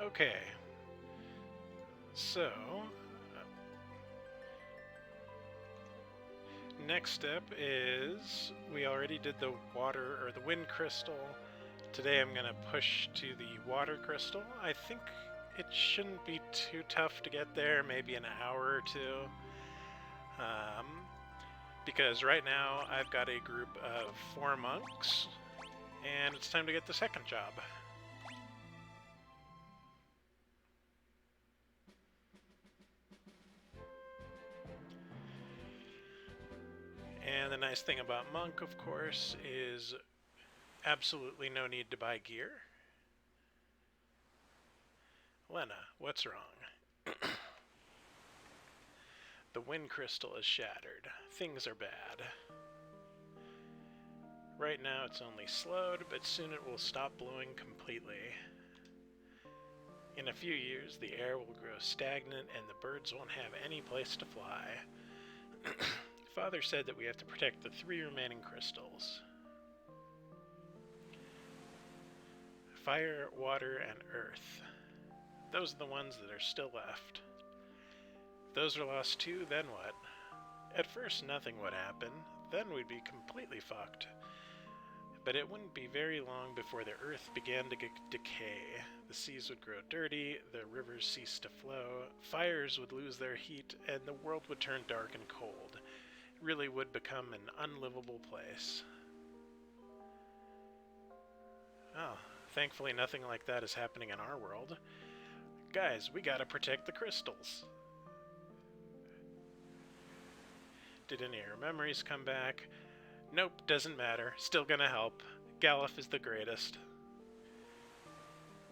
Okay. So, next step is we already did the water or the wind crystal. Today I'm going to push to the water crystal. I think it shouldn't be too tough to get there, maybe an hour or two. Because right now I've got a group of 4 monks, and it's time to get the second job. And the nice thing about monk, of course, is absolutely no need to buy gear. Lena, what's wrong? The wind crystal is shattered. Things are bad. Right now it's only slowed, but soon it will stop blowing completely. In a few years, the air will grow stagnant and the birds won't have any place to fly. Father said that we have to protect the 3 remaining crystals. Fire, water, and earth. Those are the ones that are still left. If those are lost too, then what? At first nothing would happen, then we'd be completely fucked. But it wouldn't be very long before the earth began to decay. The seas would grow dirty, the rivers cease to flow, fires would lose their heat, and the world would turn dark and cold. It really would become an unlivable place. Oh, thankfully nothing like that is happening in our world. Guys, we gotta protect the crystals. Did any of your memories come back? Nope, doesn't matter. Still gonna help. Galuf is the greatest.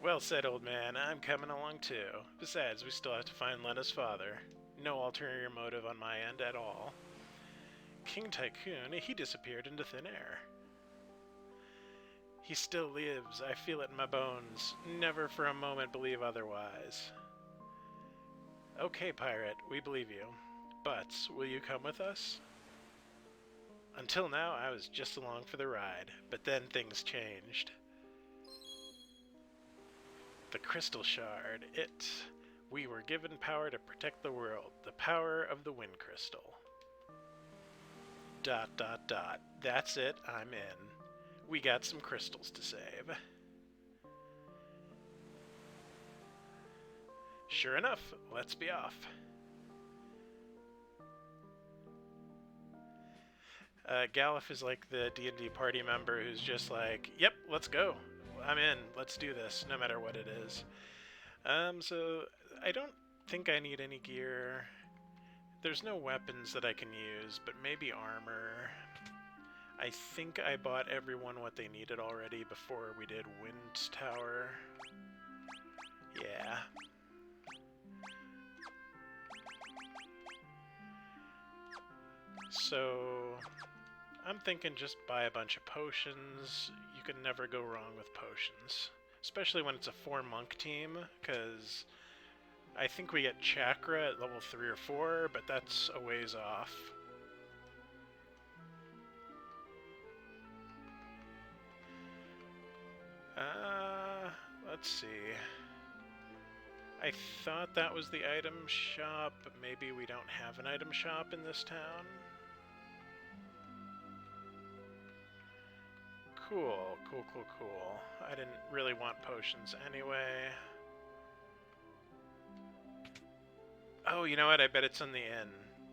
Well said, old man. I'm coming along too. Besides, we still have to find Lena's father. No ulterior motive on my end at all. King Tycoon, he disappeared into thin air. He still lives. I feel it in my bones. Never for a moment believe otherwise. Okay, pirate, we believe you. But will you come with us? Until now, I was just along for the ride, but then things changed. The Crystal Shard, we were given power to protect the world, the power of the Wind Crystal. ... That's it, I'm in. We got some crystals to save. Sure enough, let's be off. Galuf is like the D&D party member who's just like, yep, let's go. I'm in. Let's do this, no matter what it is. So I don't think I need any gear. There's no weapons that I can use, but maybe armor. I think I bought everyone what they needed already before we did Wind Tower. Yeah. So I'm thinking just buy a bunch of potions. You can never go wrong with potions. Especially when it's a 4-monk team, because I think we get chakra at level 3 or 4, but that's a ways off. Let's see. I thought that was the item shop, but maybe we don't have an item shop in this town. Cool. I didn't really want potions anyway. Oh, you know what? I bet it's in the inn.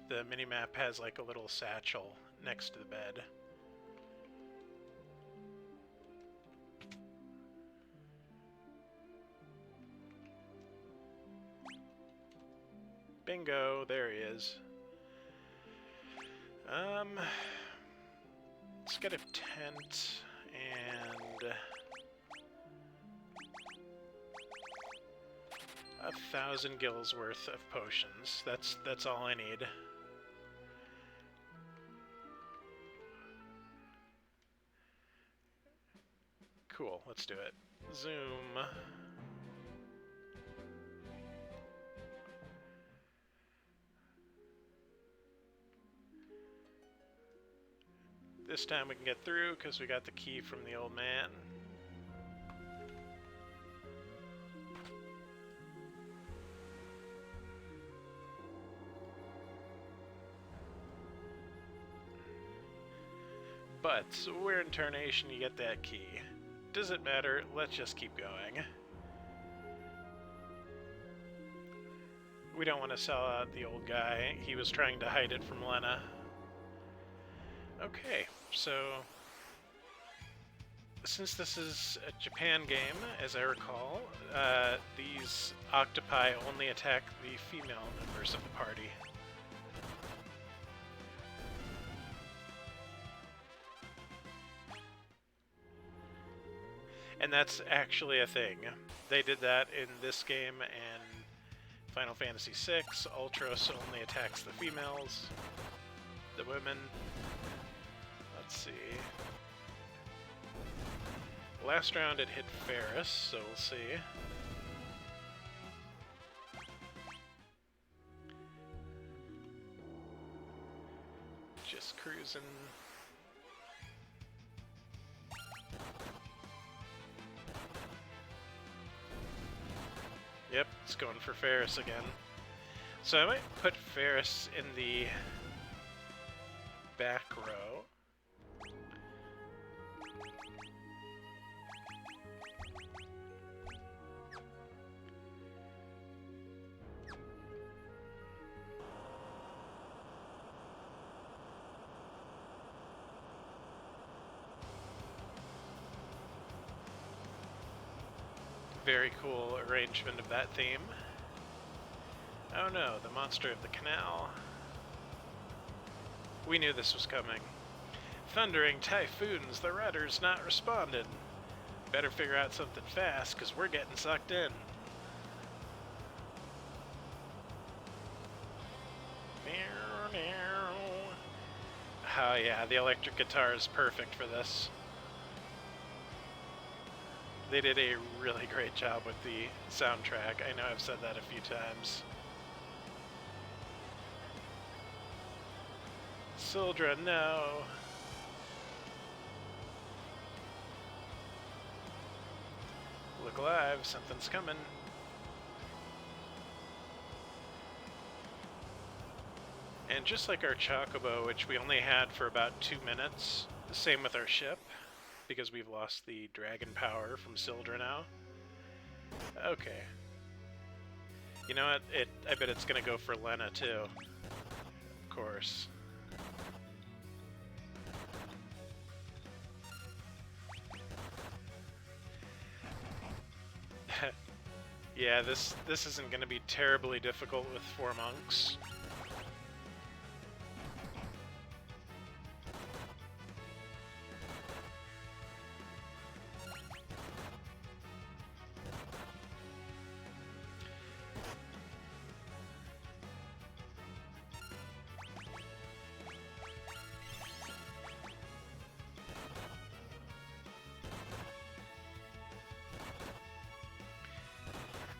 The minimap has like a little satchel next to the bed. Bingo, there he is. Let's get a tent and 1,000 gills worth of potions. That's all I need. Cool, let's do it. Zoom. This time we can get through because we got the key from the old man. But we're in Tarnation, you get that key. Does it matter? Let's just keep going. We don't want to sell out the old guy. He was trying to hide it from Lena. Okay, so since this is a Japan game, as I recall, these octopi only attack the female members of the party. And that's actually a thing. They did that in this game and Final Fantasy VI. Ultros only attacks the females. The women. Let's see. Last round it hit Ferris, so we'll see. Just cruising. Yep, it's going for Ferris again. So I might put Ferris in the back row. Very cool arrangement of that theme. Oh no, the monster of the canal. We knew this was coming. Thundering typhoons, the rudder's not responded. Better figure out something fast, cause we're getting sucked in. Oh yeah, the electric guitar is perfect for this. They did a really great job with the soundtrack. I know I've said that a few times. Sildra, no. Look alive, something's coming. And just like our Chocobo, which we only had for about 2 minutes, same with our ship, because we've lost the dragon power from Sildra now. Okay. You know what? I bet it's gonna go for Lena too. Of course. Yeah, this isn't gonna be terribly difficult with 4 monks.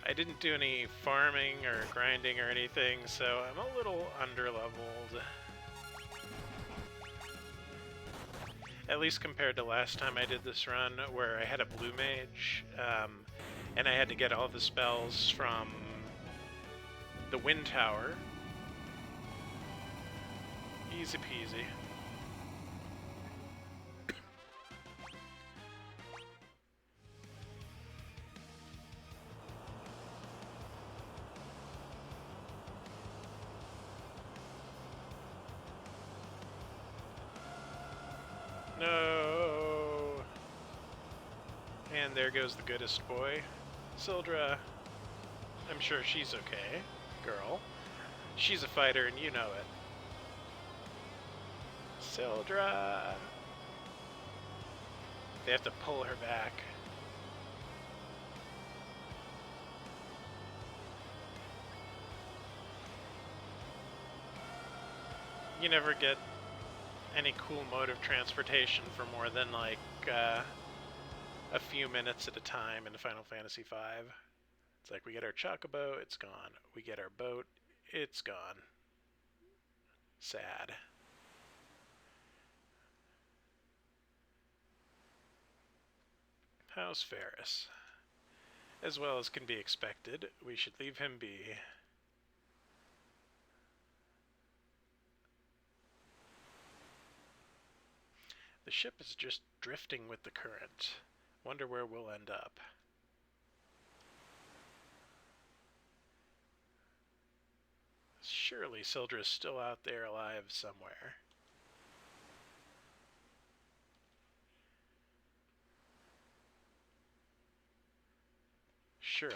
I didn't do any farming or grinding or anything, so I'm a little underleveled. At least compared to last time I did this run, where I had a blue mage, and I had to get all the spells from the wind tower. Easy peasy. No! And there goes the goodest boy. Sildra, I'm sure she's okay, girl. She's a fighter and you know it. Sildra! They have to pull her back. You never get any cool mode of transportation for more than like a few minutes at a time in Final Fantasy V. It's like we get our Chocobo, it's gone. We get our boat, it's gone. Sad. How's Ferris? As well as can be expected, we should leave him be. The The ship is just drifting with the current. Wonder where we'll end up. Surely Sildra's still out there alive somewhere. Surely.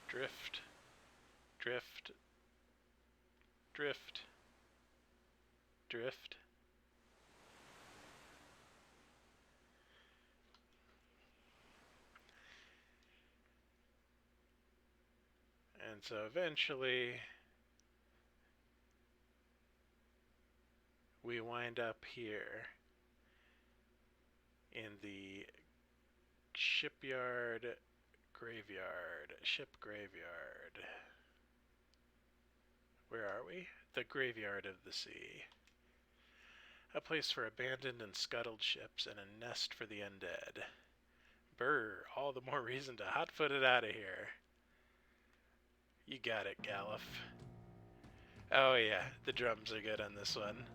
Drift. Drift. Drift. Drift. And so eventually we wind up here in the shipyard graveyard. Ship graveyard. Where are we? The graveyard of the sea. A place for abandoned and scuttled ships and a nest for the undead. Brr, all the more reason to hot-foot it out of here. You got it, Galif. Oh yeah, the drums are good on this one.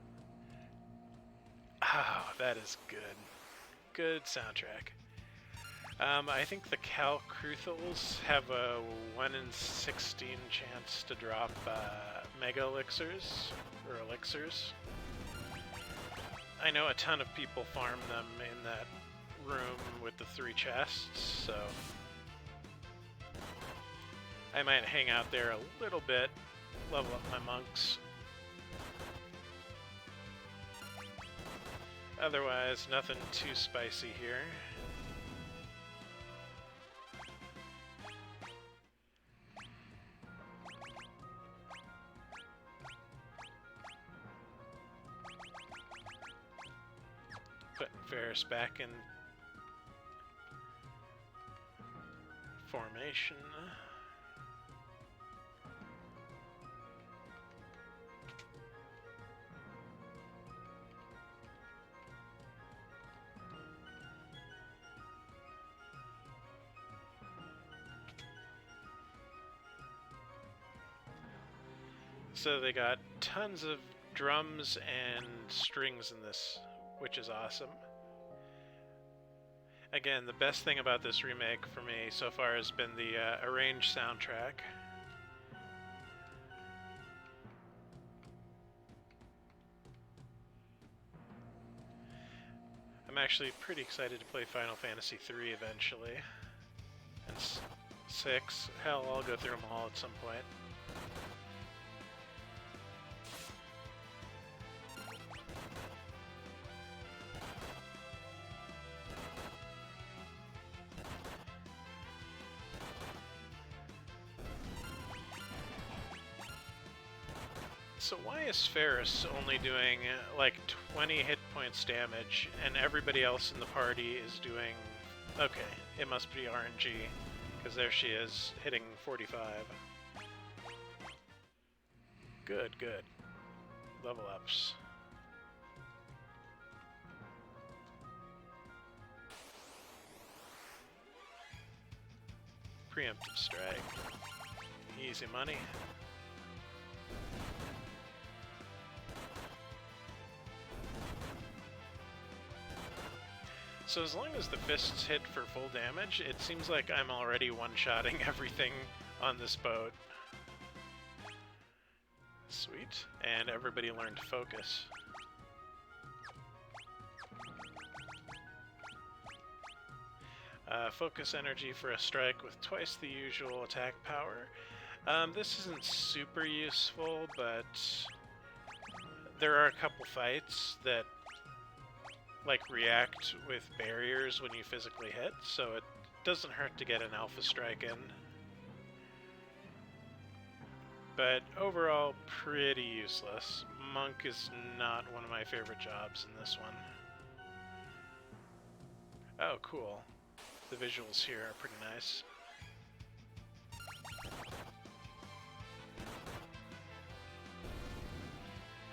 Oh, that is good. Good soundtrack. I think the Calcruthals have a 1 in 16 chance to drop Mega Elixirs, or Elixirs. I know a ton of people farm them in that room with the 3 chests, so I might hang out there a little bit, level up my monks. Otherwise, nothing too spicy here. Putting Ferris back in formation. So they got tons of drums and strings in this, which is awesome. Again, the best thing about this remake for me so far has been the arranged soundtrack. I'm actually pretty excited to play Final Fantasy III eventually. And 6. Hell, I'll go through them all at some point. So why is Ferris only doing like 20 hit points damage and everybody else in the party is doing... Okay, it must be RNG, because there she is, hitting 45. Good, good. Level ups. Preemptive strike. Easy money. So as long as the fists hit for full damage, it seems like I'm already one-shotting everything on this boat. Sweet. And everybody learned to focus. Focus energy for a strike with twice the usual attack power. This isn't super useful, but there are a couple fights that like react with barriers when you physically hit, so it doesn't hurt to get an alpha strike in. But overall, pretty useless. Monk is not one of my favorite jobs in this one. Oh, cool. The visuals here are pretty nice.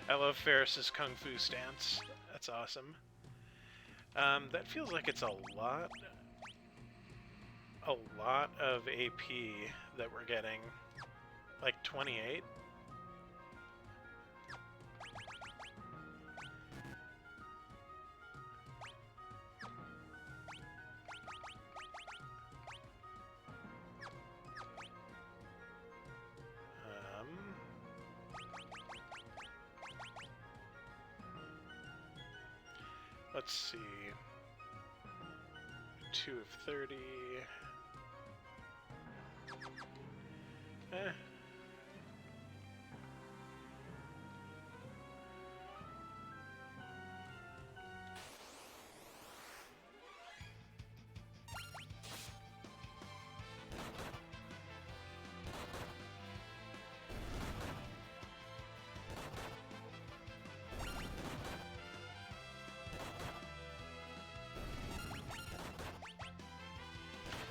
I love Ferris's Kung Fu stance. That's awesome. That feels like it's a lot of AP that we're getting Like 28? Let's see. 2 of 30. Eh.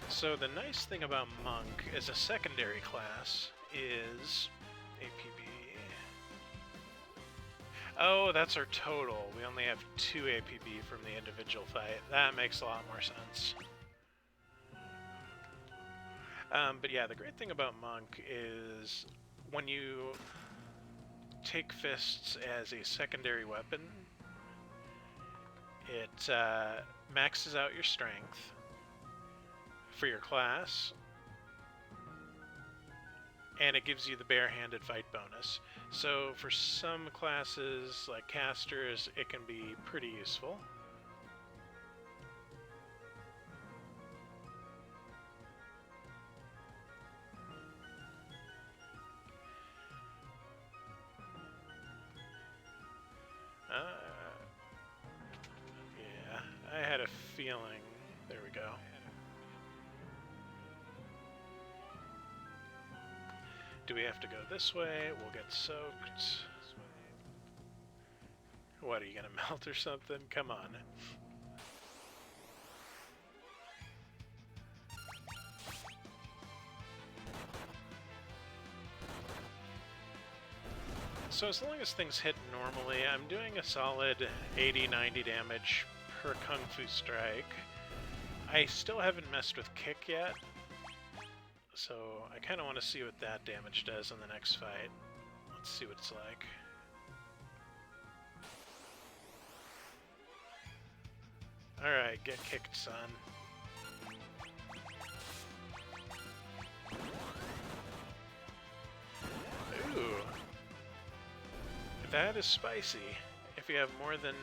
So the nice thing about Monk as a secondary class is APB. Oh, that's our total. We only have 2 APB from the individual fight. That makes a lot more sense. But yeah, the great thing about Monk is when you take fists as a secondary weapon, it maxes out your strength for your class, and it gives you the barehanded fight bonus. So for some classes, like casters, it can be pretty useful. Yeah, I had a feeling. There we go. Do we have to go this way? We'll get soaked. What, are you gonna melt or something? Come on. So as long as things hit normally, I'm doing a solid 80-90 damage per Kung Fu Strike. I still haven't messed with Kick yet, so I kind of want to see what that damage does in the next fight. Let's see what it's like. Alright, get kicked, son. Ooh. That is spicy. If you have more than...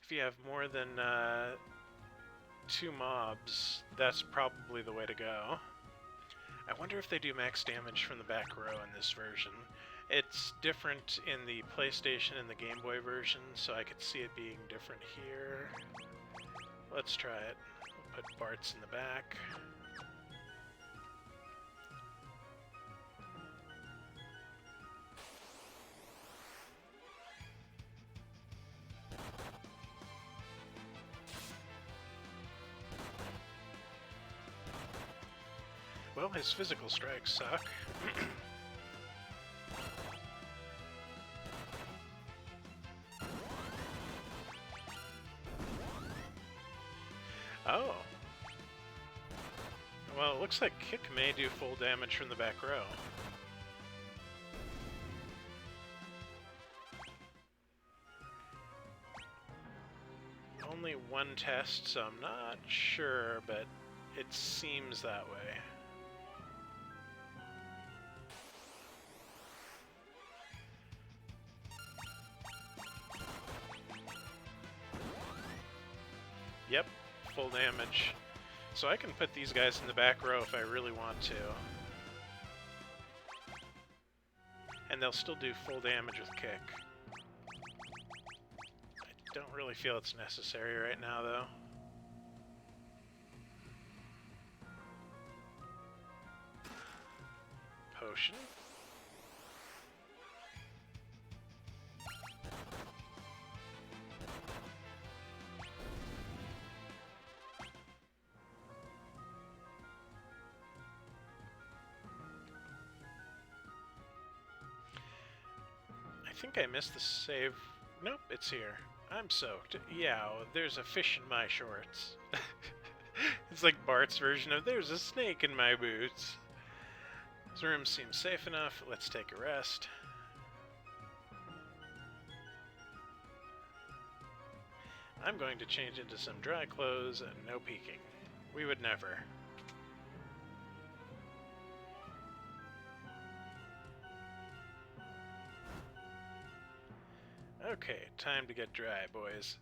If you have more than 2 mobs, that's probably the way to go. I wonder if they do max damage from the back row in this version. It's different in the PlayStation and the Game Boy version, so I could see it being different here. Let's try it. We'll put Bart's in the back. Well, his physical strikes suck. Oh. Well, it looks like Kick may do full damage from the back row. Only one test, so I'm not sure, but it seems that way. Yep, full damage. So I can put these guys in the back row if I really want to. And they'll still do full damage with Kick. I don't really feel it's necessary right now, though. Potion. I think I missed the save. Nope, it's here. I'm soaked. Yeah, there's a fish in my shorts. It's like Bart's version of "there's a snake in my boots." This room seems safe enough. Let's take a rest. I'm going to change into some dry clothes and no peeking. We would never. Okay, time to get dry, boys.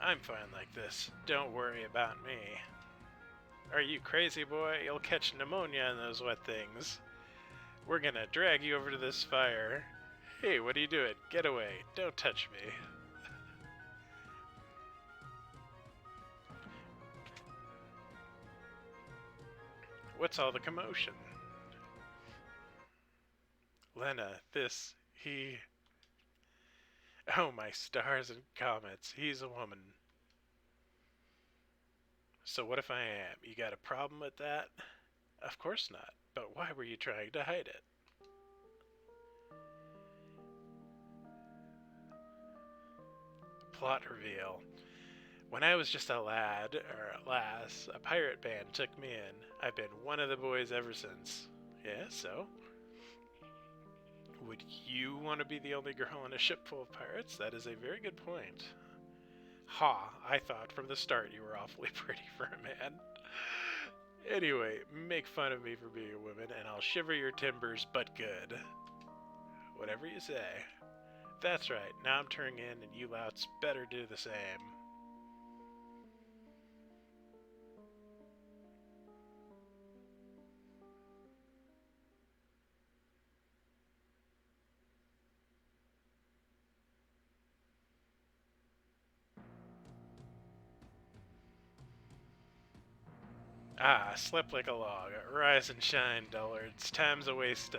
I'm fine like this. Don't worry about me. Are you crazy, boy? You'll catch pneumonia in those wet things. We're gonna drag you over to this fire. Hey, what are you doing? Get away. Don't touch me. What's all the commotion? Lena, he... Oh, my stars and comets. He's a woman. So what if I am? You got a problem with that? Of course not. But why were you trying to hide it? Plot reveal. When I was just a lad, or a lass, a pirate band took me in. I've been one of the boys ever since. Yeah, so? Would you want to be the only girl on a ship full of pirates? That is a very good point. Ha, I thought from the start you were awfully pretty for a man. Anyway, make fun of me for being a woman, and I'll shiver your timbers, but good. Whatever you say. That's right, now I'm turning in, and you louts better do the same. Ah, slept like a log. Rise and shine, dullards. Time's a-wastin'.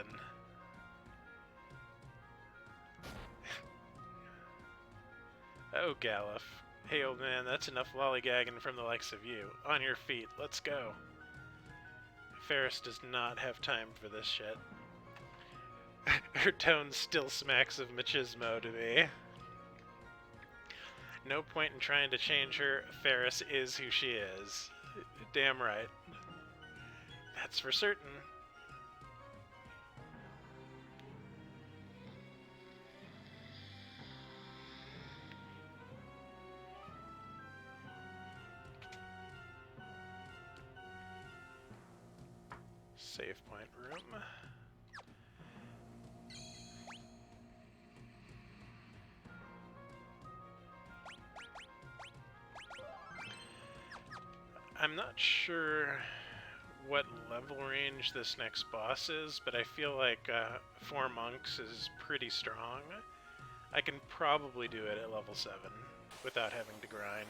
Oh, Galliff. Hey, old man, that's enough lollygagging from the likes of you. On your feet, let's go. Ferris does not have time for this shit. Her tone still smacks of machismo to me. No point in trying to change her. Ferris is who she is. Damn right. That's for certain. Save point room. I'm not sure what level range this next boss is, but I feel like 4 monks is pretty strong. I can probably do it at level 7 without having to grind.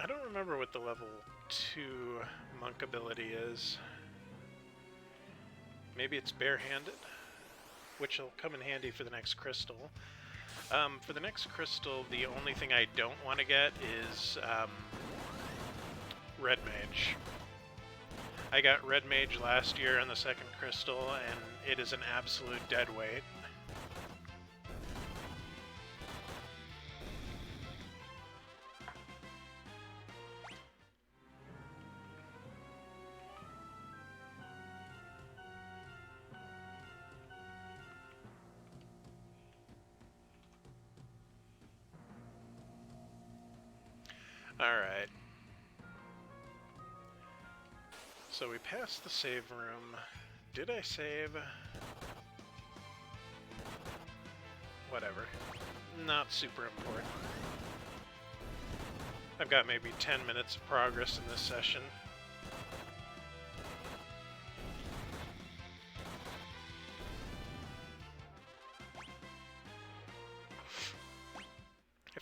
I don't remember what the level 2 monk ability is. Maybe it's barehanded, which will come in handy for the next crystal. For the next crystal, the only thing I don't want to get is Red Mage. I got Red Mage last year on the second crystal, and it is an absolute dead weight. Alright. So we passed the save room. Did I save? Whatever. Not super important. I've got maybe 10 minutes of progress in this session.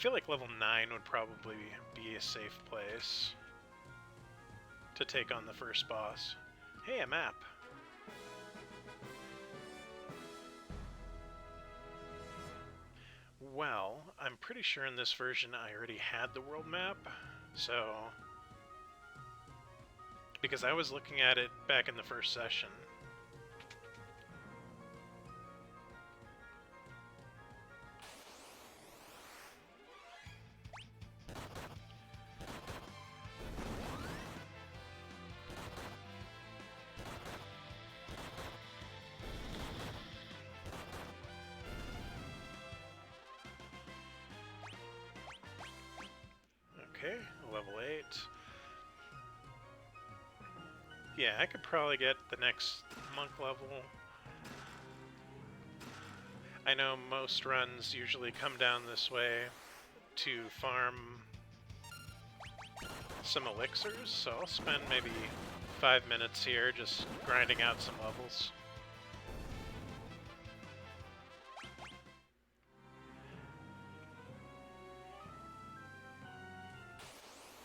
feel like level 9 would probably be a safe place to take on the first boss. Hey, a map. Well, I'm pretty sure in this version I already had the world map, so... because I was looking at it back in the first session. Okay, level 8. Yeah, I could probably get the next monk level. I know most runs usually come down this way to farm some elixirs, so I'll spend maybe 5 minutes here just grinding out some levels.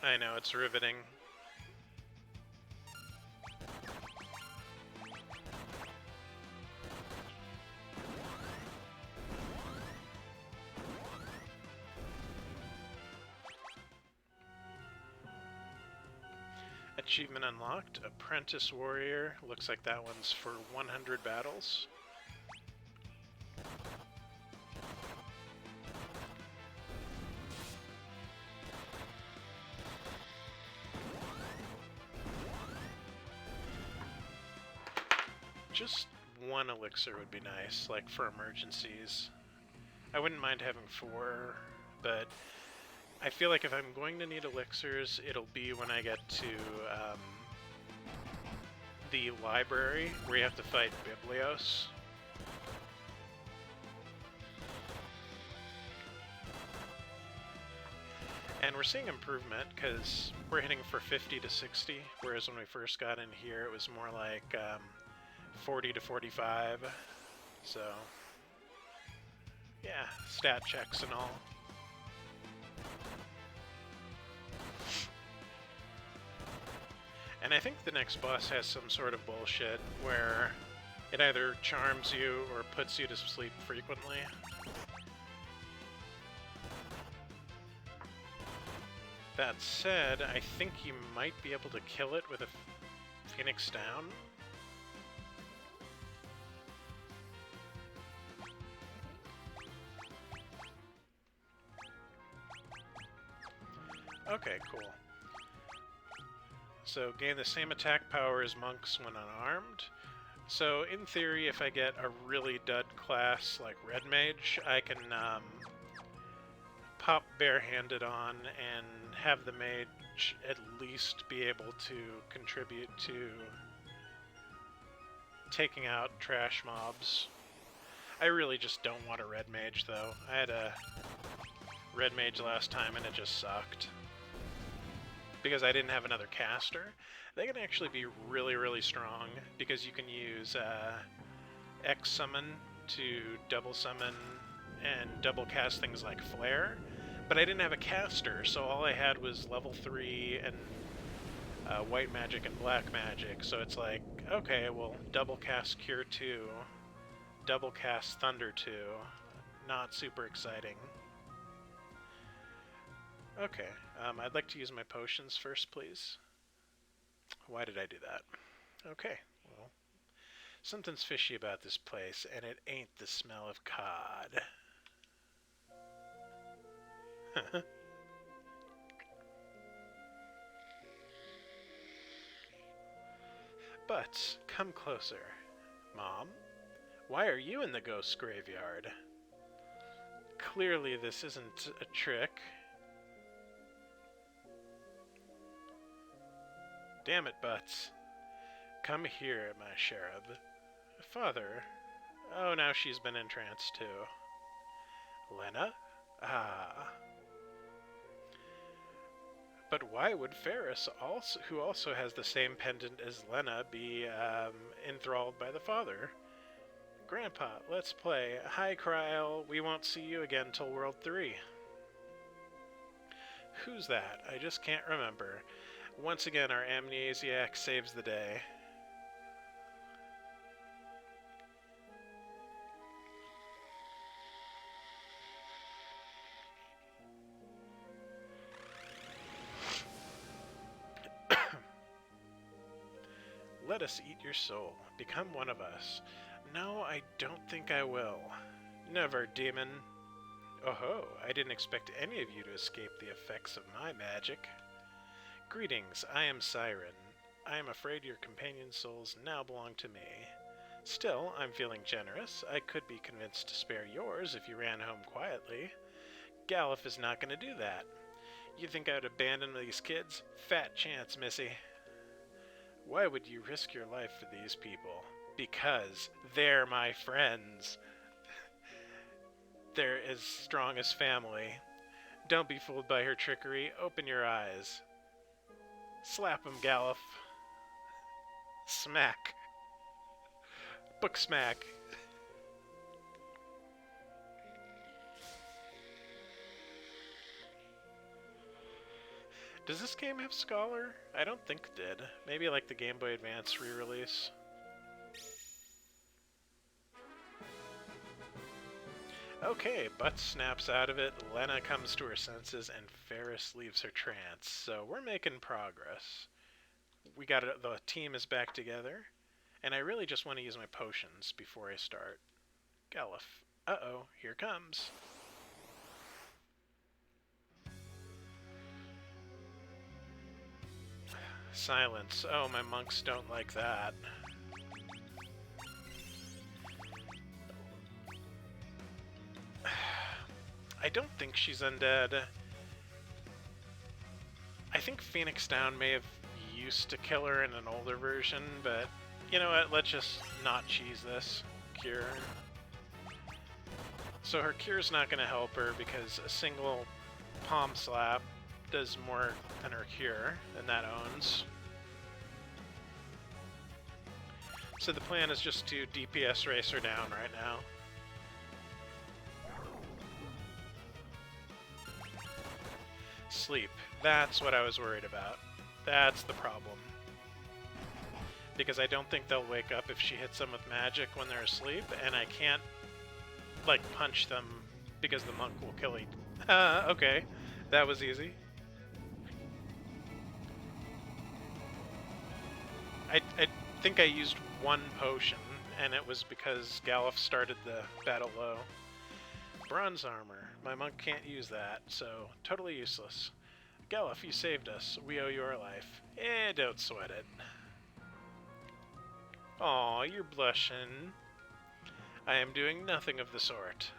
I know, it's riveting. Achievement unlocked, Apprentice Warrior. Looks like that one's for 100 battles. Just one elixir would be nice, like for emergencies. I wouldn't mind having 4, but I feel like if I'm going to need elixirs, it'll be when I get to the library, where you have to fight Biblios. And we're seeing improvement, because we're hitting for 50 to 60, whereas when we first got in here, it was more like 40 to 45. So, yeah, stat checks and all. And I think the next boss has some sort of bullshit where it either charms you or puts you to sleep frequently. That said, I think you might be able to kill it with a Phoenix down. Okay, cool. So gain the same attack power as monks when unarmed. So in theory, if I get a really dud class like Red Mage, I can pop barehanded on and have the mage at least be able to contribute to taking out trash mobs. I really just don't want a Red Mage though. I had a Red Mage last time and it just sucked. Because I didn't have another caster. They can actually be really, really strong because you can use X summon to double summon and double cast things like Flare. But I didn't have a caster, so all I had was level 3 and white magic and black magic. So it's like, okay, well, double cast Cure 2, double cast Thunder 2. Not super exciting. Okay, I'd like to use my potions first, please. Why did I do that? Okay, well, something's fishy about this place, and it ain't the smell of cod. But, come closer. Mom, why are you in the ghost graveyard? Clearly this isn't a trick. Damn it, Butts. Come here, my cherub. Father. Oh, now she's been entranced too. Lena? Ah. But why would Ferris, also, who also has the same pendant as Lena, be enthralled by the father? Grandpa, let's play. Hi, Kryl. We won't see you again till World 3. Who's that? I just can't remember. Once again, our amnesiac saves the day. Let us eat your soul. Become one of us. No, I don't think I will. Never, demon. Oh-ho, I didn't expect any of you to escape the effects of my magic. Greetings, I am Siren. I am afraid your companion souls now belong to me. Still, I'm feeling generous. I could be convinced to spare yours if you ran home quietly. Galuf is not going to do that. You think I would abandon these kids? Fat chance, missy. Why would you risk your life for these people? Because they're my friends. They're as strong as family. Don't be fooled by her trickery. Open your eyes. Slap him, Galuf. Smack. Book smack. Does this game have Scholar? I don't think it did. Maybe like the Game Boy Advance re-release. Okay, Butts snaps out of it, Lena comes to her senses, and Ferris leaves her trance. So we're making progress. We got it, the team is back together, and I really just want to use my potions before I start. Galuf. Uh-oh, here comes. Silence. Oh, my monks don't like that. I don't think she's undead. I think Phoenix Down may have used to kill her in an older version, but you know what? Let's just not cheese this. Cure. So her cure's not going to help her because a single palm slap does more than her cure, and that owns. So the plan is just to DPS race her down right now. Sleep. That's what I was worried about. That's the problem. Because I don't think they'll wake up if she hits them with magic when they're asleep, and I can't, like, punch them because the monk will kill each. Okay. That was easy. I think I used one potion, and it was because Galuf started the battle low. Bronze armor. My monk can't use that, so totally useless. Galuf, you saved us. We owe you our life. Don't sweat it. Aw, you're blushing. I am doing nothing of the sort.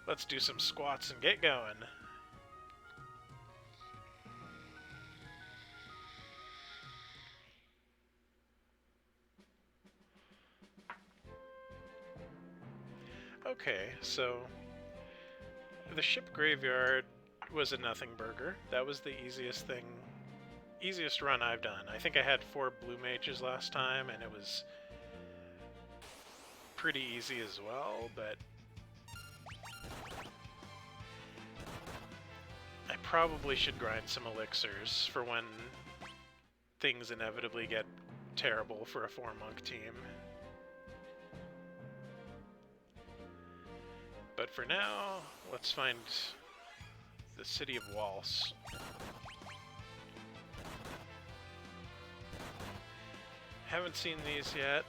Let's do some squats and get going. Okay, so the ship graveyard was a nothing burger. That was the easiest run I've done. I think I had 4 blue mages last time, and it was pretty easy as well, but I probably should grind some elixirs for when things inevitably get terrible for a 4-monk team. But for now, let's find the city of Waltz. Haven't seen these yet.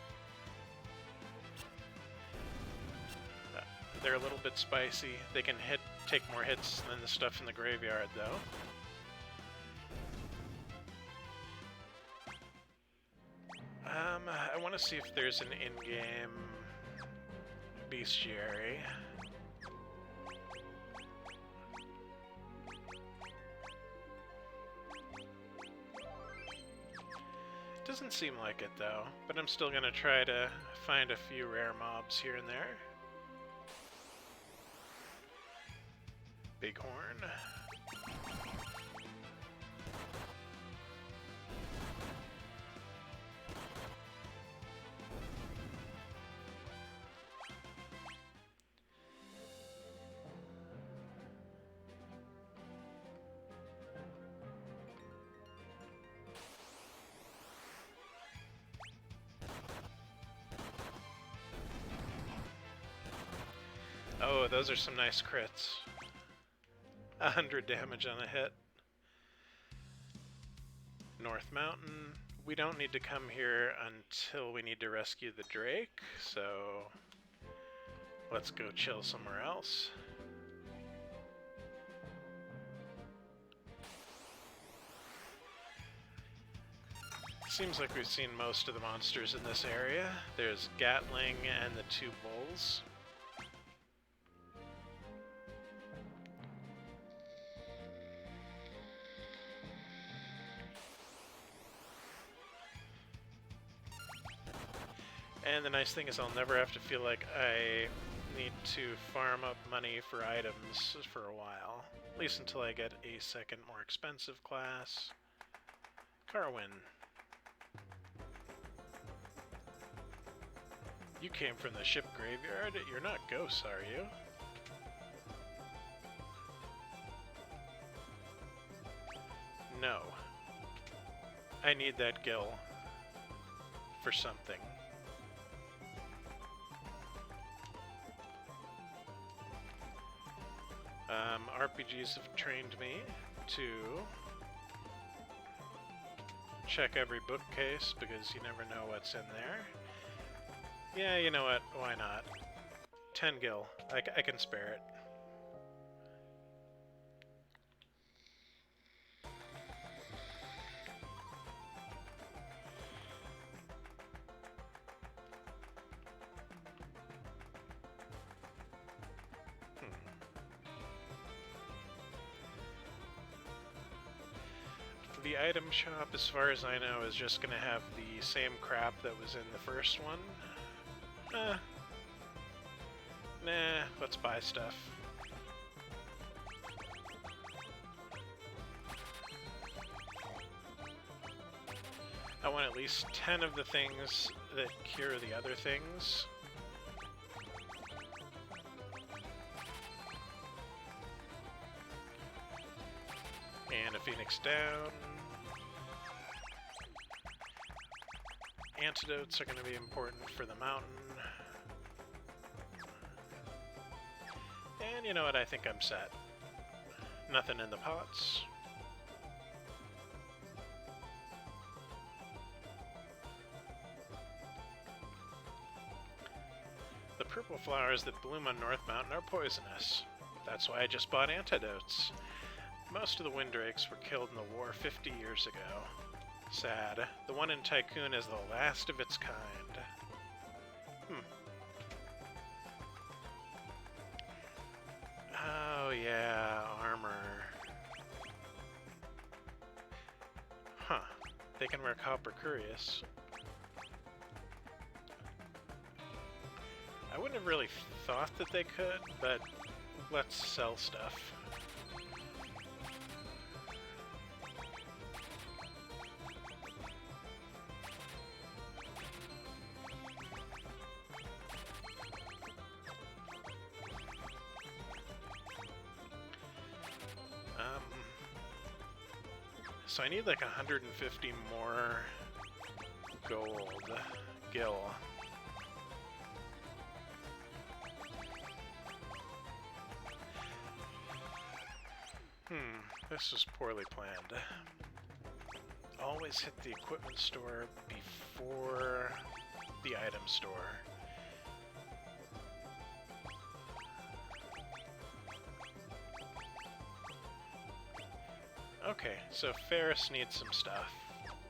They're a little bit spicy. They can take more hits than the stuff in the graveyard, though. I want to see if there's an in-game bestiary. Doesn't seem like it, though, but I'm still gonna try to find a few rare mobs here and there. Bighorn. Oh, those are some nice crits. 100 damage on a hit. North Mountain. We don't need to come here until we need to rescue the Drake, so let's go chill somewhere else. Seems like we've seen most of the monsters in this area. There's Gatling and the 2 bulls. And the nice thing is I'll never have to feel like I need to farm up money for items for a while. At least until I get a second more expensive class. Carwin. You came from the ship graveyard? You're not ghosts, are you? No. I need that gill for something. RPGs have trained me to check every bookcase because you never know what's in there. Yeah, you know what? Why not? 10 gil. I can spare it. The item shop, as far as I know, is just going to have the same crap that was in the first one. Nah, let's buy stuff. I want at least 10 of the things that cure the other things. And a Phoenix down. Antidotes are going to be important for the mountain. And you know what? I think I'm set. Nothing in the pots. The purple flowers that bloom on North Mountain are poisonous. That's why I just bought antidotes. Most of the Windrakes were killed in the war 50 years ago. Sad. The one in Tycoon is the last of its kind. Oh yeah, armor. Huh. They can wear copper cuirass. I wouldn't have really thought that they could, but let's sell stuff. So I need like 150 more gold gil. This was poorly planned. Always hit the equipment store before the item store. Okay, so Ferris needs some stuff.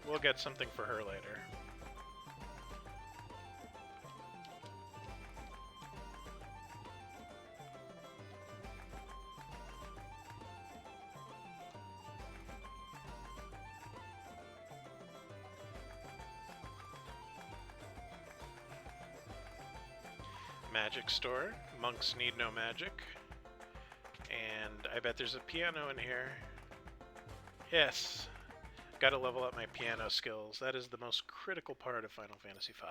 We'll get something for her later. Magic store. Monks need no magic. And I bet there's a piano in here. Yes. Gotta level up my piano skills. That is the most critical part of Final Fantasy V.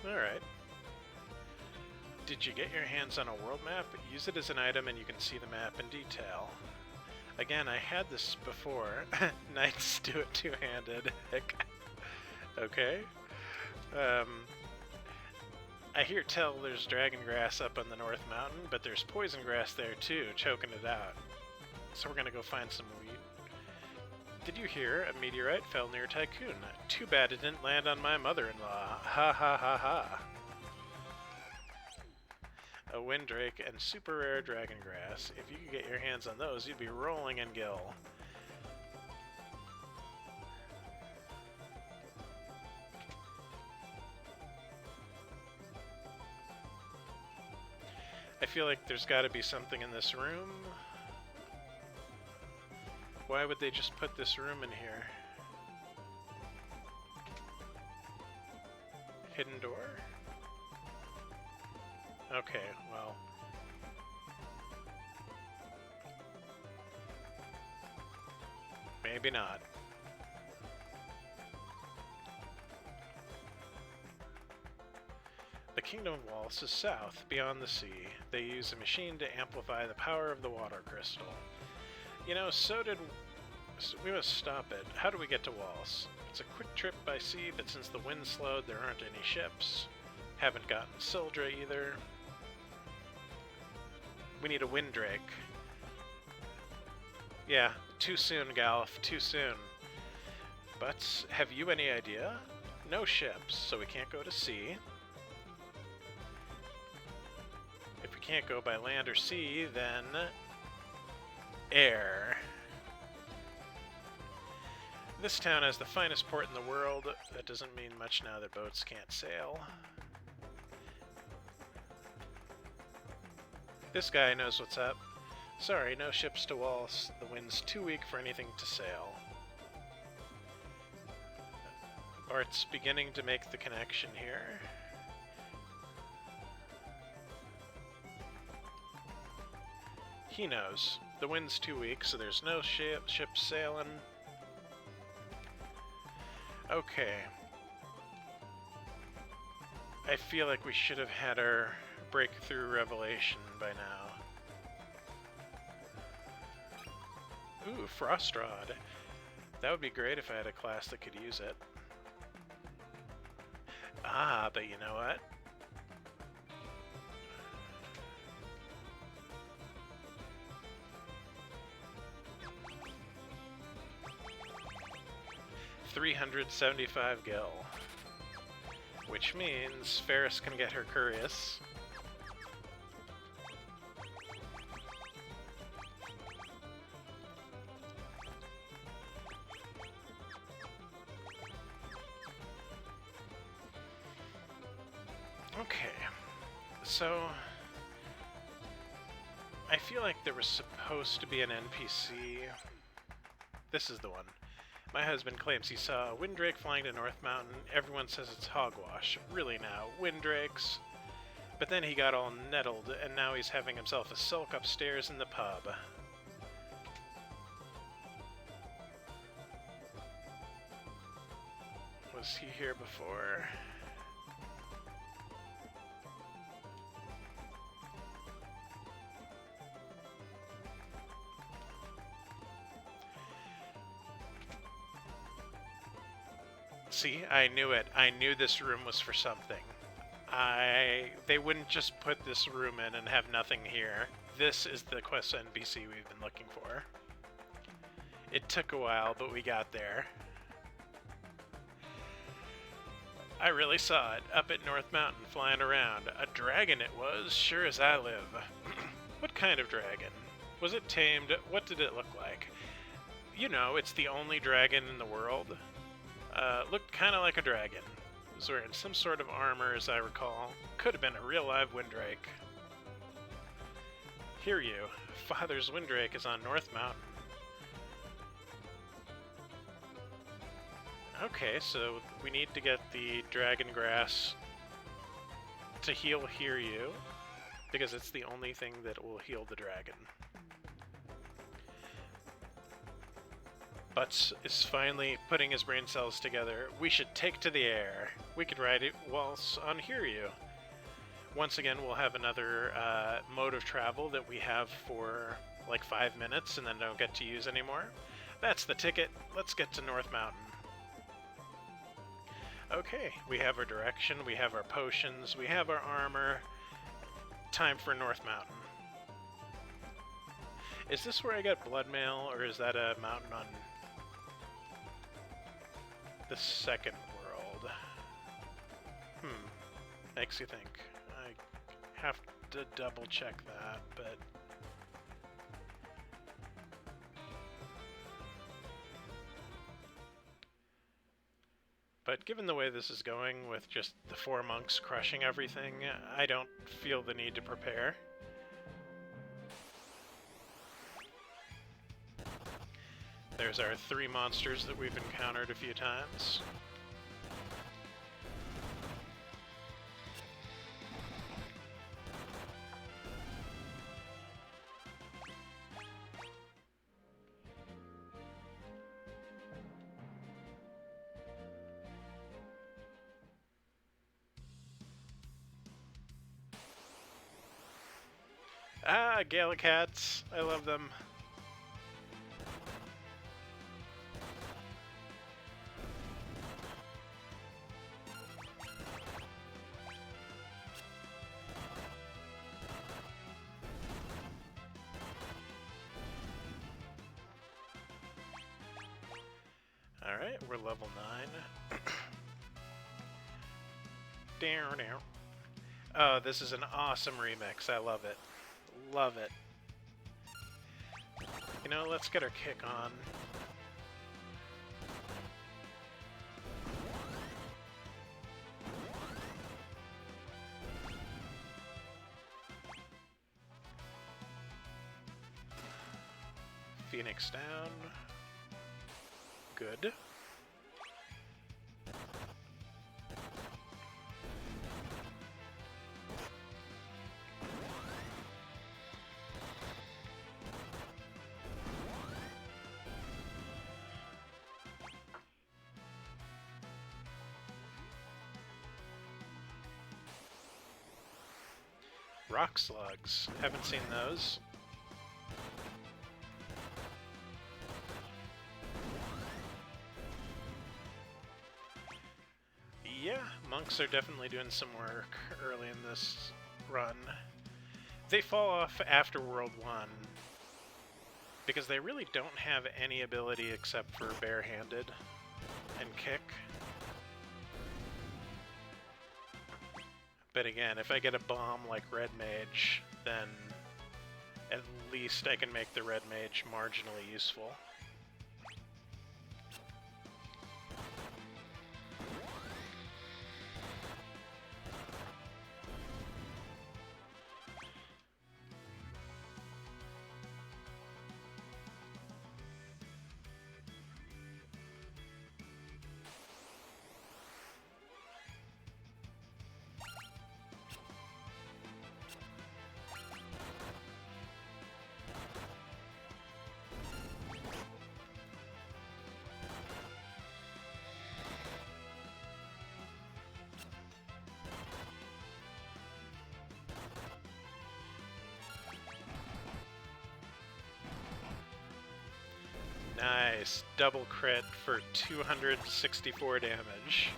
Alright. Did you get your hands on a world map? Use it as an item and you can see the map in detail. Again, I had this before. Knights do it two-handed. Heck. Okay. I hear tell there's dragon grass up on the North Mountain, but there's poison grass there too, choking it out. So we're gonna go find some weed. Did you hear? A meteorite fell near Tycoon. Too bad it didn't land on my mother-in-law. Ha ha ha ha. A windrake and super rare dragon grass. If you could get your hands on those, you'd be rolling in gil. I feel like there's got to be something in this room. Why would they just put this room in here? Hidden door? Okay, well. Maybe not. The Kingdom of Wallace is south, beyond the sea. They use a machine to amplify the power of the water crystal. You know, we must stop it. How do we get to Wallace? It's a quick trip by sea, but since the wind slowed, there aren't any ships. Haven't gotten Sildra either. We need a windrake. Yeah, too soon, Galf, too soon. But have you any idea? No ships, so we can't go to sea. If we can't go by land or sea, then air. This town has the finest port in the world. That doesn't mean much now that boats can't sail. This guy knows what's up. Sorry, no ships to Wallace. The wind's too weak for anything to sail. Bart's beginning to make the connection here. He knows. The wind's too weak, so there's no ships sailing. Okay. I feel like we should have had our breakthrough revelation by now. Ooh, Frost Rod. That would be great if I had a class that could use it. Ah, but you know what? $375 gil. Which means Ferris can get her curious. Okay, so I feel like there was supposed to be an NPC. This is the one. My husband claims he saw a windrake flying to North Mountain. Everyone says it's hogwash. Really now, windrakes? But then he got all nettled, and now he's having himself a sulk upstairs in the pub. Was he here before? See, I knew it. I knew this room was for something. They wouldn't just put this room in and have nothing here. This is the quest NPC we've been looking for. It took a while, but we got there. I really saw it, up at North Mountain, flying around. A dragon it was, sure as I live. What kind of dragon? Was it tamed? What did it look like? You know, it's the only dragon in the world. Looked kind of like a dragon. Was wearing some sort of armor, as I recall. Could have been a real live windrake. Hear you. Father's windrake is on North Mountain. Okay, so we need to get the dragon grass to heal Hiryu, because it's the only thing that will heal the dragon. Butts is finally putting his brain cells together. We should take to the air. We could ride it whilst on Hiryu. Once again, we'll have another mode of travel that we have for like 5 minutes and then don't get to use anymore. That's the ticket. Let's get to North Mountain. Okay, we have our direction, we have our potions, we have our armor. Time for North Mountain. Is this where I got blood mail, or is that a mountain on the second world? Makes you think. I have to double check that, but... But given the way this is going, with just the 4 monks crushing everything, I don't feel the need to prepare. There's our 3 monsters that we've encountered a few times. Ah, Gallicats! I love them. Alright, we're level 9. Down, down. Oh, this is an awesome remix. I love it. Love it. You know, let's get our kick on. Phoenix down. Good. Rock slugs. Haven't seen those. Yeah, monks are definitely doing some work early in this run. They fall off after World 1 because they really don't have any ability except for barehanded and kick. But again, if I get a bomb like Red Mage, then at least I can make the Red Mage marginally useful. Nice. Double crit for 264 damage.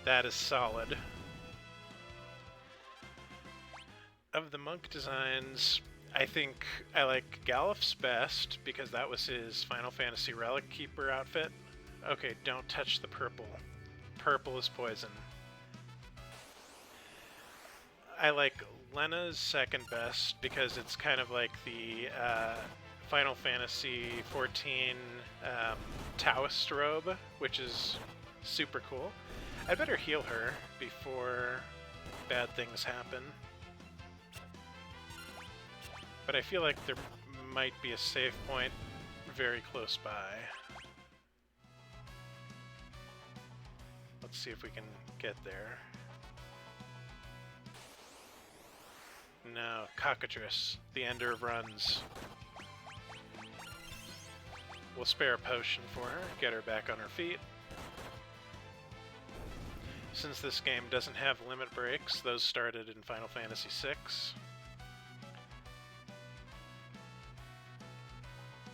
That is solid. Of the monk designs, I think I like Galif's best because that was his Final Fantasy Relic Keeper outfit. Okay, don't touch the purple. Purple is poison. I like Lena's second best because it's kind of like the Final Fantasy XIV Taoist robe, which is super cool. I better heal her before bad things happen. But I feel like there might be a save point very close by. Let's see if we can get there. No, Cockatrice, the ender of runs. We'll spare a potion for her, get her back on her feet. Since this game doesn't have limit breaks, those started in Final Fantasy VI.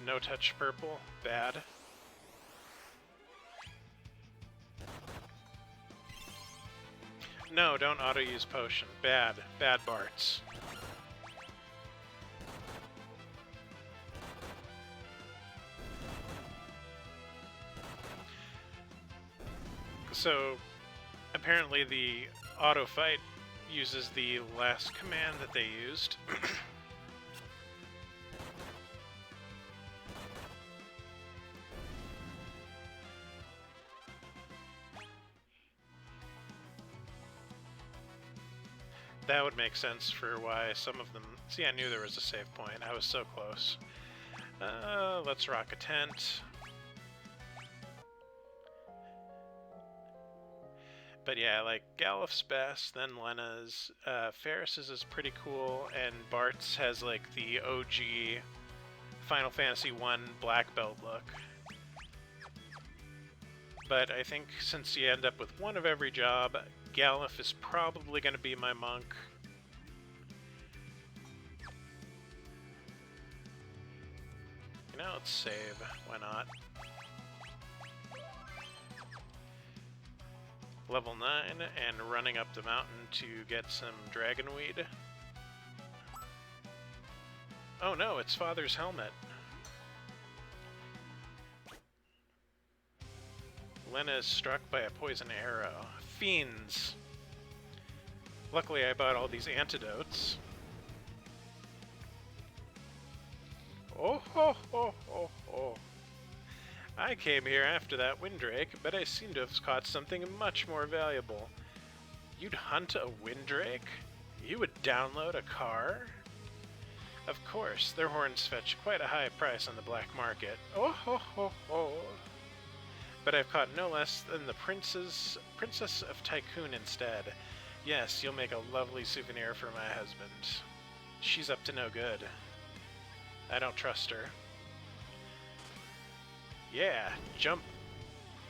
No touch purple, bad. No, don't auto-use potion. Bad. Bad Barts. So, apparently the auto-fight uses the last command that they used. That would make sense for why some of them... See, I knew there was a save point. I was so close. Let's rock a tent. But yeah, like, Galif's best, then Lena's. Ferris's is pretty cool, and Bart's has, like, the OG Final Fantasy I black belt look. But I think since you end up with one of every job, Galif is probably going to be my monk. You know, let's save. Why not? Level 9, and running up the mountain to get some dragonweed. Oh no, it's Father's helmet. Lena is struck by a poison arrow. Fiends! Luckily I bought all these antidotes. Oh ho ho ho ho! I came here after that windrake, but I seem to have caught something much more valuable. You'd hunt a windrake? You would download a car? Of course, their horns fetch quite a high price on the black market. Oh ho ho ho! But I've caught no less than the Princess of Tycoon instead. Yes, you'll make a lovely souvenir for my husband. She's up to no good. I don't trust her. Yeah, jump.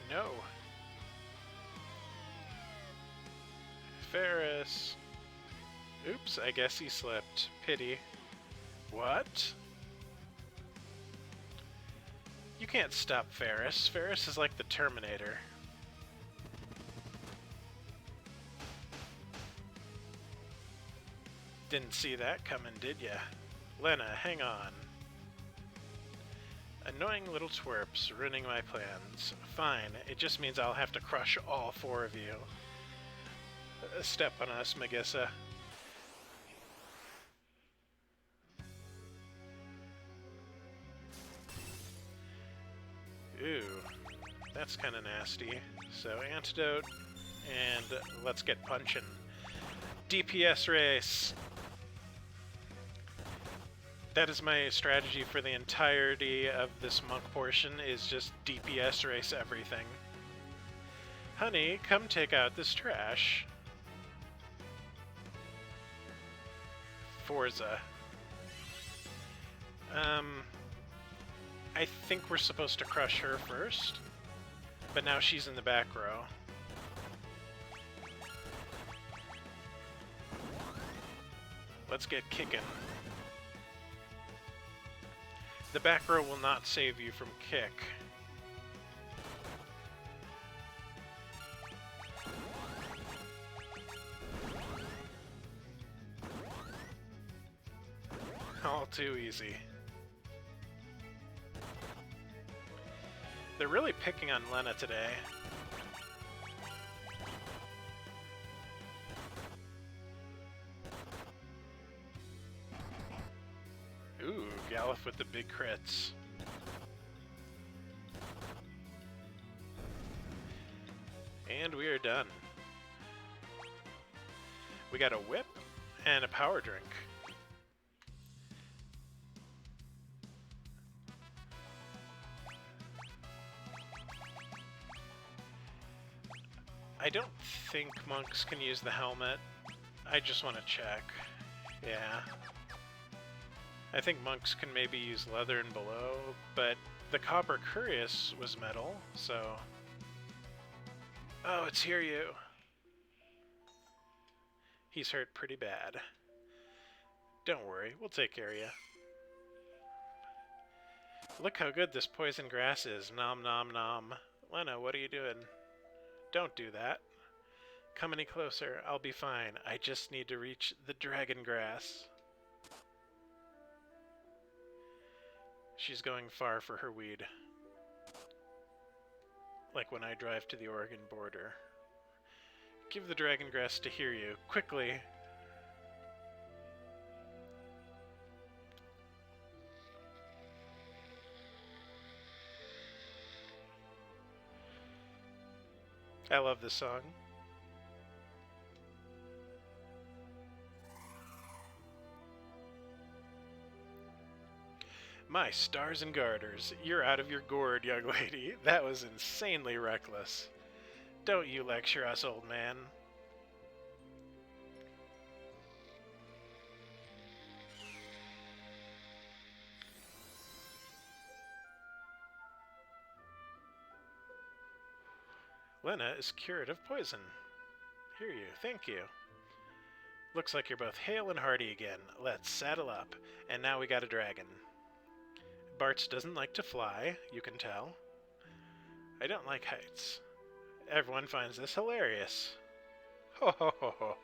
No. Ferris. Oops, I guess he slipped. Pity. What? You can't stop Ferris. Ferris is like the Terminator. Didn't see that coming, did ya? Lena, hang on. Annoying little twerps ruining my plans. Fine, it just means I'll have to crush all four of you. Step on us, Magissa. Ooh, that's kind of nasty. So, antidote, and let's get punchin'. DPS race! That is my strategy for the entirety of this monk portion, is just DPS race everything. Honey, come take out this trash. Forza. I think we're supposed to crush her first, but now she's in the back row. Let's get kicking. The back row will not save you from kick. All too easy. They're really picking on Lena today. Ooh, Galif with the big crits. And we are done. We got a whip and a power drink. I don't think monks can use the helmet. I just want to check. Yeah. I think monks can maybe use leather and below, but the copper cuirass was metal, so... Oh, it's Hiryu. He's hurt pretty bad. Don't worry, we'll take care of you. Look how good this poison grass is. Nom nom nom. Lena, what are you doing? Don't do that. Come any closer, I'll be fine. I just need to reach the dragon grass. She's going far for her weed. Like when I drive to the Oregon border. Give the dragon grass to hear you. Quickly! I love this song. My stars and garters, you're out of your gourd, young lady. That was insanely reckless. Don't you lecture us, old man. Lena is cured of poison. Hear you, thank you. Looks like you're both hale and hearty again. Let's saddle up. And now we got a dragon. Bartz doesn't like to fly, you can tell. I don't like heights. Everyone finds this hilarious. Ho ho ho ho.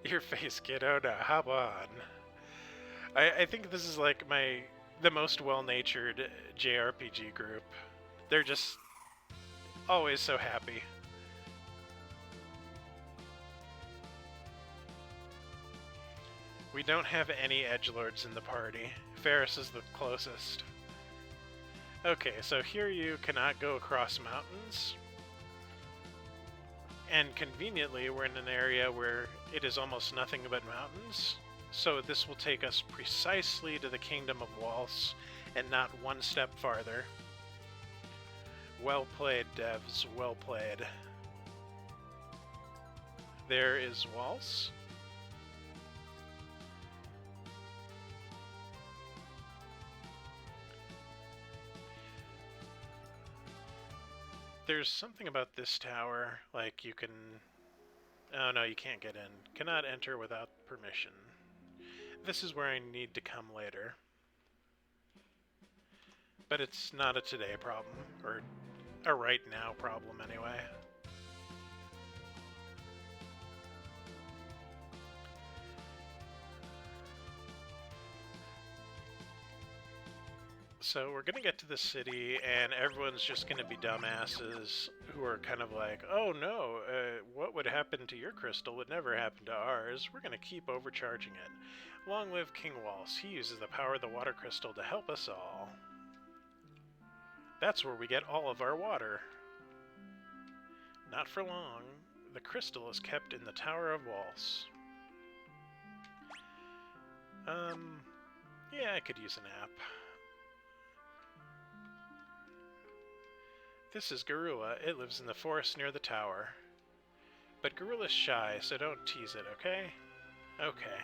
Your face, kiddo. Now hop on. I think this is like the most well-natured JRPG group. They're just always so happy. We don't have any edgelords in the party. Ferris is the closest. Okay, so here you cannot go across mountains. And conveniently, we're in an area where it is almost nothing but mountains. So this will take us precisely to the Kingdom of Waltz, and not one step farther. Well played, devs. Well played. There is Waltz. There's something about this tower, like you can... Oh no, you can't get in. Cannot enter without permission. This is where I need to come later. But it's not a today problem, or a right now problem anyway. So we're gonna get to the city, and everyone's just gonna be dumbasses who are kind of like, oh no, what would happen to your crystal would never happen to ours. We're gonna keep overcharging it. Long live King Waltz. He uses the power of the water crystal to help us all. That's where we get all of our water. Not for long. The crystal is kept in the Tower of Waltz. Yeah, I could use a nap. This is Garula. It lives in the forest near the tower. But Garula's shy, so don't tease it, okay? Okay.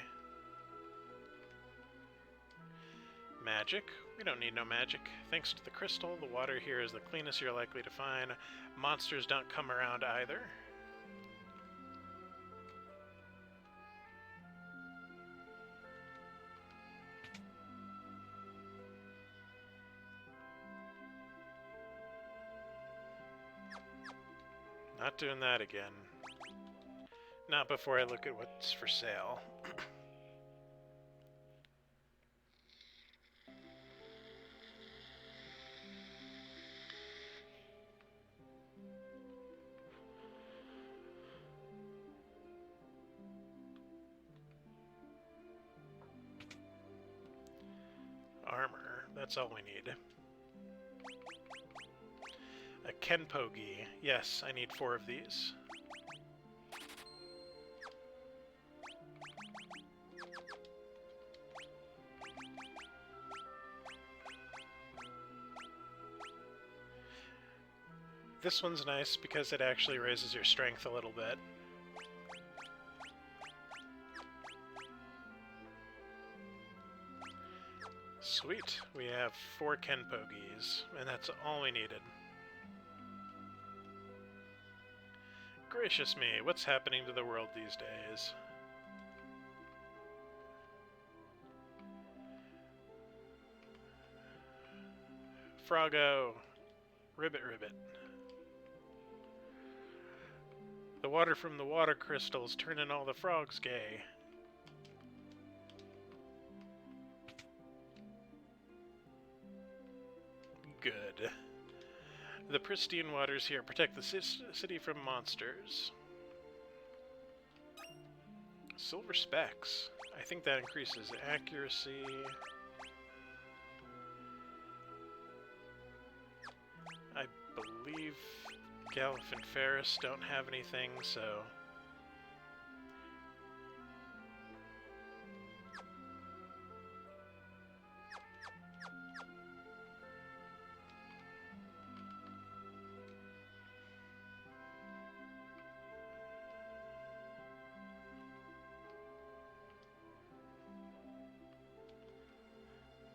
Magic? We don't need no magic. Thanks to the crystal, the water here is the cleanest you're likely to find. Monsters don't come around either. Not doing that again. Not before I look at what's for sale. Armor, that's all we need. A Kenpogi. Yes, I need 4 of these. This one's nice because it actually raises your strength a little bit. Sweet, we have 4 Kenpogis, and that's all we needed. Gracious me, what's happening to the world these days? Froggo! Ribbit ribbit. The water from the water crystals turning all the frogs gay. Good. The pristine waters here protect the city from monsters. Silver specks. I think that increases accuracy. I believe Galif and Ferris don't have anything, so...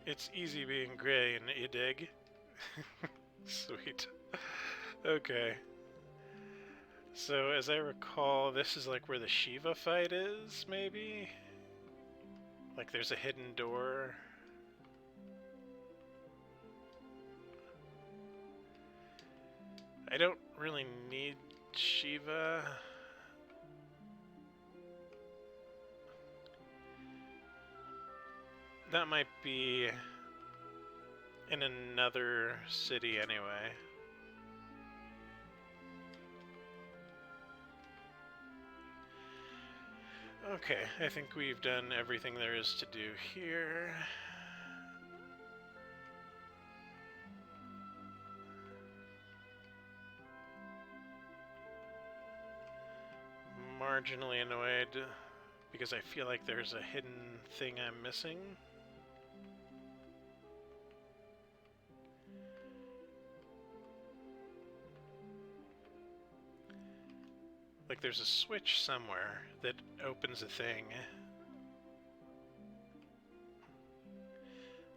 It's easy being gray, and you dig? Sweet. Okay. So, as I recall, this is like where the Shiva fight is, maybe? Like there's a hidden door. I don't really need Shiva. That might be in another city anyway. Okay, I think we've done everything there is to do here. Marginally annoyed because I feel like there's a hidden thing I'm missing. Like there's a switch somewhere that opens a thing.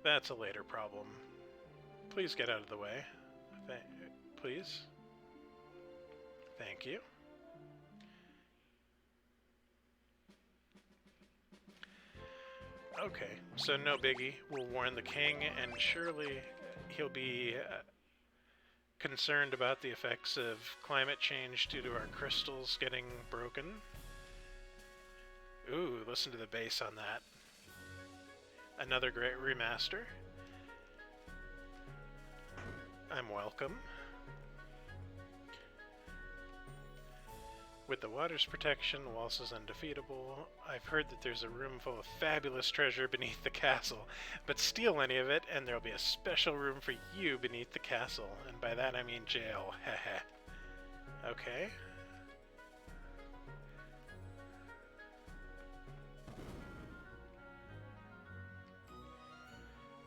That's a later problem. Please get out of the way. Please. Thank you. Okay, so no biggie. We'll warn the king, and surely he'll be concerned about the effects of climate change due to our crystals getting broken. Ooh, listen to the bass on that. Another great remaster. I'm welcome. With the water's protection, Waltz is undefeatable. I've heard that there's a room full of fabulous treasure beneath the castle, but steal any of it and there'll be a special room for you beneath the castle, and by that I mean jail. Heh. Okay.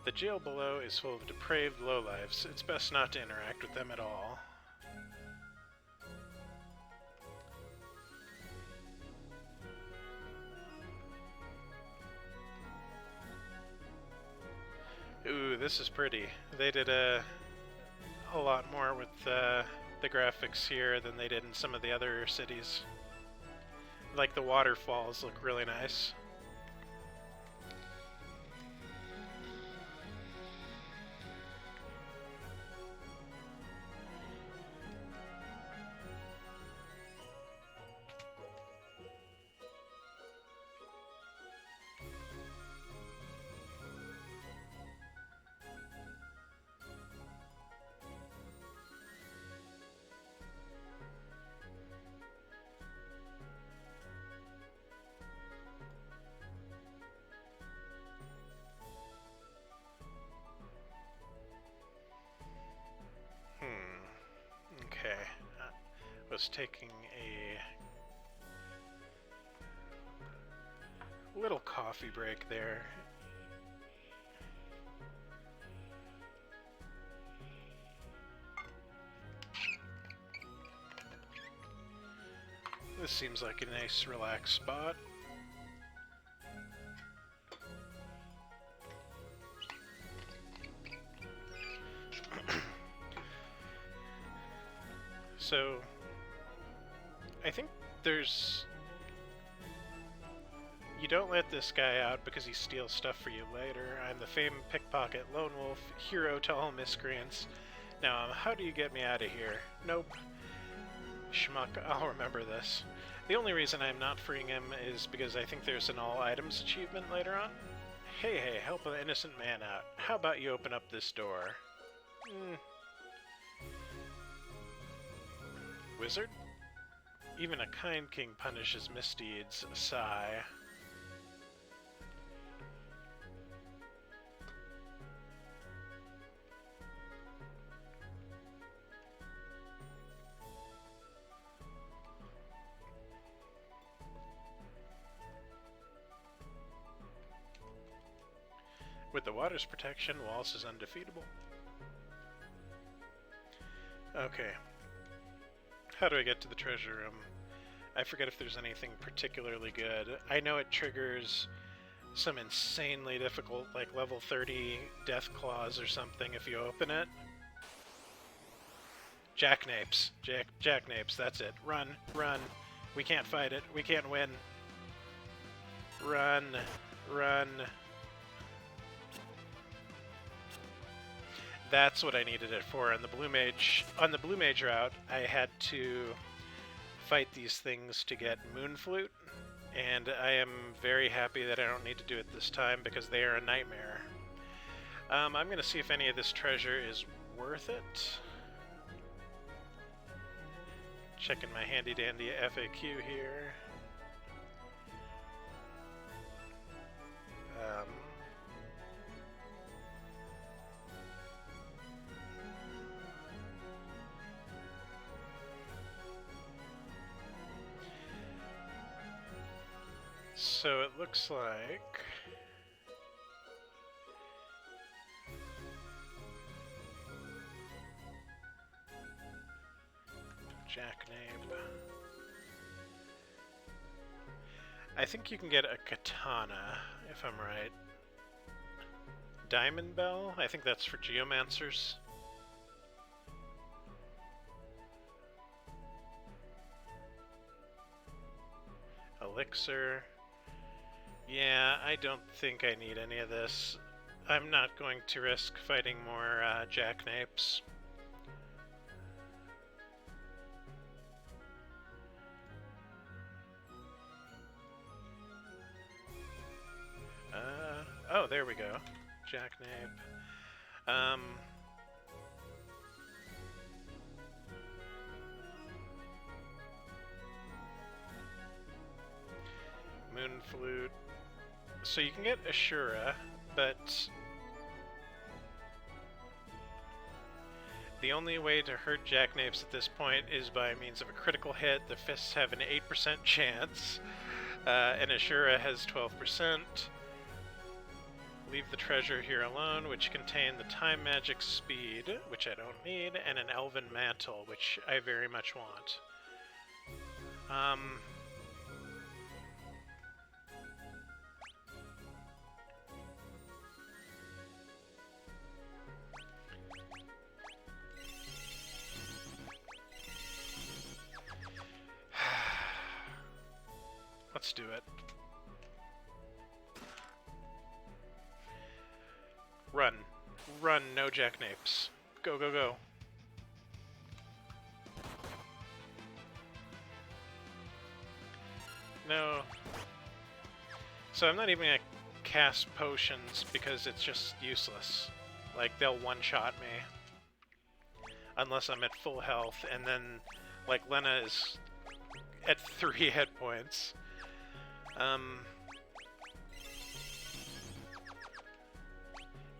The jail below is full of depraved lowlifes. It's best not to interact with them at all. Ooh, this is pretty. They did a lot more with the graphics here than they did in some of the other cities. Like the waterfalls look really nice. Okay, was taking a little coffee break there. This seems like a nice relaxed spot. So, I think there's... You don't let this guy out because he steals stuff for you later. I'm the famed pickpocket lone wolf, hero to all miscreants. Now, how do you get me out of here? Nope. Schmuck, I'll remember this. The only reason I'm not freeing him is because I think there's an all items achievement later on. Hey, help an innocent man out. How about you open up this door? Wizard? Even a kind king punishes misdeeds. Sigh. With the water's protection, Waltz is undefeatable. Okay. How do I get to the treasure room? I forget if there's anything particularly good. I know it triggers some insanely difficult, like level 30 death claws or something if you open it. Jackanapes. Jackanapes, that's it. Run, run. We can't fight it. We can't win. Run, run. That's what I needed it for. On the blue mage route, I had to fight these things to get Moon Flute, and I am very happy that I don't need to do it this time because they are a nightmare. I'm going to see if any of this treasure is worth it. Checking my handy dandy FAQ here. So it looks like Jackknape. I think you can get a katana, if I'm right. Diamond Bell? I think that's for geomancers. Elixir. Yeah, I don't think I need any of this. I'm not going to risk fighting more jackanapes. Oh, there we go. Jackknape. Moon Flute. So you can get Ashura, but the only way to hurt jackanapes at this point is by means of a critical hit. The fists have an 8% chance, and Ashura has 12%. Leave the treasure here alone, which contain the time magic speed, which I don't need, and an elven mantle, which I very much want. Let's do it. Run. Run, no jackanapes. Go, go, go. No. So I'm not even gonna cast potions because it's just useless. Like, they'll one-shot me. Unless I'm at full health, and then, like, Lena is at 3 hit points.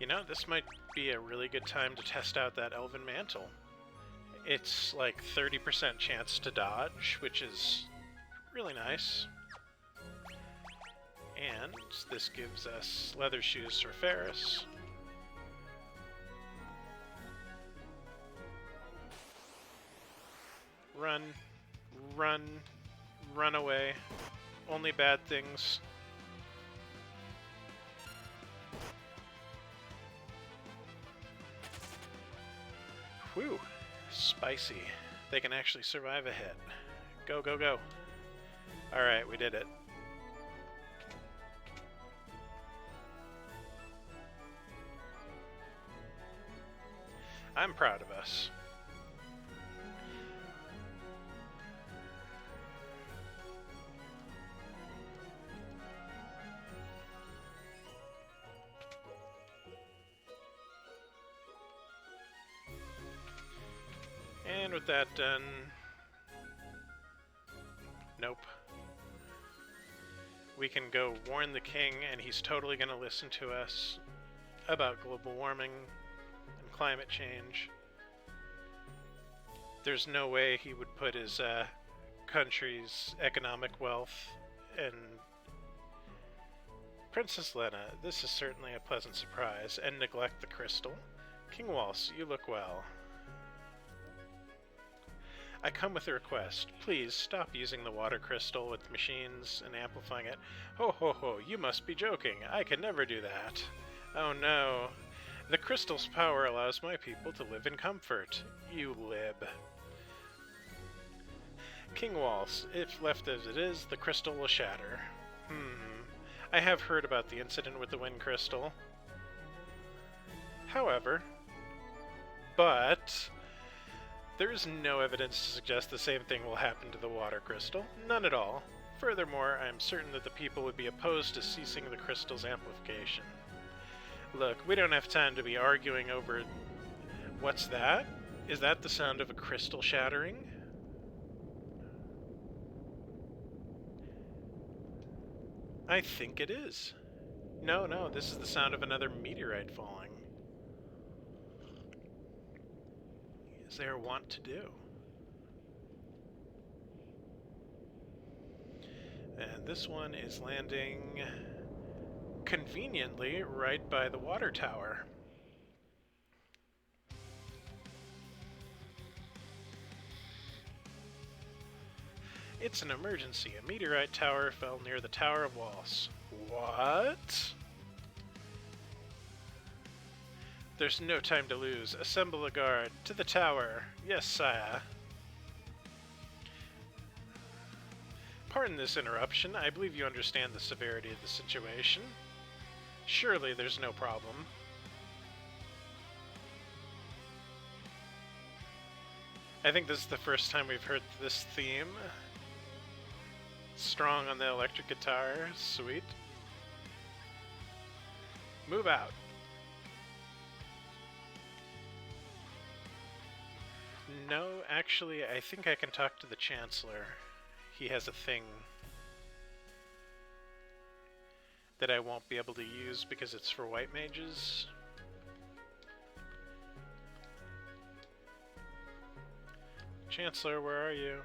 You know, this might be a really good time to test out that Elven Mantle. It's like 30% chance to dodge, which is really nice. And this gives us leather shoes for Ferris. Run, run, run away. Only bad things. Whew, spicy. They can actually survive a hit. Go, go, go. Alright, we did it. I'm proud of us. And with that done... Nope. We can go warn the king, and he's totally going to listen to us about global warming and climate change. There's no way he would put his country's economic wealth in... Princess Lena, this is certainly a pleasant surprise, and neglect the crystal. King Waltz, you look well. I come with a request. Please stop using the water crystal with machines and amplifying it. Ho ho ho, you must be joking. I can never do that. Oh no. The crystal's power allows my people to live in comfort. You lib. King Waltz, if left as it is, the crystal will shatter. I have heard about the incident with the wind crystal. However, there is no evidence to suggest the same thing will happen to the water crystal. None at all. Furthermore, I am certain that the people would be opposed to ceasing the crystal's amplification. Look, we don't have time to be arguing over... What's that? Is that the sound of a crystal shattering? I think it is. No, this is the sound of another meteorite falling. As they are wont to do. And this one is landing conveniently right by the water tower. It's an emergency. A meteorite tower fell near the Tower of Waltz. What? There's no time to lose. Assemble a guard. To the tower. Yes, sire. Pardon this interruption. I believe you understand the severity of the situation. Surely there's no problem. I think this is the first time we've heard this theme. Strong on the electric guitar. Sweet. Move out. No, actually, I think I can talk to the Chancellor. He has a thing that I won't be able to use because it's for white mages. Chancellor, where are you?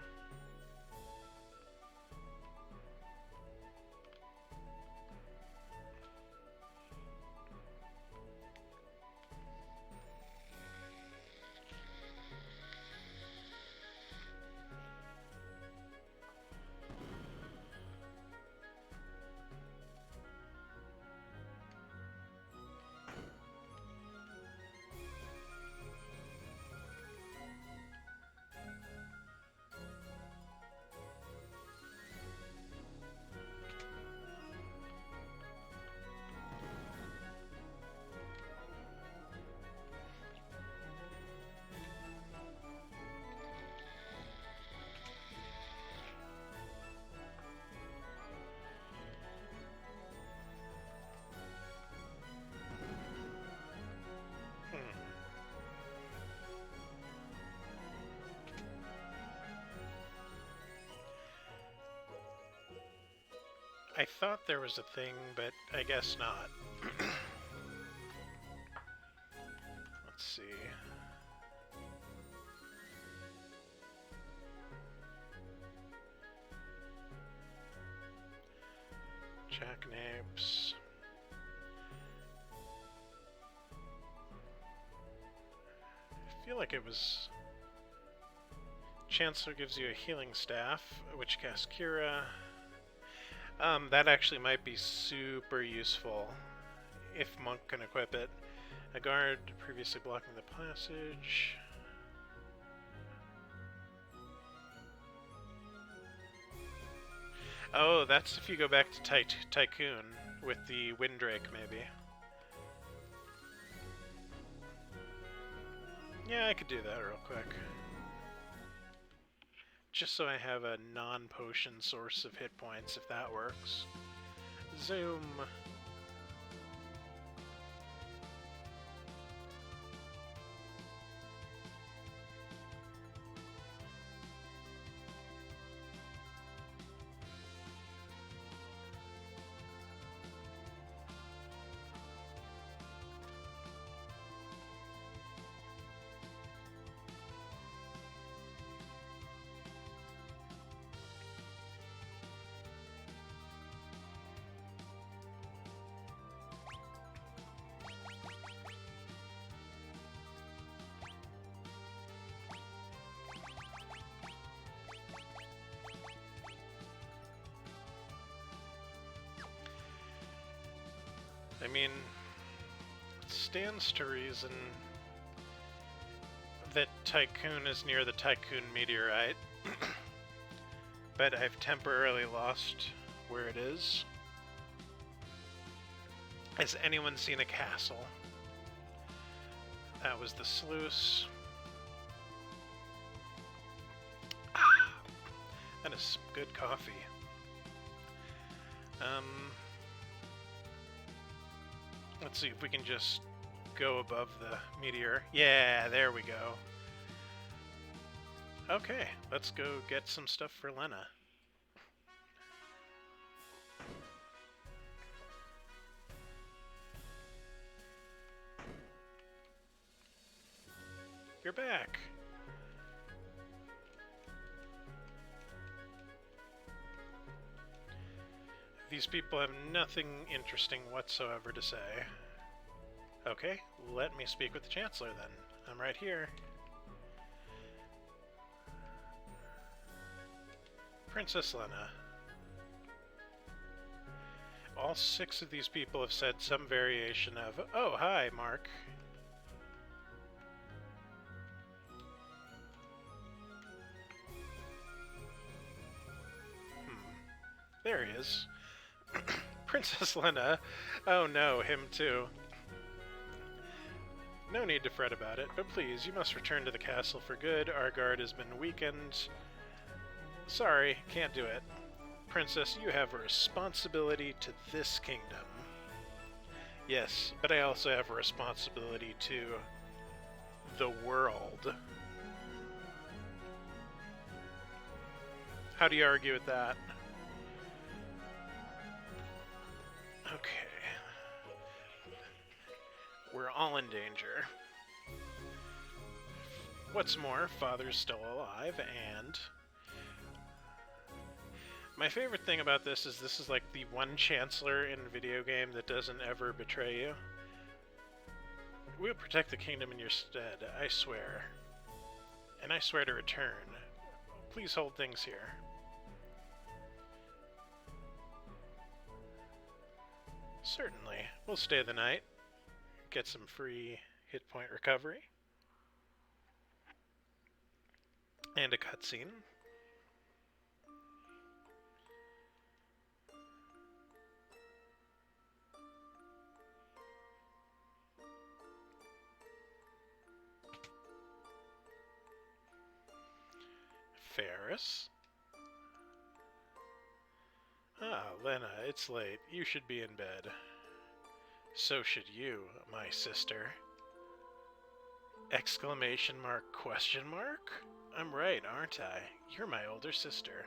I thought there was a thing, but I guess not. Let's see. Jackanapes. I feel like it was... Chancellor gives you a healing staff, which casts Cura. That actually might be super useful if Monk can equip it. A guard previously blocking the passage. Oh, that's if you go back to Tycoon with the Windrake, maybe. Yeah, I could do that real quick. Just so I have a non-potion source of hit points, if that works. Zoom. I mean, it stands to reason that Tycoon is near the Tycoon meteorite, but I've temporarily lost where it is. Has anyone seen a castle? That was the sluice. Ah, that is good coffee. Let's see if we can just go above the meteor. Yeah, there we go. Okay, let's go get some stuff for Lena. You're back. These people have nothing interesting whatsoever to say. Okay, let me speak with the Chancellor then. I'm right here. Princess Lena. All 6 of these people have said some variation of, "Oh, hi, Mark." There he is. Princess Lena. Oh no, him too. No need to fret about it, but please, you must return to the castle for good. Our guard has been weakened. Sorry, can't do it. Princess, you have a responsibility to this kingdom. Yes, but I also have a responsibility to the world. How do you argue with that? Okay. We're all in danger. What's more, Father's still alive, and my favorite thing about this is like the one Chancellor in a video game that doesn't ever betray you. We'll protect the kingdom in your stead, I swear. And I swear to return. Please hold things here. Certainly. We'll stay the night. Get some free hit point recovery. And a cutscene. Ferris. Ah, Lena, it's late. You should be in bed. So should you, my sister. Exclamation mark, question mark? I'm right, aren't I? You're my older sister.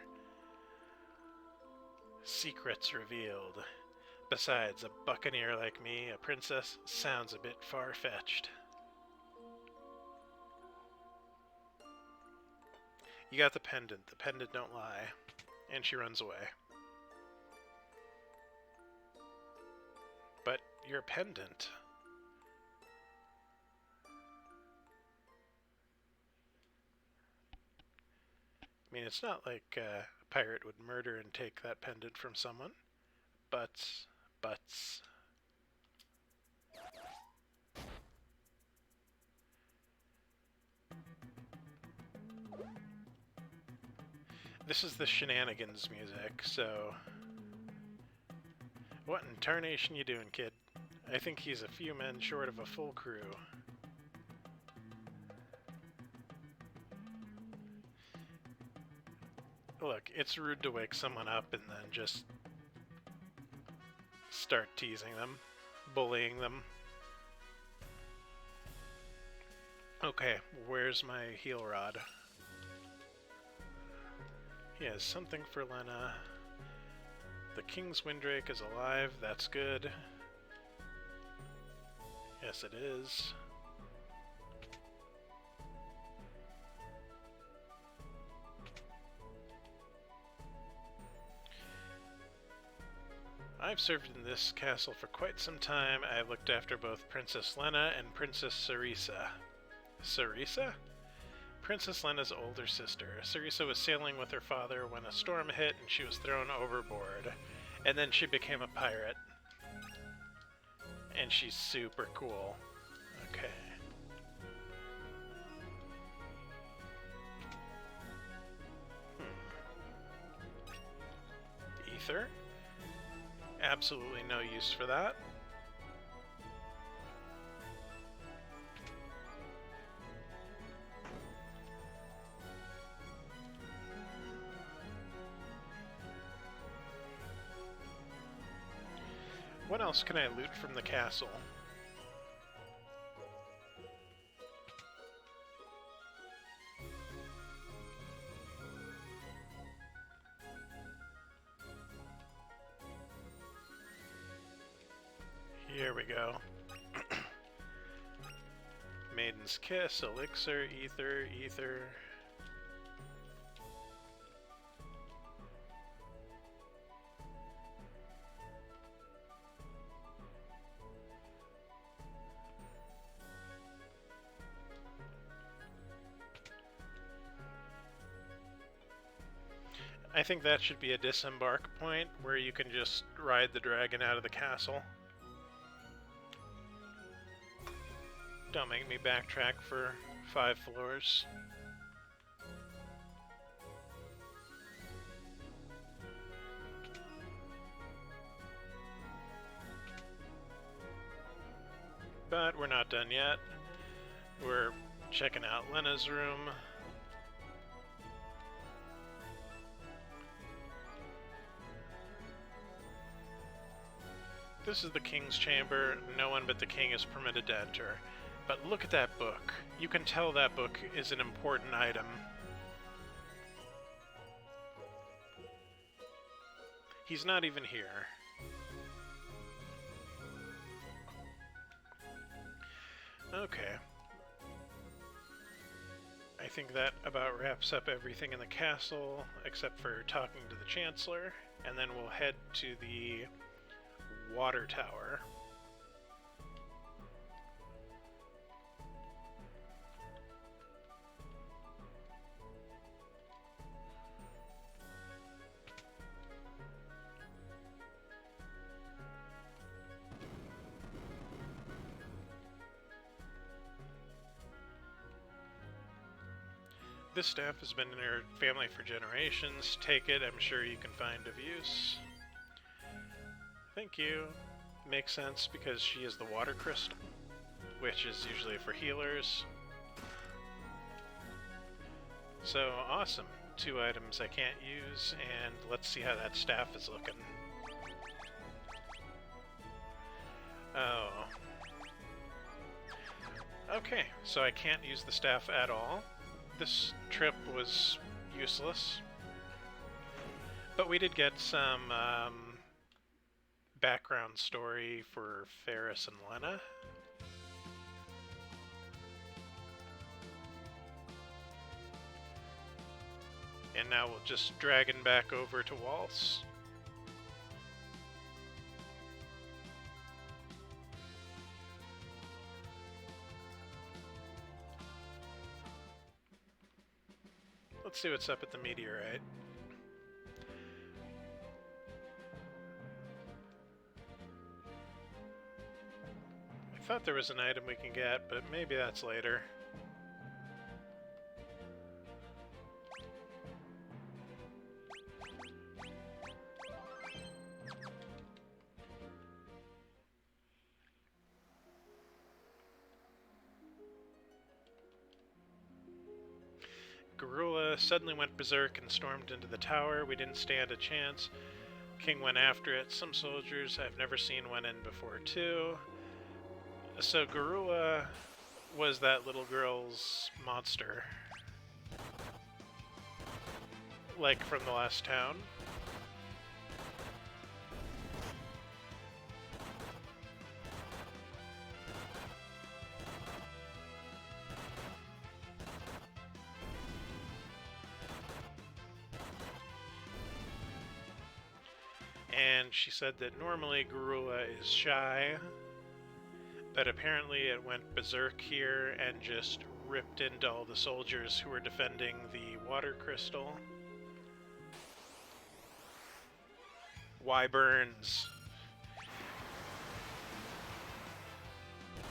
Secrets revealed. Besides, a buccaneer like me, a princess, sounds a bit far-fetched. You got the pendant. The pendant don't lie. And she runs away. But your pendant. I mean, it's not like a pirate would murder and take that pendant from someone. Buts. This is the shenanigans music, so... What in tarnation you doing, kid? I think he's a few men short of a full crew. Look, it's rude to wake someone up and then just start teasing them, bullying them. Okay, where's my heal rod? He has something for Lena. The King's Windrake is alive, that's good. Yes, it is. I've served in this castle for quite some time. I've looked after both Princess Lena and Princess Sarisa. Sarisa? Princess Lena's older sister. Sarisa was sailing with her father when a storm hit and she was thrown overboard. And then she became a pirate. And she's super cool. Okay. Ether? Absolutely no use for that. What else can I loot from the castle? Here we go. Maiden's Kiss, Elixir, Ether, Ether. I think that should be a disembark point where you can just ride the dragon out of the castle. Don't make me backtrack for 5 floors. But we're not done yet. We're checking out Lena's room. This is the King's Chamber. No one but the King is permitted to enter. But look at that book. You can tell that book is an important item. He's not even here. Okay. I think that about wraps up everything in the castle, except for talking to the Chancellor, and then we'll head to the water tower. This staff has been in your family for generations. Take it, I'm sure you can find of use. Thank you. Makes sense because she is the water crystal, which is usually for healers. So, awesome. 2 items I can't use, and let's see how that staff is looking. Oh. Okay, so I can't use the staff at all. This trip was useless. But we did get some background story for Ferris and Lena. And now we'll just dragon back over to Waltz. Let's see what's up at the meteorite. I thought there was an item we can get, but maybe that's later. Garula suddenly went berserk and stormed into the tower. We didn't stand a chance. King went after it. Some soldiers I've never seen went in before too. So Garula was that little girl's monster. Like from the last town. And she said that normally Garula is shy, but apparently it went berserk here and just ripped into all the soldiers who were defending the water crystal. Wyverns.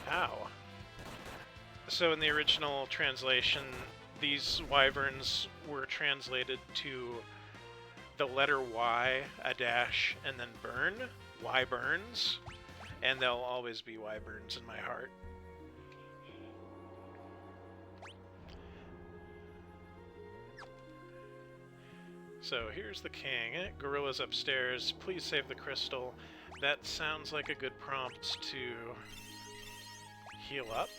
Ow. So in the original translation, these wyverns were translated to the letter Y, a dash, and then burn, wyverns, and they'll always be wyverns in my heart. So here's the king. Gorilla's upstairs. Please save the crystal. That sounds like a good prompt to heal up.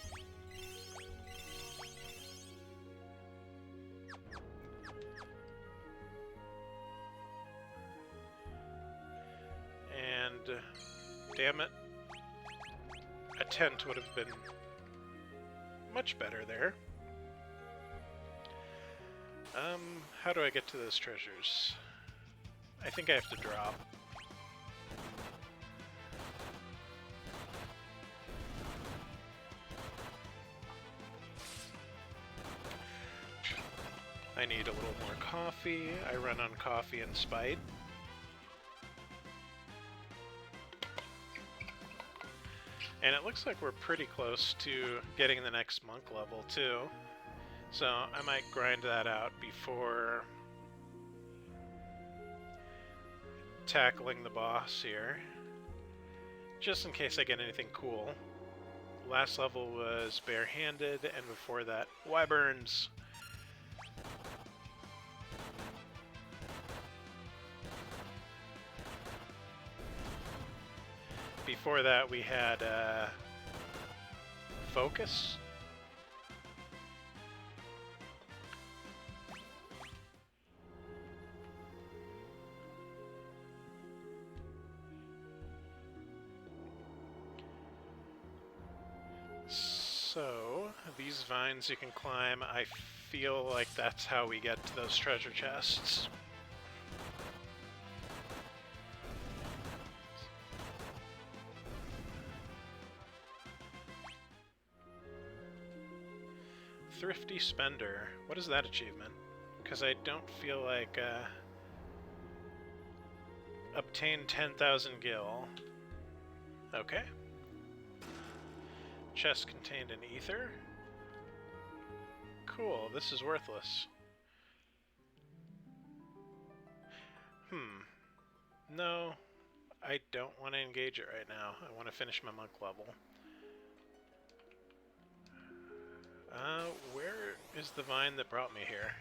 And damn it, a tent would have been much better there. How do I get to those treasures? I think I have to drop. I need a little more coffee. I run on coffee and spite. And it looks like we're pretty close to getting the next monk level, too. So I might grind that out before tackling the boss here. Just in case I get anything cool. Last level was barehanded, and before that, wyverns. Before that, we had focus. So, these vines you can climb, I feel like that's how we get to those treasure chests. Thrifty Spender. What is that achievement? Because I don't feel like, obtain 10,000 gil. Okay. Chest contained an ether. Cool, this is worthless. No, I don't want to engage it right now. I want to finish my monk level. Where is the vine that brought me here?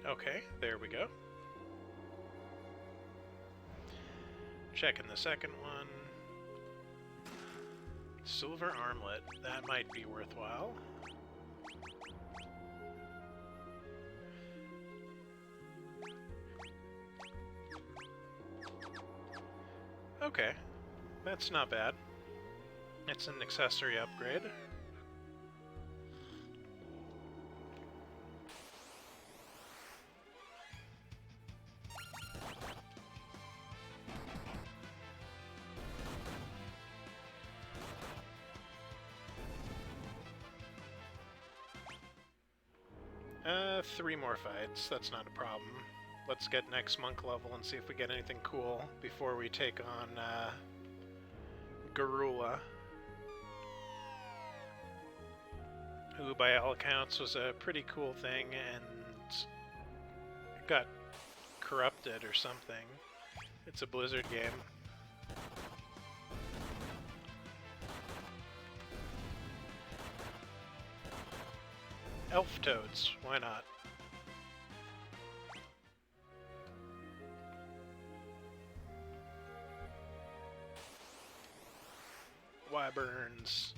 Okay, there we go. Checking the second one. Silver armlet. That might be worthwhile. Okay, that's not bad. It's an accessory upgrade. Three more fights, that's not a problem. Let's get next monk level and see if we get anything cool before we take on Garula. who by all accounts was a pretty cool thing and got corrupted or something. It's a Blizzard game. Elf toads, why not? Wyverns.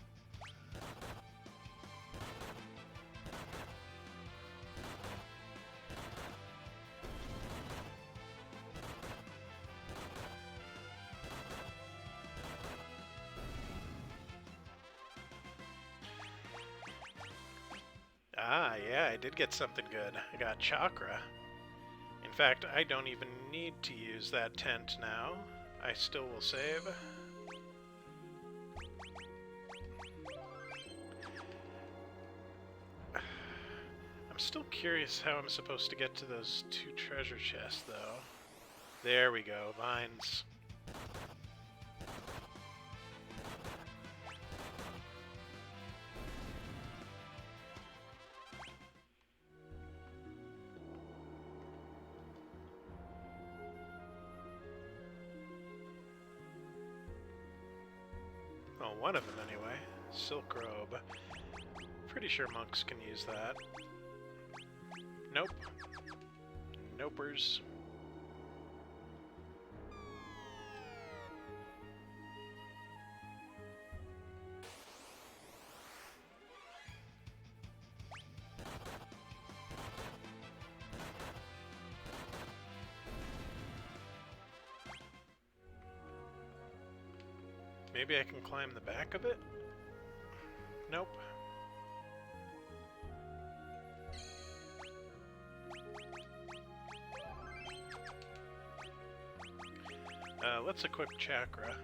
Ah, yeah, I did get something good. I got chakra. In fact, I don't even need to use that tent now. I still will save. I'm still curious how I'm supposed to get to those 2 treasure chests, though. There we go, vines. Oh, one of them anyway. Silk robe. Pretty sure monks can use that. Nope. Nopers. Maybe I can climb the back of it? Nope. Let's equip chakra.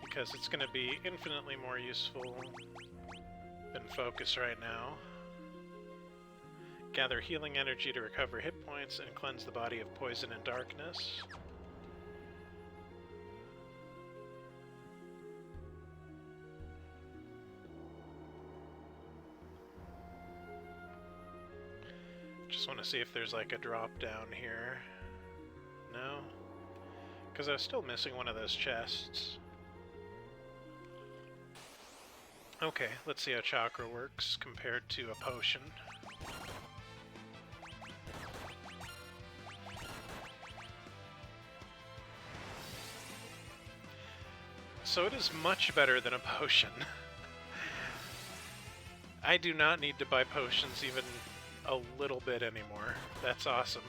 Because it's going to be infinitely more useful than focus right now. Gather healing energy to recover hit points and cleanse the body of poison and darkness. Just want to see if there's like a drop down here. No? Because I was still missing one of those chests. Okay, let's see how chakra works compared to a potion. So it is much better than a potion. I do not need to buy potions even a little bit anymore. That's awesome.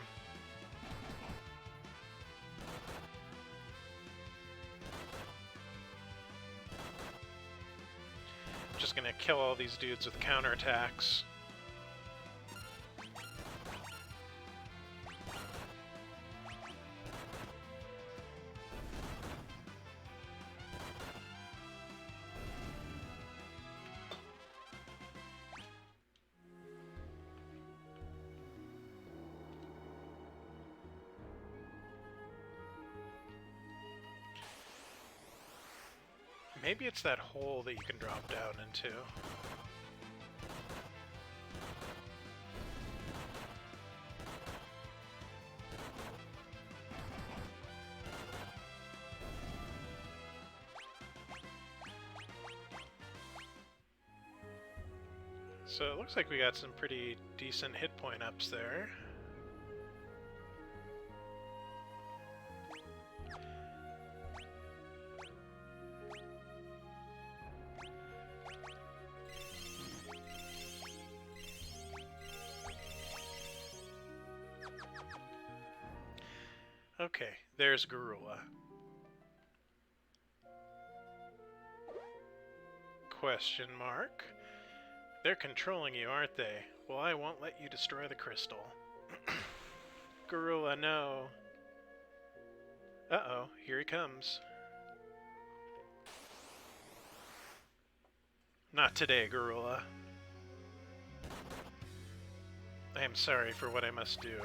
Just gonna kill all these dudes with counterattacks. Maybe it's that hole that you can drop down into. So it looks like we got some pretty decent hit point ups there. Okay, there's Garula. Question mark. They're controlling you, aren't they? Well, I won't let you destroy the crystal. Garula, no. Uh-oh, here he comes. Not today, Garula. I am sorry for what I must do.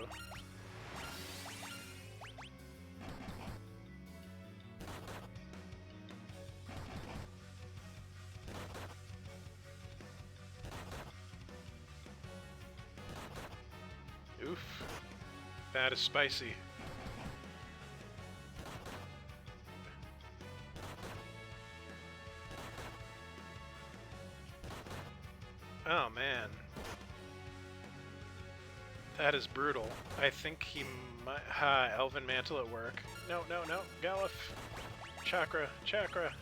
Oof. That is spicy. Oh man. That is brutal. I think he might... Ha, Elven Mantle at work. No, no, no. Gallif. Chakra, chakra.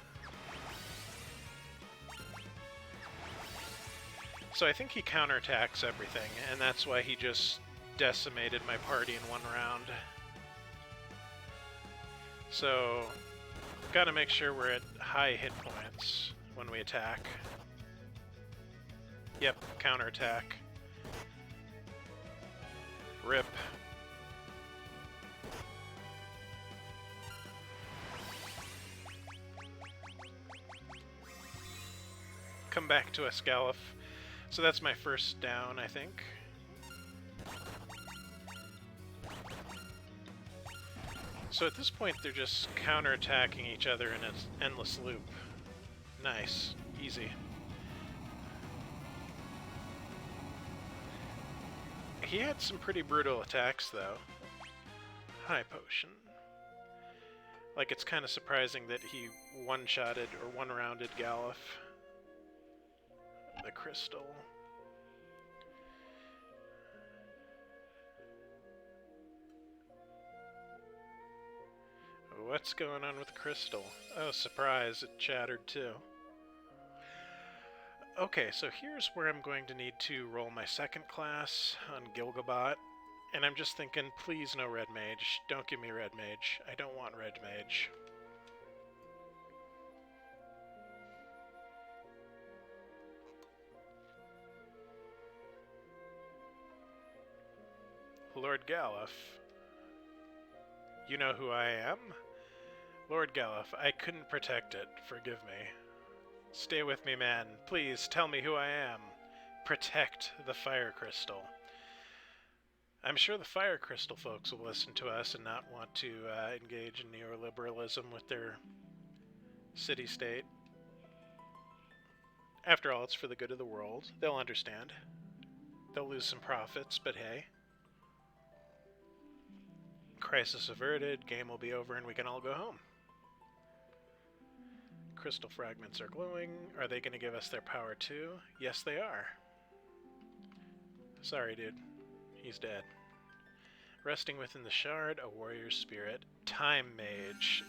So I think he counterattacks everything, and that's why he just decimated my party in one round. So, gotta make sure we're at high hit points when we attack. Yep, counterattack. Rip. Come back to us, Gallif. So that's my first down, I think. So at this point, they're just counterattacking each other in an endless loop. Nice. Easy. He had some pretty brutal attacks, though. High potion. Like, it's kind of surprising that he one-shotted or one-rounded Gallif. The crystal. What's going on with crystal? Oh, surprise, it chattered too. Okay, so here's where I'm going to need to roll my second class on Gilgabot. And I'm just thinking, please no red mage. Don't give me red mage. I don't want red mage. Lord Gallif. You know who I am? Lord Gallif, I couldn't protect it. Forgive me. Stay with me, man. Please, tell me who I am. Protect the Fire Crystal. I'm sure the Fire Crystal folks will listen to us and not want to engage in neoliberalism with their city-state. After all, it's for the good of the world. They'll understand. They'll lose some profits, but hey. Crisis averted, game will be over, and we can all go home. Crystal fragments are glowing. Are they going to give us their power too? Yes, they are. Sorry, dude. He's dead. Resting within the shard, a warrior's spirit. Time mage.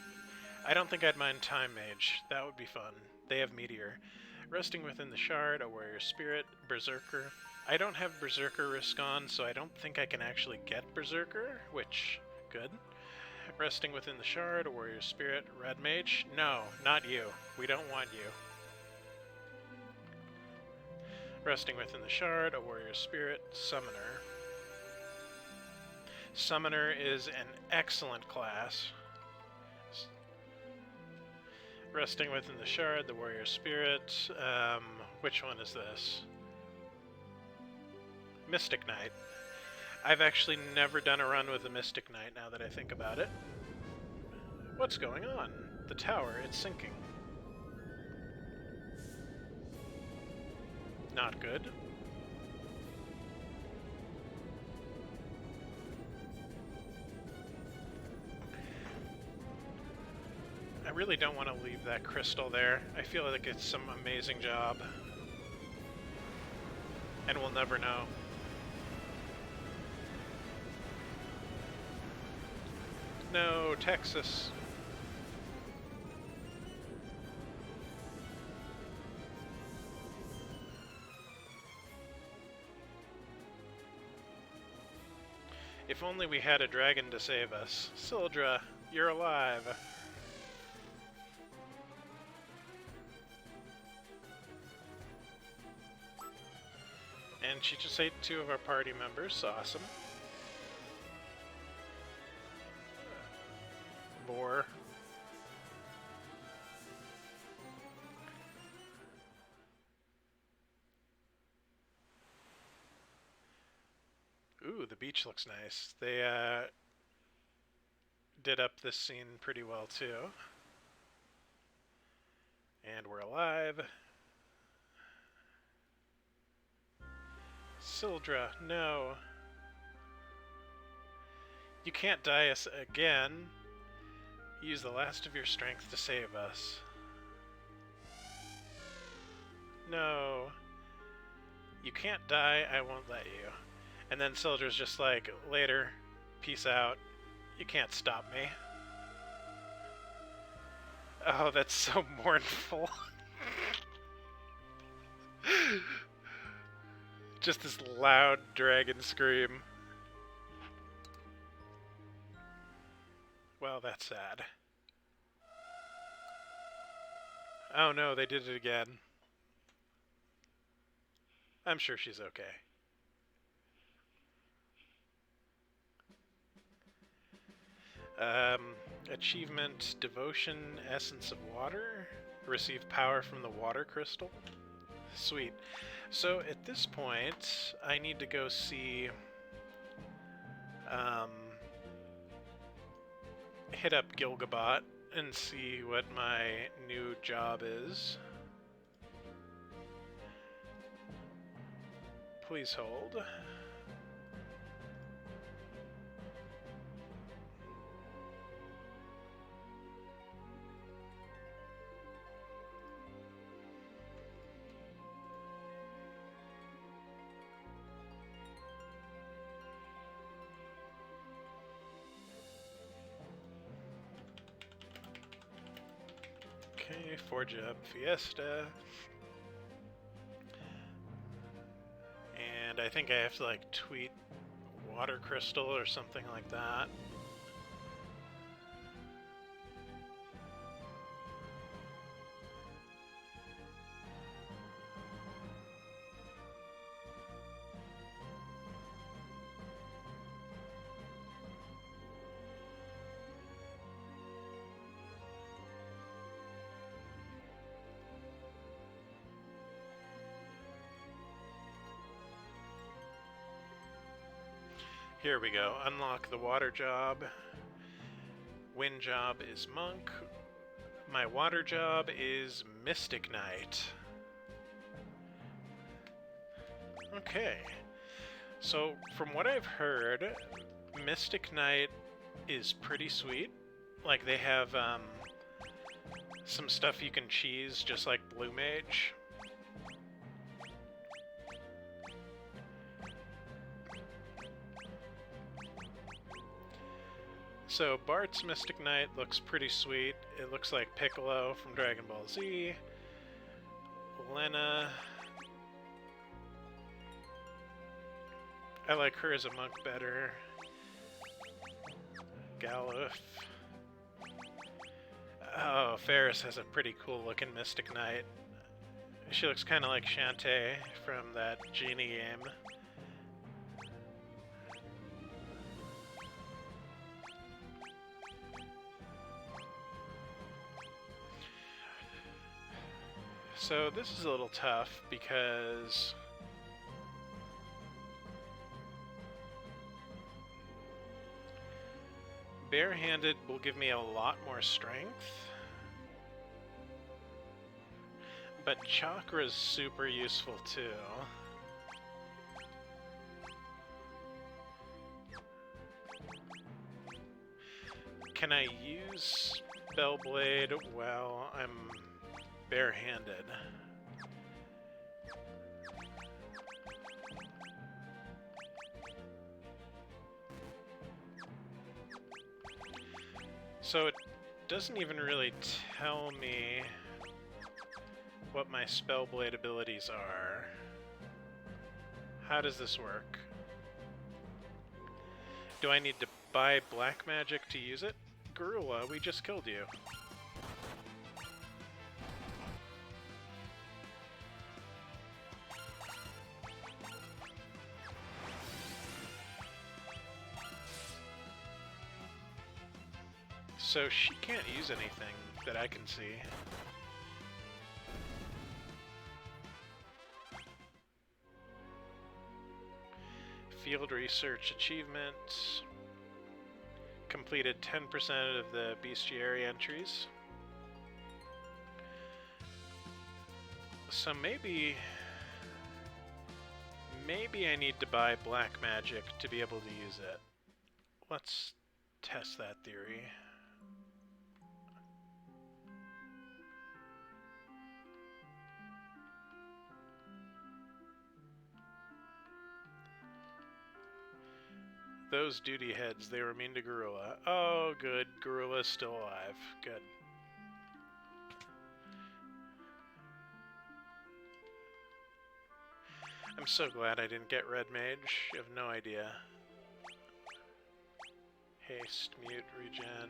I don't think I'd mind time mage. That would be fun. They have meteor. Resting within the shard, a warrior's spirit. Berserker. I don't have berserker risk on, so I don't think I can actually get berserker, which, good. Resting within the shard, a warrior's spirit. Red mage. No, not you. We don't want you. Resting within the shard, a warrior's spirit. Summoner. Summoner is an excellent class. Resting within the shard, the warrior spirit. Which one is this? Mystic Knight. I've actually never done a run with a Mystic Knight now that I think about it. What's going on? The tower, it's sinking. Not good. I really don't want to leave that crystal there. I feel like it's some amazing job. And we'll never know. No, Texas. If only we had a dragon to save us. Sildra, you're alive. And she just ate 2 of our party members. Awesome. Boar. Ooh, the beach looks nice. They did up this scene pretty well too. And we're alive. Sildra, no. You can't die us again. Use the last of your strength to save us. No. You can't die, I won't let you. And then Sildra's just like, later, peace out. You can't stop me. Oh, that's so mournful. Just this loud dragon scream. Well, that's sad. Oh no, they did it again. I'm sure she's okay. Achievement, Devotion, Essence of Water. Receive power from the water crystal. Sweet. So at this point, I need to go see... hit up Gilgabot and see what my new job is. Please hold. Okay, forge up Fiesta. And I think I have to like tweet water crystal or something like that. Here we go. Unlock the water job. Wind job is monk. My water job is Mystic Knight. Okay. So, from what I've heard, Mystic Knight is pretty sweet. Like, they have some stuff you can cheese, just like Blue Mage. So Bart's Mystic Knight looks pretty sweet. It looks like Piccolo from Dragon Ball Z. Lena. I like her as a monk better. Galuf. Oh, Ferris has a pretty cool looking Mystic Knight. She looks kind of like Shantae from that Genie game. So this is a little tough because barehanded will give me a lot more strength, but chakra is super useful too. Can I use Spellblade while I'm barehanded? So it doesn't even really tell me what my Spellblade abilities are. How does this work? Do I need to buy black magic to use it? Garula, we just killed you. So she can't use anything that I can see. Field research achievement. Completed 10% of the bestiary entries. So maybe I need to buy black magic to be able to use it. let's test that theory. Those duty heads, they were mean to Gorilla. Oh, good. Gorilla's still alive. Good. I'm so glad I didn't get Red Mage. You have no idea. Haste, mute, regen.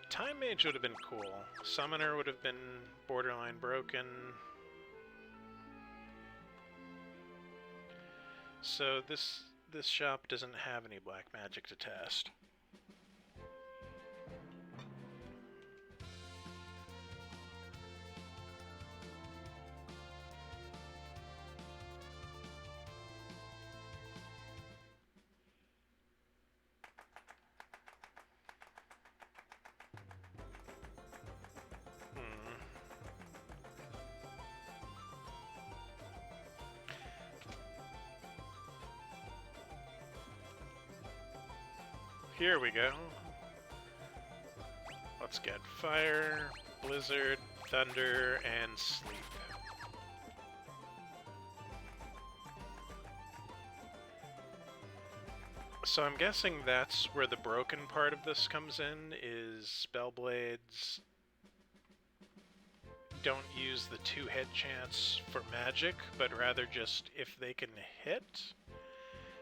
Time Mage would have been cool. Summoner would have been borderline broken. So this shop doesn't have any black magic to test. Here we go. Let's get fire, blizzard, thunder, and sleep. So I'm guessing that's where the broken part of this comes in, is Spellblades don't use the 2-hit chance for magic, but rather just if they can hit.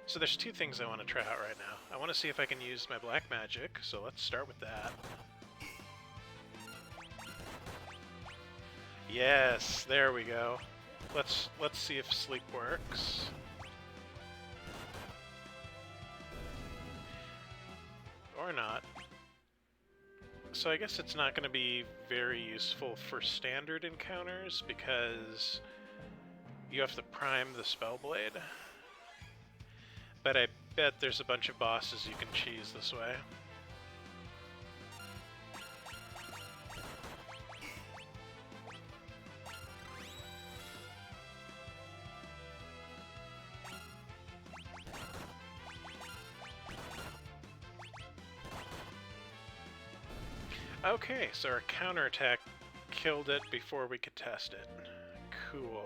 So there's two things I want to try out right now. I want to see if I can use my black magic, so let's start with that. Yes, there we go. Let's see if sleep works. Or not. So I guess it's not going to be very useful for standard encounters because you have to prime the Spellblade. But I bet there's a bunch of bosses you can cheese this way. Okay, so our counterattack killed it before we could test it. Cool.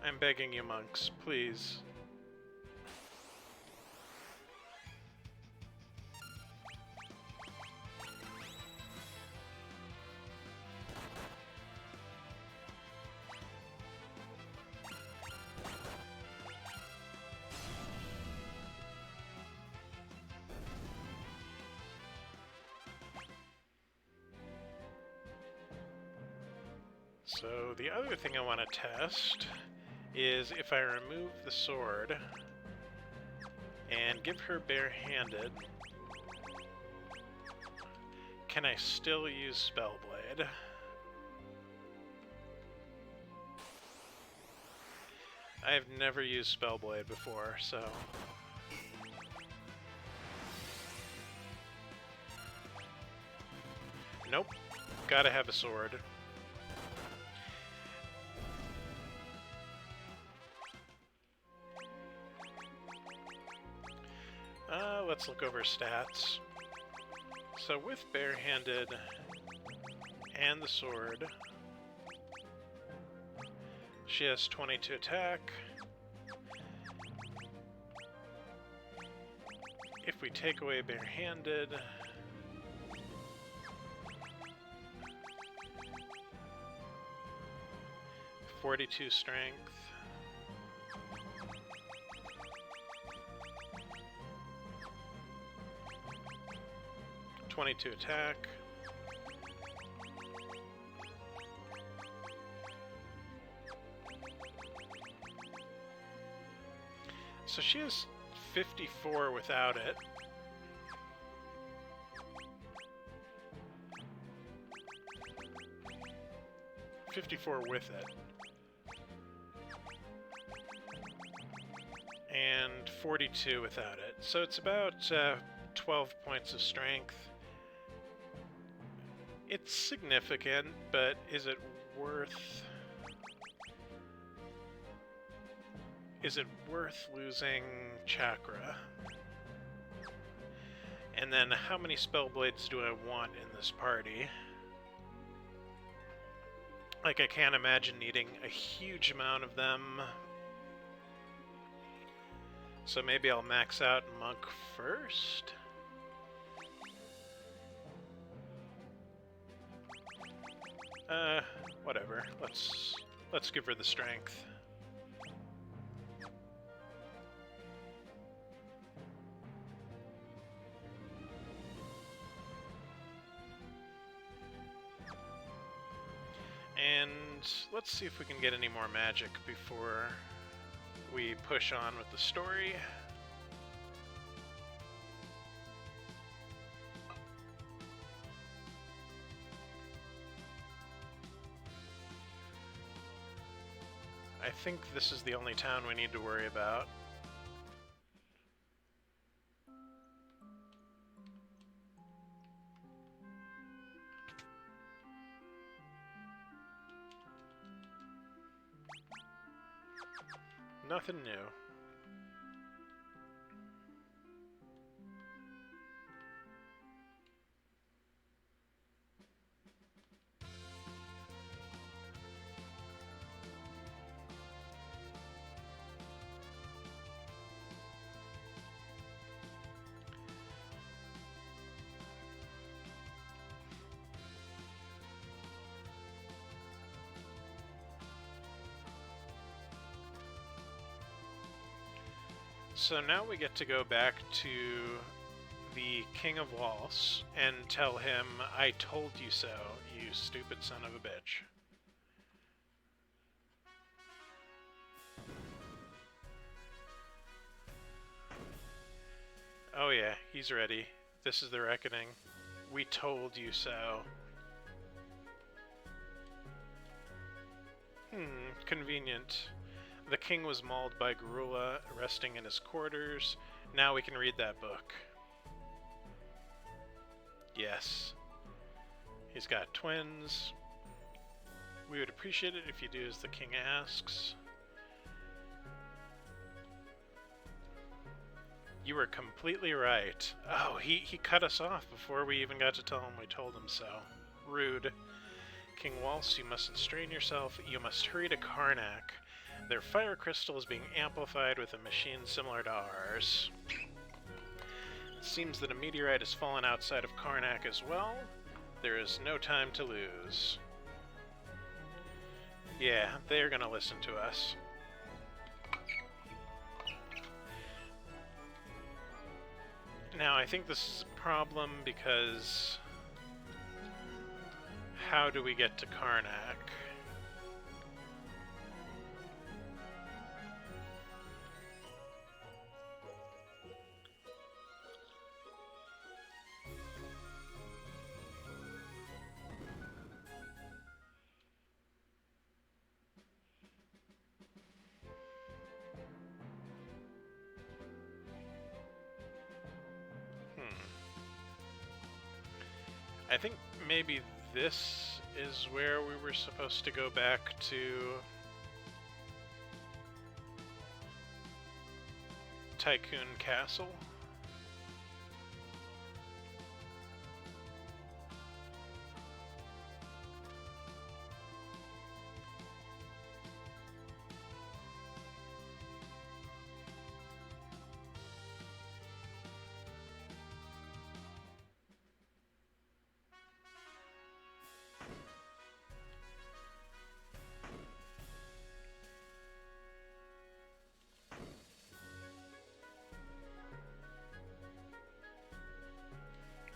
I'm begging you, monks, please. So the other thing I want to test is if I remove the sword and give her barehanded, can I still use Spellblade? I've never used Spellblade before, so... Nope. Gotta have a sword. Let's look over stats. So with barehanded and the sword, she has 22 attack. If we take away barehanded, (42 strength). 22 attack. So she has 54 without it. (54 with it. And 42 without it. So it's about 12 points of strength. It's significant, but is it worth... Is it worth losing chakra? And then how many spell blades do I want in this party? Like, I can't imagine needing a huge amount of them. So maybe I'll max out Monk first? Whatever. Let's give her the strength. And let's see if we can get any more magic before we push on with the story. I think this is the only town we need to worry about. Nothing new. So now we get to go back to the King of Waltz and tell him, I told you so, you stupid son of a bitch. Oh yeah, he's ready. This is the reckoning. We told you so. Convenient. The king was mauled by Garula, resting in his quarters. Now we can read that book. Yes. He's got twins. We would appreciate it if you do as the king asks. You were completely right. Oh, he cut us off before we even got to tell him we told him so. Rude. King Waltz, you mustn't strain yourself. You must hurry to Karnak. Their fire crystal is being amplified with a machine similar to ours. It seems that a meteorite has fallen outside of Karnak as well. There is no time to lose. Yeah, they're gonna listen to us. Now, I think this is a problem because... how do we get to Karnak? I think maybe this is where we were supposed to go back to Tycoon Castle.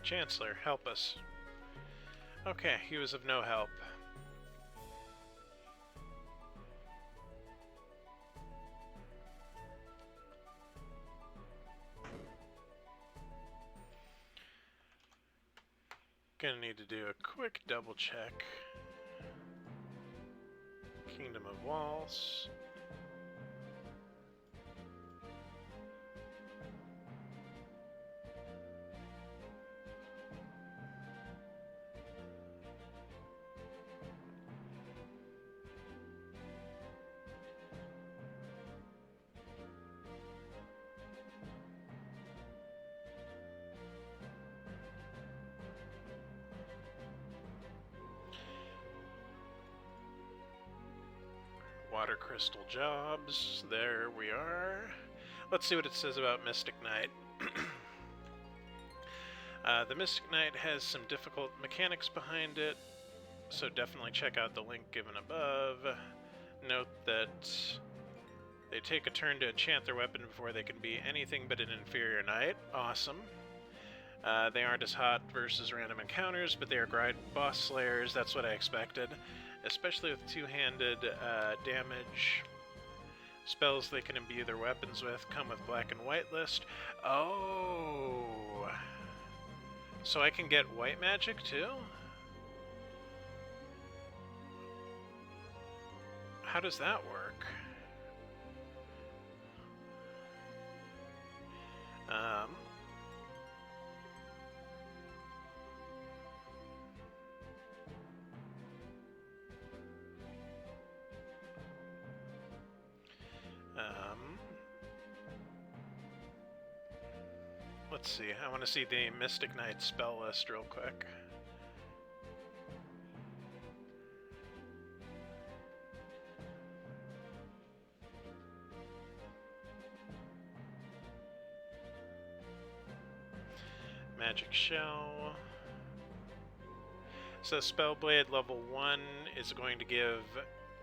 Chancellor, help us. Okay, he was of no help. Gonna need to do a quick double check. Kingdom of Waltz. water crystal jobs. There we are. Let's see what it says about Mystic Knight. The Mystic Knight has some difficult mechanics behind it, so definitely check out the link given above. Note that they take a turn to enchant their weapon before they can be anything but an inferior knight. Awesome. They aren't as hot versus random encounters, but they are grind boss slayers. That's what I expected. Especially with two-handed damage. Spells they can imbue their weapons with come with black and white list. Oh! So I can get white magic too? How does that work? Let's see, I want to see the Mystic Knight spell list real quick. Magic Shell. So Spellblade level 1 is going to give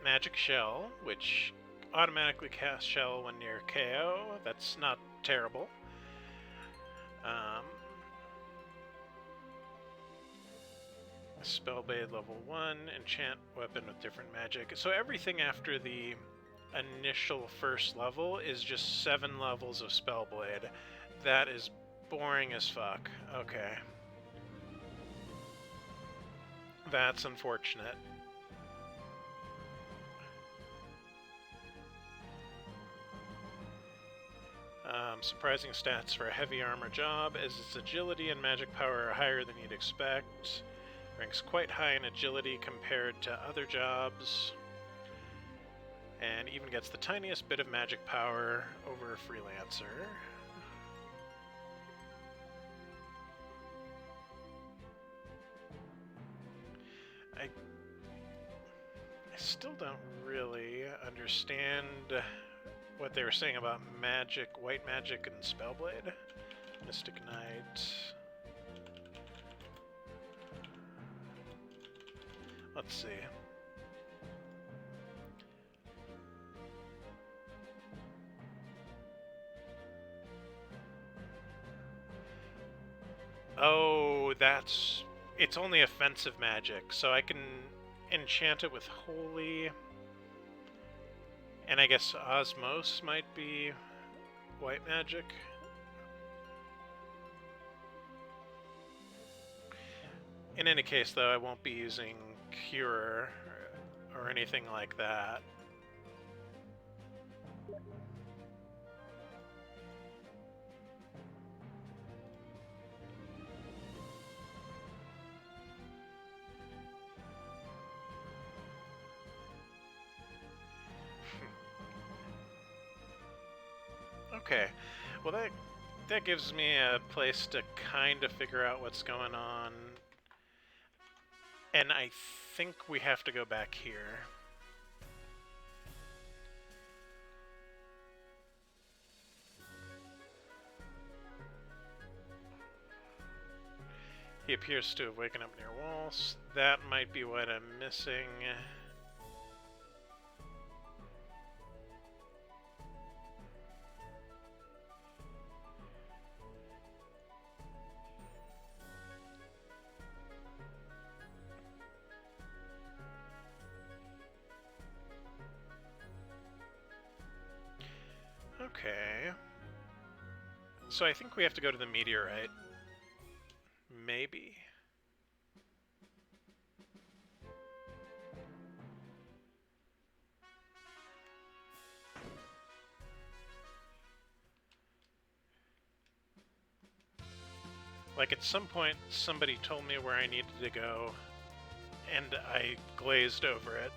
Magic Shell, which automatically casts Shell when near KO. That's not terrible. Spellblade level 1, enchant weapon with different magic. So everything after the initial first level is just 7 levels of Spellblade. That is boring as fuck. Okay. That's unfortunate. Surprising stats for a heavy armor job, as its agility and magic power are higher than you'd expect. Ranks quite high in agility compared to other jobs. And even gets the tiniest bit of magic power over a freelancer. I still don't really understand what they were saying about magic, white magic, and Spellblade. Mystic Knight. Let's see. Oh, it's only offensive magic, so I can enchant it with Holy. And I guess Osmose might be white magic. In any case, though, I won't be using Cure or anything like that. Okay, well that gives me a place to kind of figure out what's going on. And I think we have to go back here. He appears to have waken up near walls. That might be what I'm missing. Okay. So I think we have to go to the meteorite. Maybe? Like, at some point, somebody told me where I needed to go, and I glazed over it.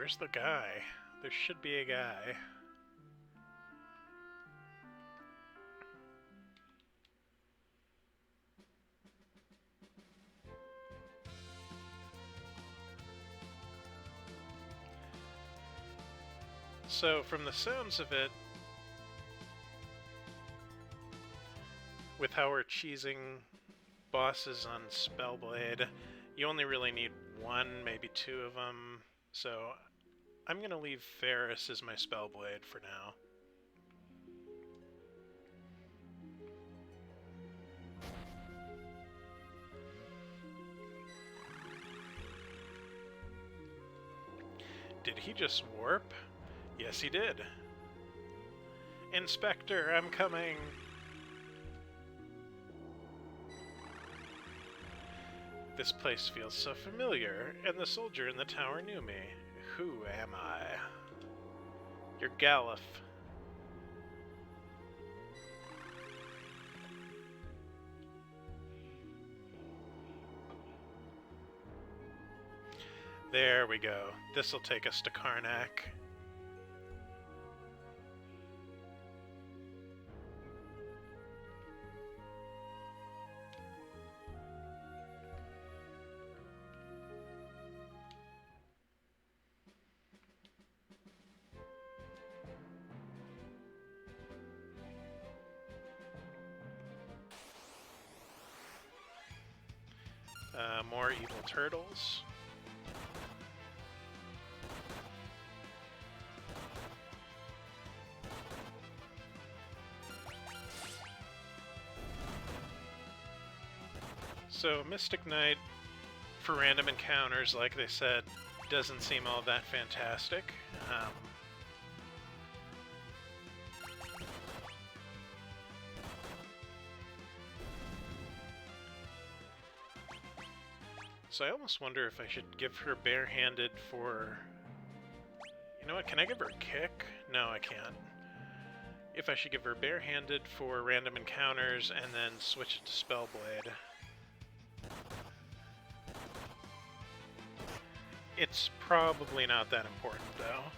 Where's the guy? There should be a guy. So, from the sounds of it, with how we're cheesing bosses on Spellblade, you only really need one, maybe two of them. So, I'm gonna leave Ferris as my Spellblade for now. Did he just warp? Yes, he did. Inspector, I'm coming! This place feels so familiar, and the soldier in the tower knew me. Who am I? You're Galuf. There we go. This'll take us to Karnak. More evil turtles. So, Mystic Knight, for random encounters, like they said, doesn't seem all that fantastic. So I almost wonder if I should give her barehanded for... You know what, can I give her a kick? No, I can't. If I should give her barehanded for random encounters and then switch it to Spellblade. It's probably not that important, though.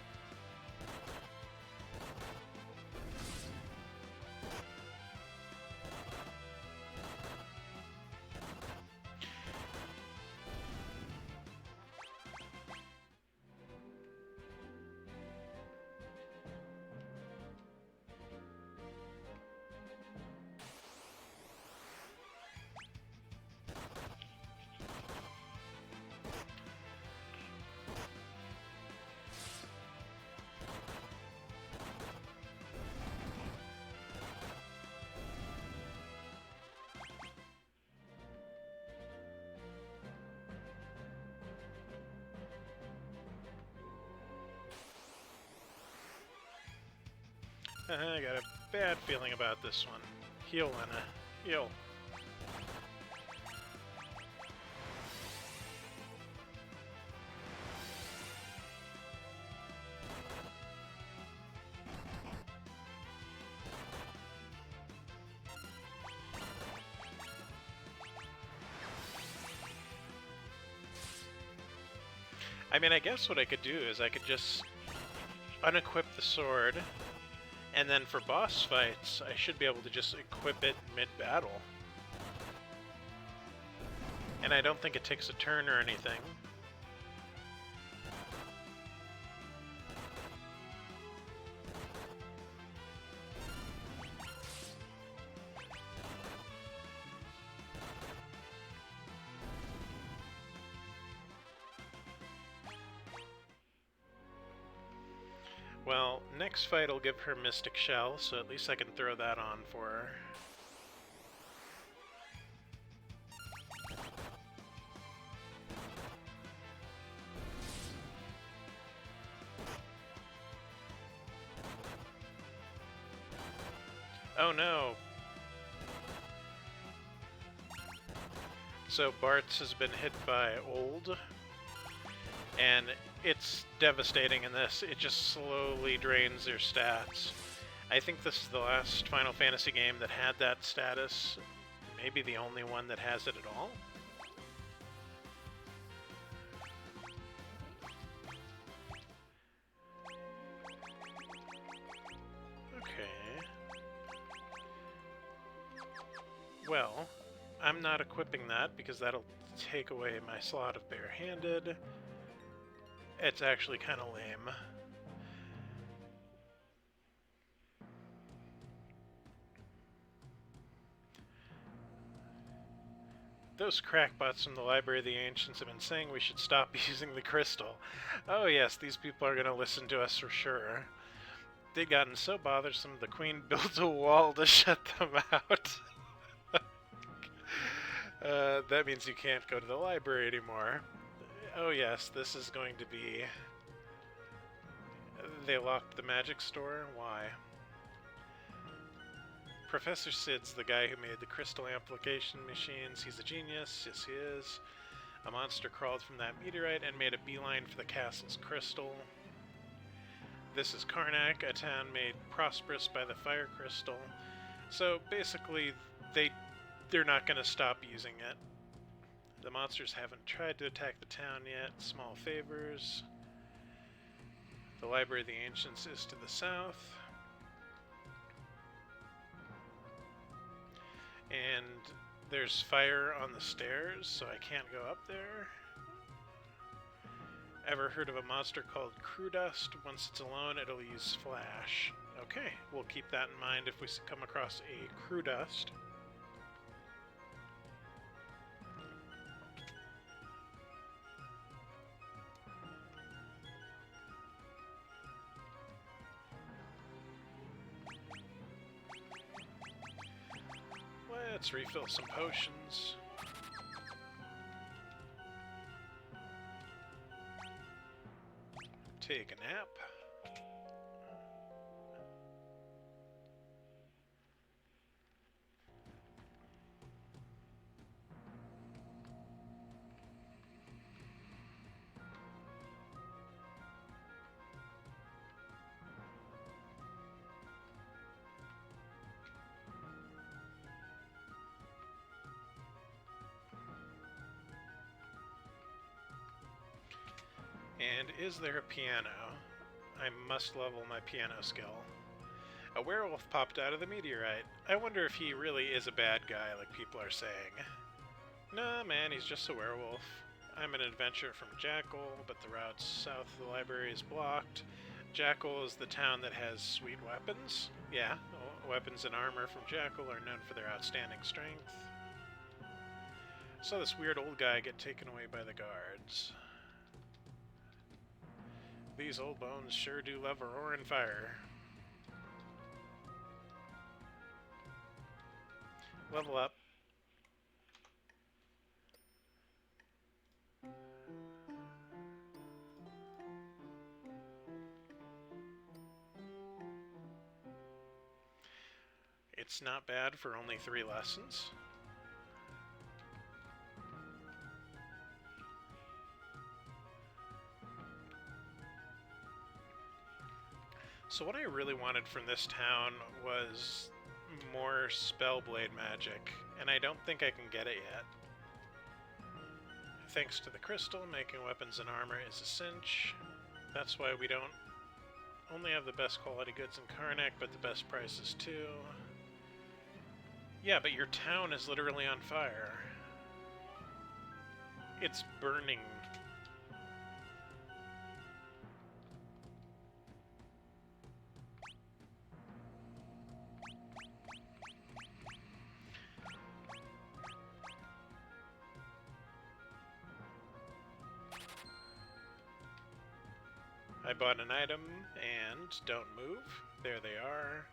I got a bad feeling about this one. Heal, Lena. Heal. I mean, I guess what I could do is I could just unequip the sword, and then for boss fights, I should be able to just equip it mid-battle. And I don't think it takes a turn or anything. Well, next fight will give her Mystic Shell, so at least I can throw that on for her. Oh no! So Bartz has been hit by Old, and it's devastating in this. It just slowly drains their stats. I think this is the last Final Fantasy game that had that status. Maybe the only one that has it at all. Well, I'm not equipping that because that'll take away my slot of barehanded. It's actually kind of lame. Those crackpots from the Library of the Ancients have been saying we should stop using the crystal. Oh yes, these people are going to listen to us for sure. They'd gotten so bothersome the Queen built a wall to shut them out. That means you can't go to the library anymore. Oh yes, this is going to be... They locked the magic store? Why? Professor Sid's the guy who made the crystal amplification machines. He's a genius. Yes, he is. A monster crawled from that meteorite and made a beeline for the castle's crystal. This is Karnak, a town made prosperous by the fire crystal. So basically, they're not going to stop using it. The monsters haven't tried to attack the town yet. Small favors. The Library of the Ancients is to the south. And there's fire on the stairs, so I can't go up there. Ever heard of a monster called Crew Dust? Once it's alone, it'll use flash. Okay, we'll keep that in mind if we come across a Crew Dust. Let's refill some potions. Take a nap. And is there a piano? I must level my piano skill. A werewolf popped out of the meteorite. I wonder if he really is a bad guy like people are saying. Nah, man, he's just a werewolf. I'm an adventurer from Jackal, but the route south of the library is blocked. Jackal is the town that has sweet weapons. Yeah, weapons and armor from Jackal are known for their outstanding strength. Saw this weird old guy get taken away by the guards. These old bones sure do love a roaring fire. Level up. It's not bad for only 3 lessons. So what I really wanted from this town was more Spellblade magic, and I don't think I can get it yet. Thanks to the crystal, making weapons and armor is a cinch. That's why we don't only have the best quality goods in Karnak, but the best prices too. Yeah, but your town is literally on fire. It's burning. I bought an item, and don't move. There they are.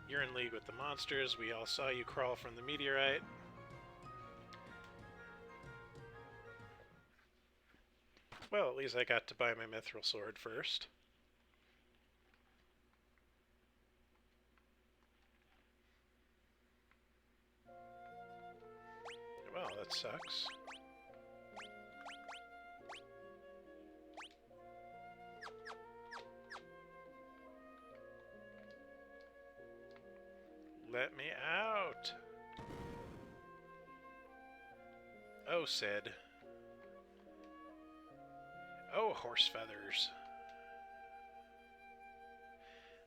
You're in league with the monsters. We all saw you crawl from the meteorite. Well, at least I got to buy my mithril sword first. Well, that sucks. Let me out! Oh, Sid. Oh, horse feathers.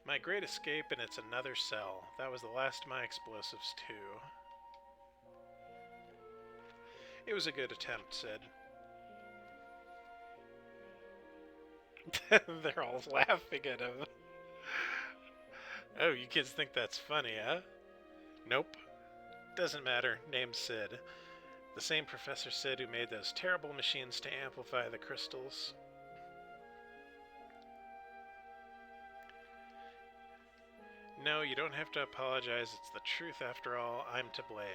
My great escape, and it's another cell. That was the last of my explosives, too. It was a good attempt, Sid. They're all laughing at him. Oh, you kids think that's funny, huh? Nope. Doesn't matter. Name's Sid. The same Professor Sid who made those terrible machines to amplify the crystals. No, you don't have to apologize. It's the truth after all. I'm to blame.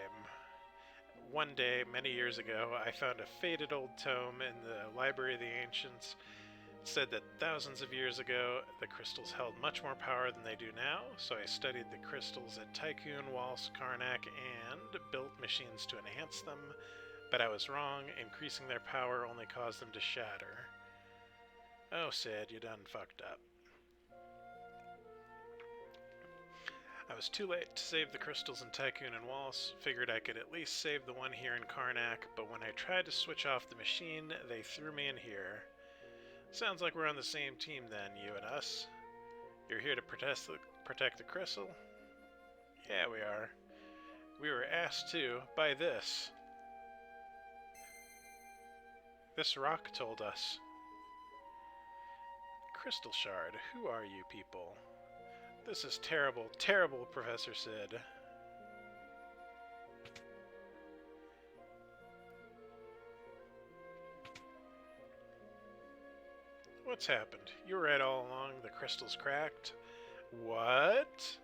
One day, many years ago, I found a faded old tome in the Library of the Ancients. It said that thousands of years ago, the crystals held much more power than they do now, so I studied the crystals at Tycoon, Waltz, Karnak, and built machines to enhance them, but I was wrong. Increasing their power only caused them to shatter. Oh, Sid, you done fucked up. I was too late to save the crystals in Tycoon and Waltz. Figured I could at least save the one here in Karnak, but when I tried to switch off the machine, they threw me in here. Sounds like we're on the same team then, you and us. You're here to protect the crystal? Yeah, we are. We were asked to by this. This rock told us. Crystal Shard, who are you people? This is terrible, terrible, Professor Sid. What's happened? You were right all along. The crystal's cracked. What?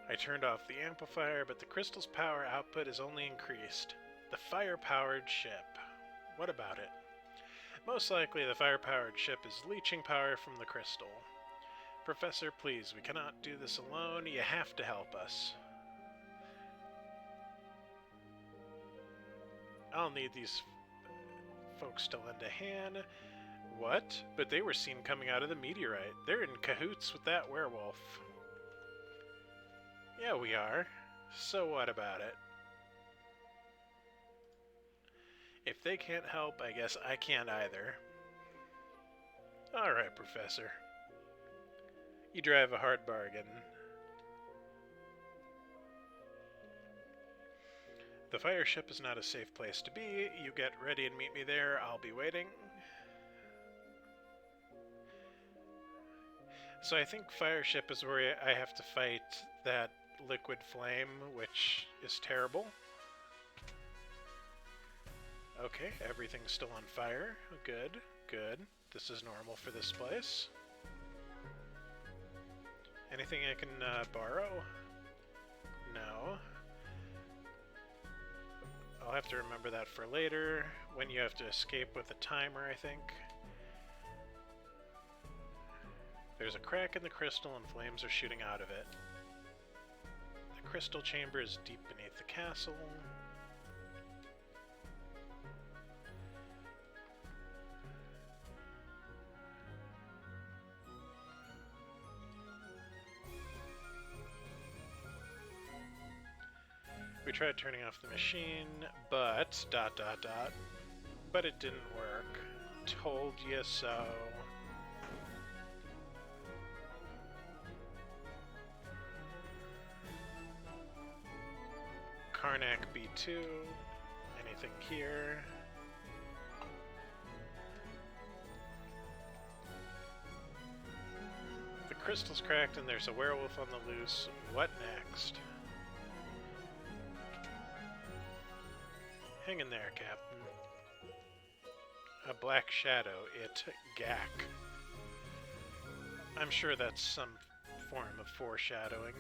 I turned off the amplifier, but the crystal's power output is only increased. The fire-powered ship. What about it? Most likely the fire-powered ship is leeching power from the crystal. Professor, please, we cannot do this alone. You have to help us. I'll need these folks to lend a hand. What? But they were seen coming out of the meteorite. They're in cahoots with that werewolf. Yeah, we are. So what about it? If they can't help, I guess I can't either. Alright, Professor. You drive a hard bargain. The fire ship is not a safe place to be. You get ready and meet me there. I'll be waiting. So I think fire ship is where I have to fight that liquid flame, which is terrible. Okay, everything's still on fire. Good, good. This is normal for this place. Anything I can borrow? No. I'll have to remember that for later, when you have to escape with a timer, I think. There's a crack in the crystal and flames are shooting out of it. The crystal chamber is deep beneath the castle. We tried turning off the machine, but... But it didn't work. Told you so. Karnak B2. Anything here? The crystal's cracked and there's a werewolf on the loose. What next? Hang in there, Captain. A black shadow, it, Gak. I'm sure that's some form of foreshadowing.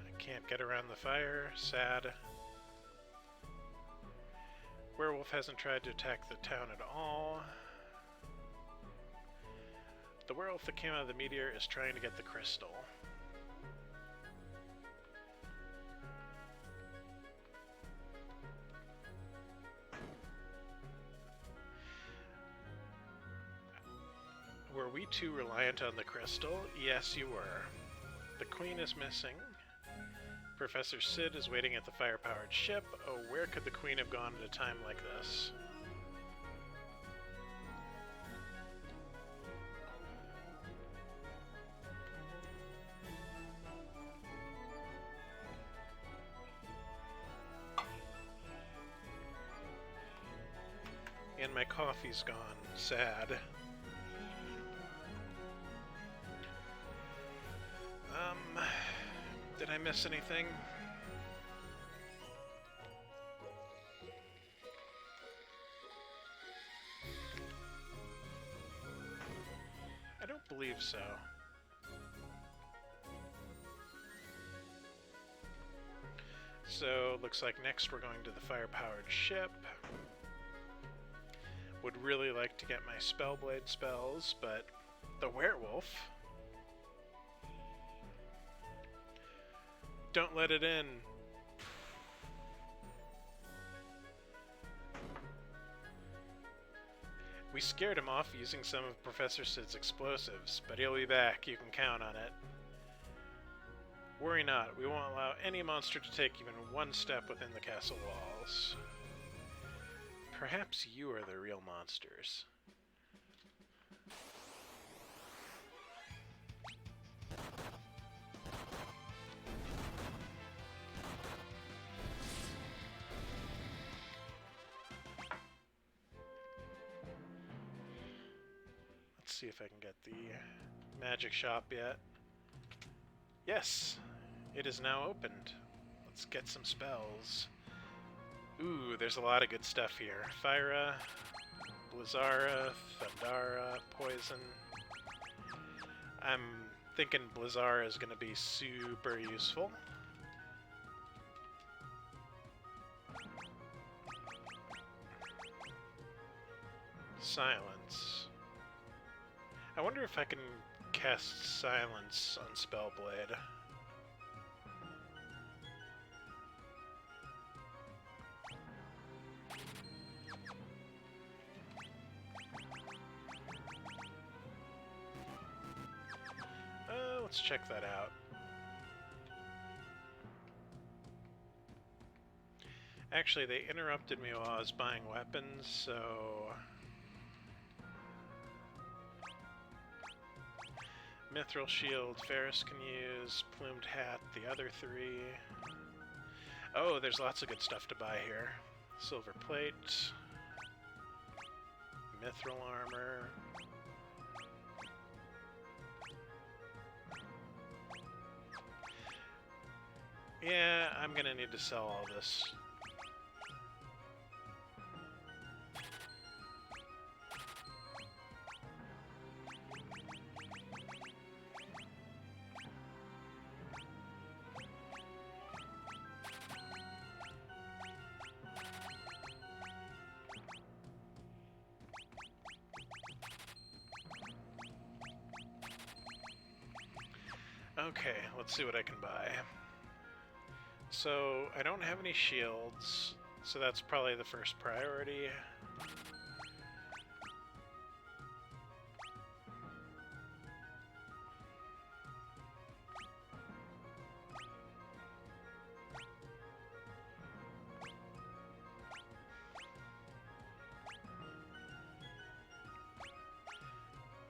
I can't get around the fire, sad. Werewolf hasn't tried to attack the town at all. The werewolf that came out of the meteor is trying to get the crystal. Were we too reliant on the crystal? Yes, you were. The queen is missing. Professor Sid is waiting at the fire-powered ship. Oh, where could the queen have gone at a time like this? coffee's gone. Sad. Did I miss anything? I don't believe so. So, looks like next we're going to the fire-powered ship. Would really like to get my Spellblade spells, but the werewolf... Don't let it in. We scared him off using some of Professor Sid's explosives, but he'll be back, you can count on it. Worry not, we won't allow any monster to take even one step within the castle walls. Perhaps you are the real monsters. Let's see if I can get the magic shop yet. Yes! It is now opened. Let's get some spells. Ooh, there's a lot of good stuff here. Phyra, Blizzara, Thundara, Poison. I'm thinking Blizzara is going to be super useful. Silence. I wonder if I can cast Silence on Spellblade. Let's check that out. Actually, they interrupted me while I was buying weapons, so... Mithril Shield, Ferris can use, Plumed Hat, the other three. Oh, there's lots of good stuff to buy here. Silver Plate, Mithril Armor. Yeah, I'm gonna need to sell all this. Okay, let's see what I can buy. So, I don't have any shields, so that's probably the first priority.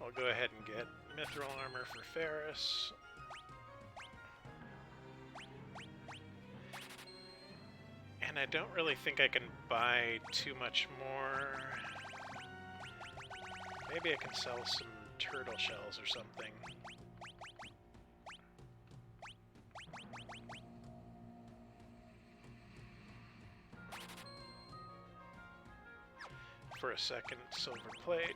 I'll go ahead and get Mithril Armor for Ferris. And I don't really think I can buy too much more. Maybe I can sell some turtle shells or something. For a second, silver plate.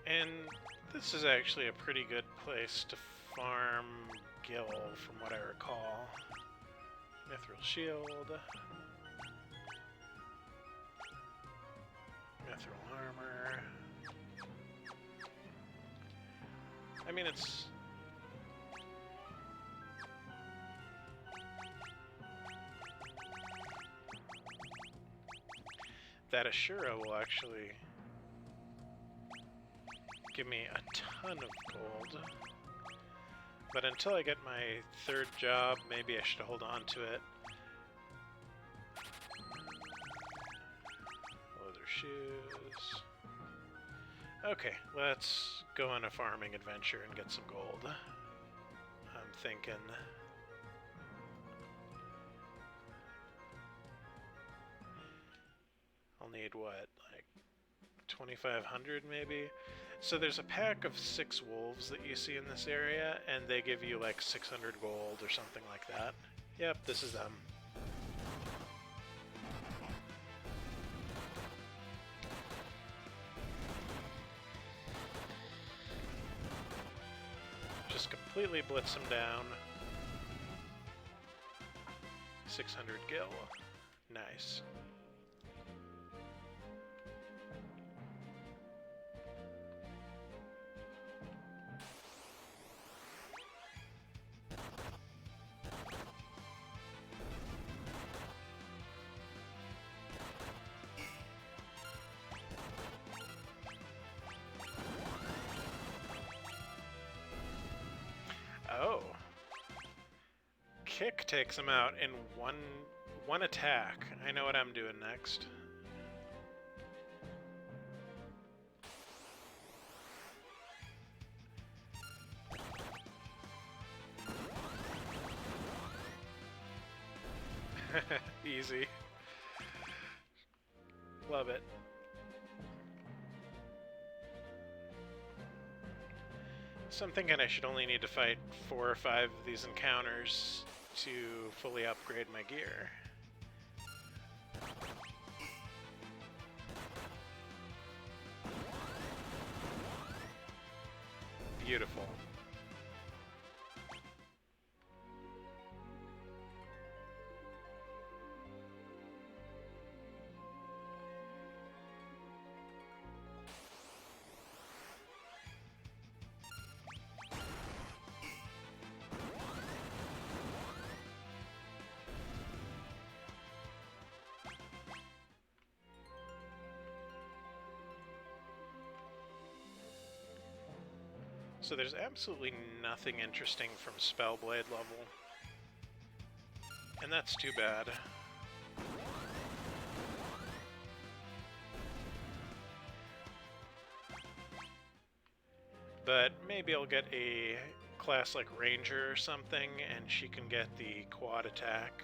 And this is actually a pretty good place to farm gil, from what I recall. Mithril Shield. Mithril Armor. I mean, it's... That Ashura will actually give me a ton of gold. But until I get my third job, maybe I should hold on to it. Leather shoes. Okay, let's go on a farming adventure and get some gold. I'm thinking... I'll need what, like 2,500 maybe? So there's a pack of 6 wolves that you see in this area, and they give you like 600 gold or something like that. Yep, this is them. Just completely blitz them down. 600 gil. Nice. Oh. Kick takes him out in one attack. I know what I'm doing next. Easy. Love it. So I'm thinking I should only need to fight 4 or 5 of these encounters to fully upgrade my gear. Beautiful. So there's absolutely nothing interesting from Spellblade level. And that's too bad. But maybe I'll get a class like Ranger or something, and she can get the quad attack.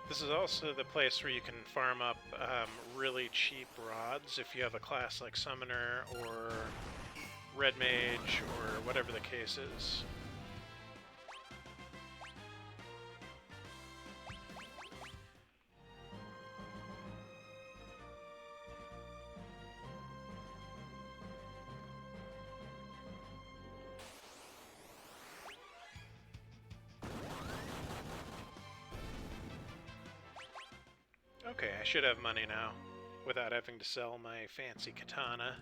This is also the place where you can farm up really cheap rods if you have a class like Summoner or Red Mage or whatever the case is. Okay, I should have money now, without having to sell my fancy katana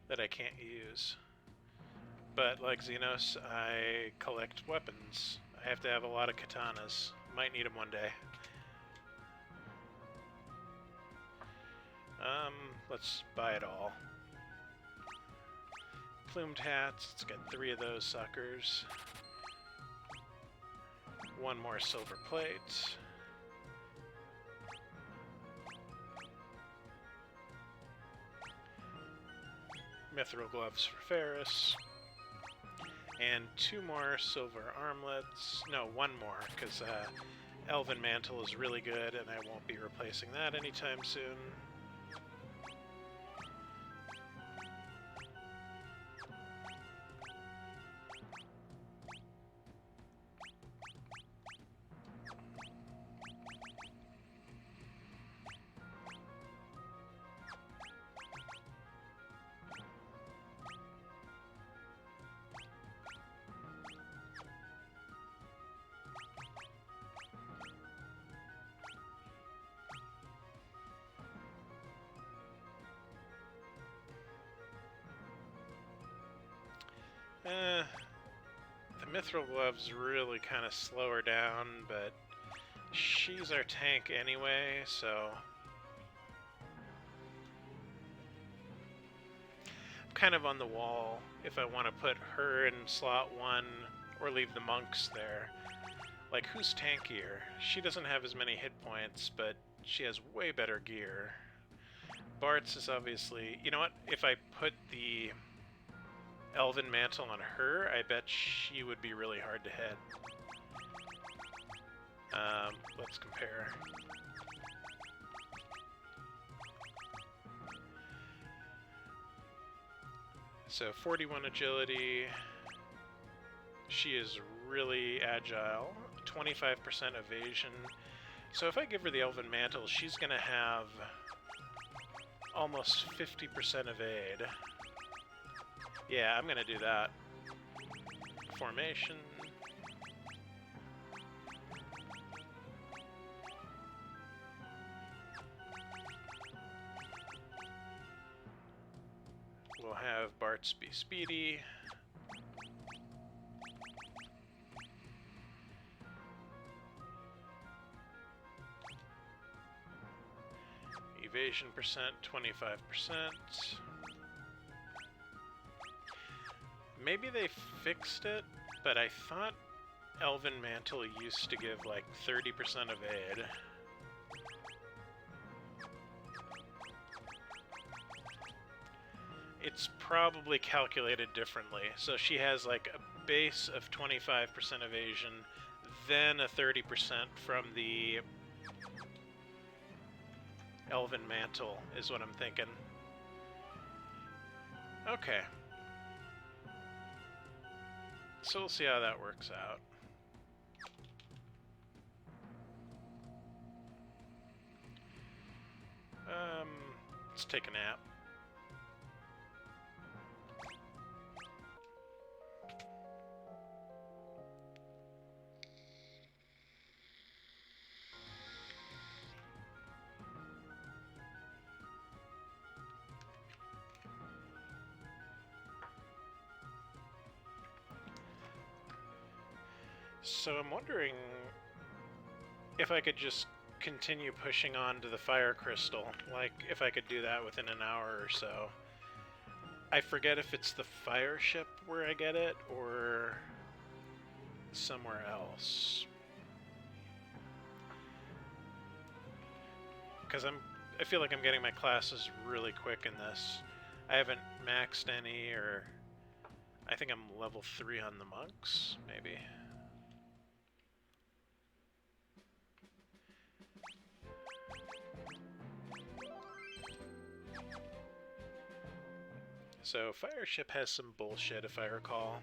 that I can't use. But like Xenos, I collect weapons. I have to have a lot of katanas. Might need them one day. Let's buy it all. Plumed hats, let's get 3 of those suckers. 1 more silver plate. Mithril gloves for Ferris. And 2 more silver armlets. No, 1 more, because Elven Mantle is really good, and I won't be replacing that anytime soon. The Mithril gloves really kind of slow her down, but She's our tank anyway, so... I'm kind of on the wall if I want to put her in slot 1 or leave the monks there. Like, who's tankier? She doesn't have as many hit points, but she has way better gear. Bart's is obviously... You know what? If I put the Elven Mantle on her, I bet she would be really hard to hit. Let's compare. So 41 agility. She is really agile. 25% evasion. So if I give her the Elven Mantle, she's going to have almost 50% evade. Yeah, I'm going to do that. Formation. We'll have Bart's be speedy. Evasion percent, 25%. Maybe they fixed it, but I thought Elven Mantle used to give like 30% evade. It's probably calculated differently. So she has like a base of 25% evasion, then a 30% from the Elven Mantle, is what I'm thinking. Okay. So we'll see how that works out. Let's take a nap. So I'm wondering if I could just continue pushing on to the fire crystal, like if I could do that within an hour or so. I forget if it's the fire ship where I get it or somewhere else. Because I feel like I'm getting my classes really quick in this. I haven't maxed any, or I think I'm level 3 on the monks, maybe. So, fire ship has some bullshit, if I recall.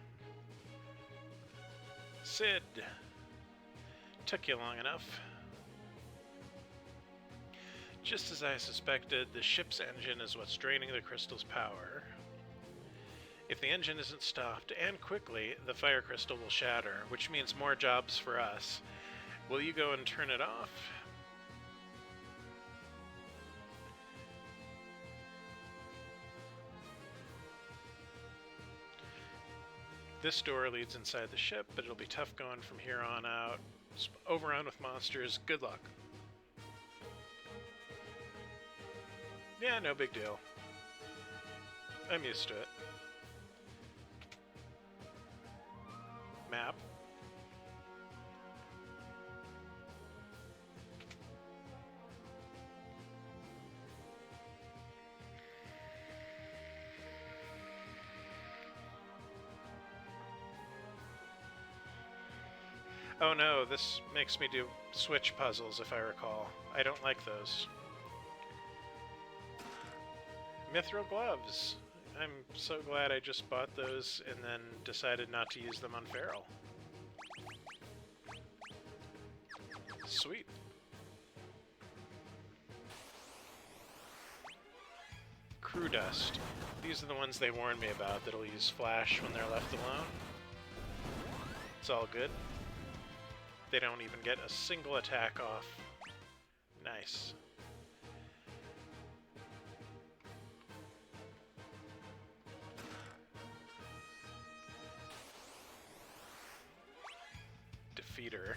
Sid! Took you long enough. Just as I suspected, the ship's engine is what's draining the crystal's power. If the engine isn't stopped, and quickly, the fire crystal will shatter, which means more jobs for us. Will you go and turn it off? This door leads inside the ship, but it'll be tough going from here on out. It's overrun with monsters. Good luck. Yeah, no big deal. I'm used to it. Map. Oh no, this makes me do switch puzzles, if I recall. I don't like those. Mithril gloves. I'm so glad I just bought those and then decided not to use them on Feral. Sweet. Crew dust. These are the ones they warned me about that'll use flash when they're left alone. It's all good. They don't even get a single attack off. Nice. Defeater.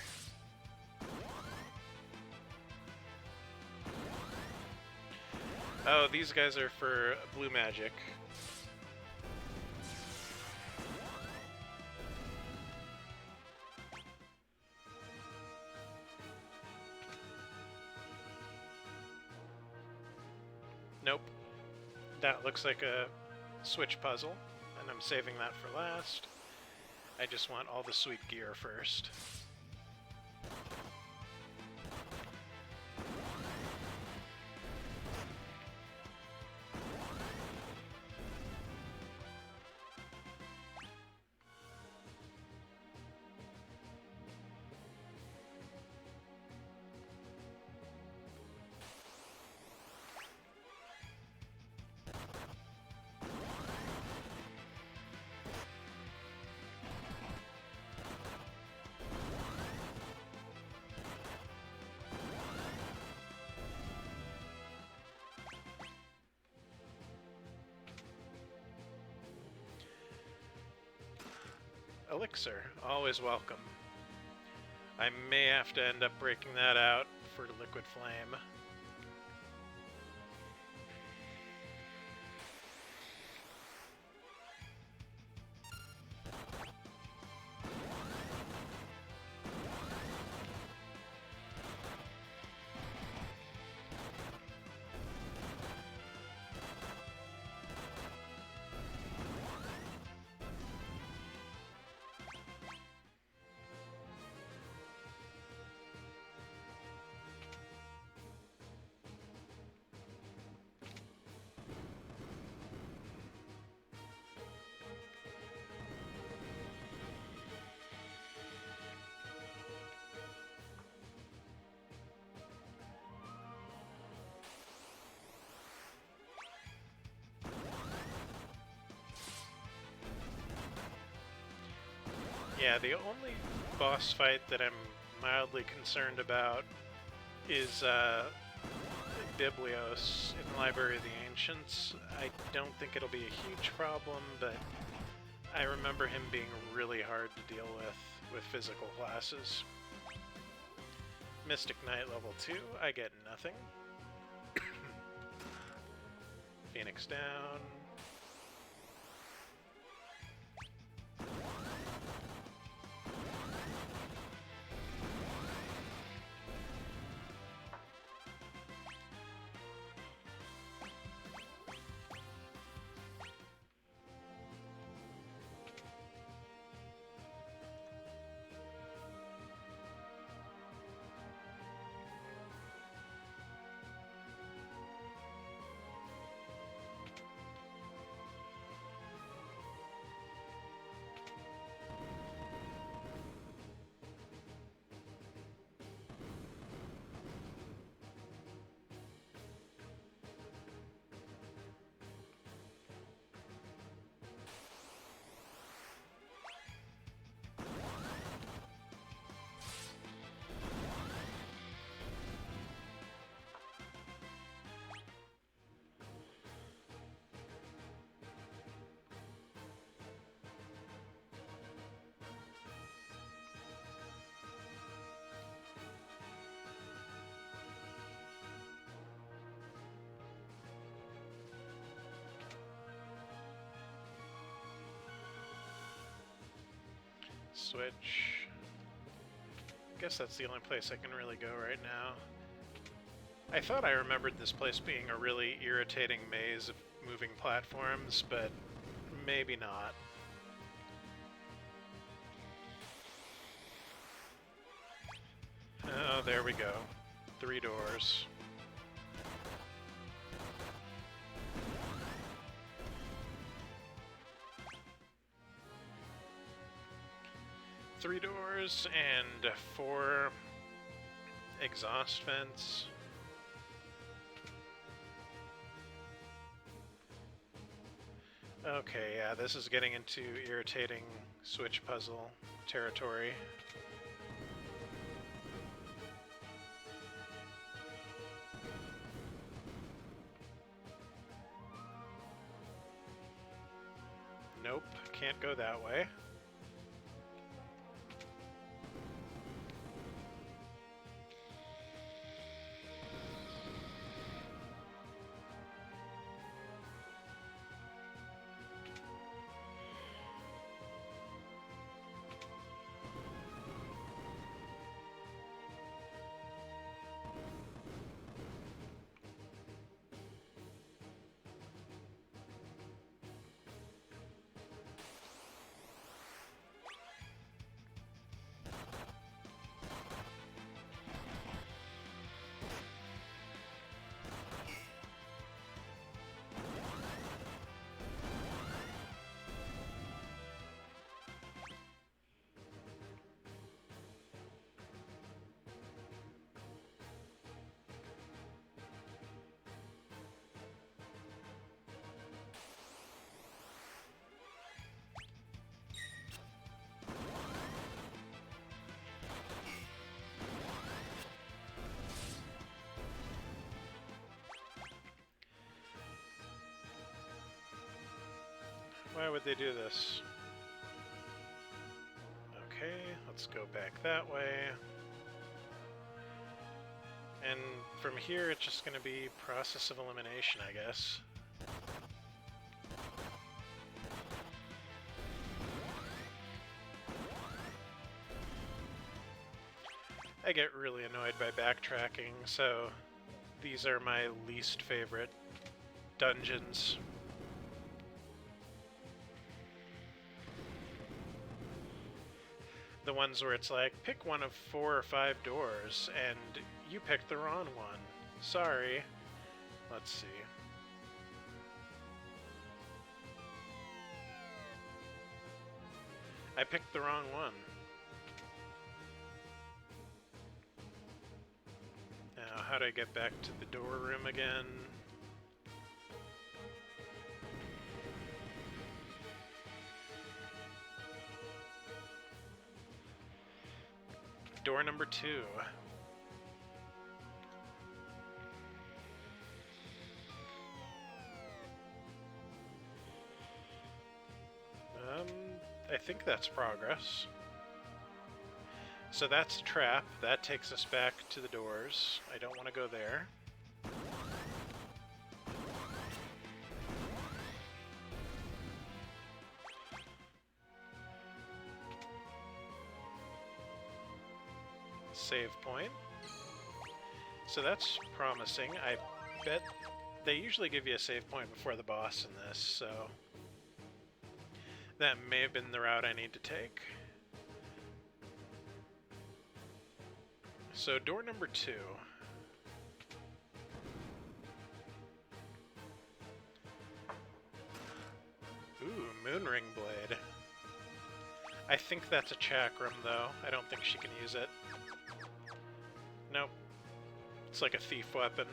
Oh, these guys are for blue magic. Nope. That looks like a switch puzzle, and I'm saving that for last. I just want all the sweet gear first. Elixir, always welcome. I may have to end up breaking that out for Liquid Flame. Yeah, the only boss fight that I'm mildly concerned about is Biblios in the Library of the Ancients. I don't think it'll be a huge problem, but I remember him being really hard to deal with physical classes. Mystic Knight level 2, I get nothing. Phoenix down. Switch. Guess that's the only place I can really go right now. I thought I remembered this place being a really irritating maze of moving platforms, but maybe not. Oh, there we go. 3 doors. Three doors and 4 exhaust vents. Okay, yeah, this is getting into irritating switch puzzle territory. Nope, can't go that way. Why would they do this? Okay, let's go back that way. And from here, it's just going to be process of elimination, I guess. I get really annoyed by backtracking, so these are my least favorite dungeons. The ones where it's like, pick one of 4 or 5 doors, and you picked the wrong one. Sorry. Let's see. I picked the wrong one. Now, how do I get back to the door room again? Door number 2. I think that's progress. So that's a trap. That takes us back to the doors. I don't want to go there. Save point. So that's promising. I bet they usually give you a save point before the boss in this, so that may have been the route I need to take. So door number 2. Ooh, Moonring Blade. I think that's a chakram, though. I don't think she can use it. Nope. It's like a thief weapon.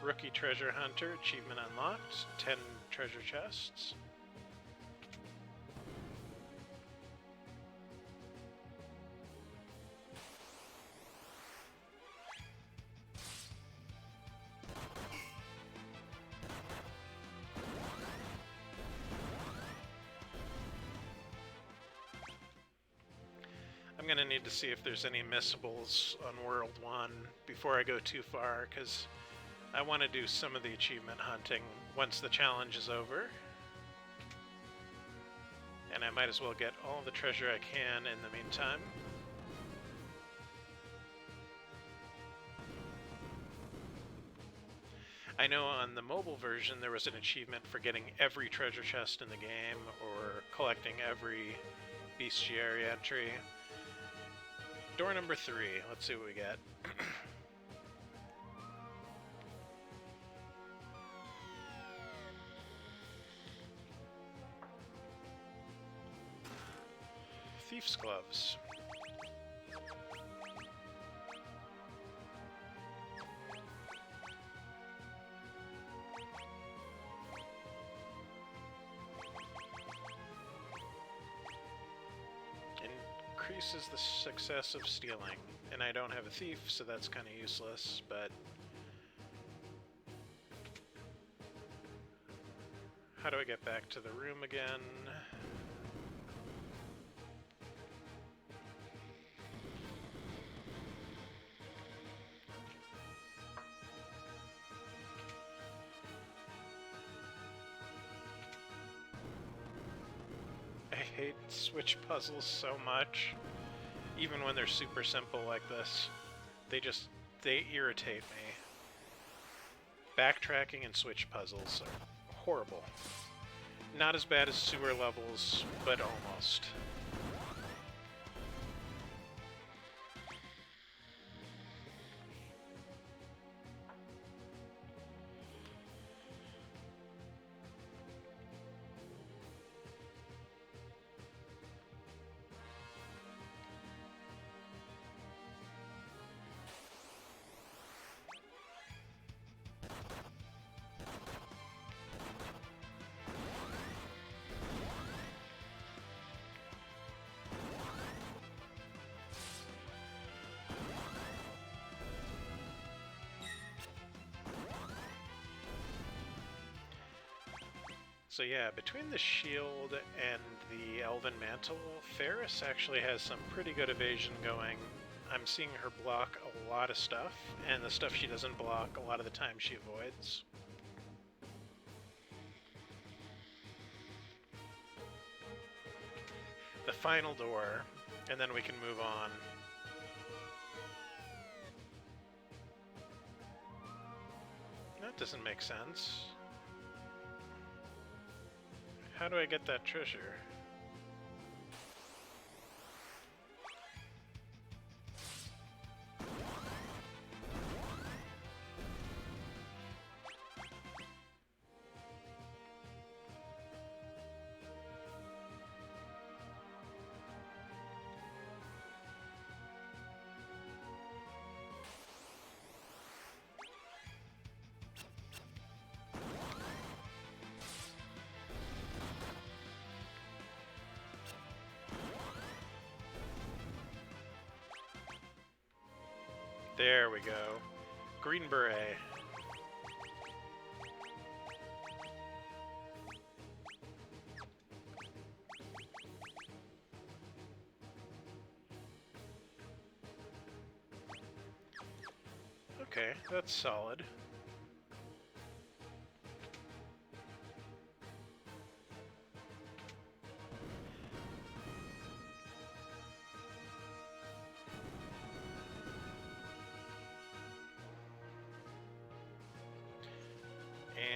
Rookie Treasure Hunter, achievement unlocked, 10 treasure chests. I'm gonna need to see if there's any missables on World 1 before I go too far, because I want to do some of the achievement hunting once the challenge is over. And I might as well get all the treasure I can in the meantime. I know on the mobile version there was an achievement for getting every treasure chest in the game, or collecting every bestiary entry. Door number 3, let's see what we get. Thief's Gloves. Increases the success of stealing, and I don't have a thief, so that's kind of useless, but how do I get back to the room again? I hate switch puzzles so much. Even when they're super simple like this, they irritate me. Backtracking and switch puzzles are horrible. Not as bad as sewer levels, but almost. So yeah, between the shield and the Elven Mantle, Ferris actually has some pretty good evasion going. I'm seeing her block a lot of stuff, and the stuff she doesn't block, a lot of the time she avoids. The final door, and then we can move on. That doesn't make sense. How do I get that treasure? There we go. Green Beret. Okay, that's solid.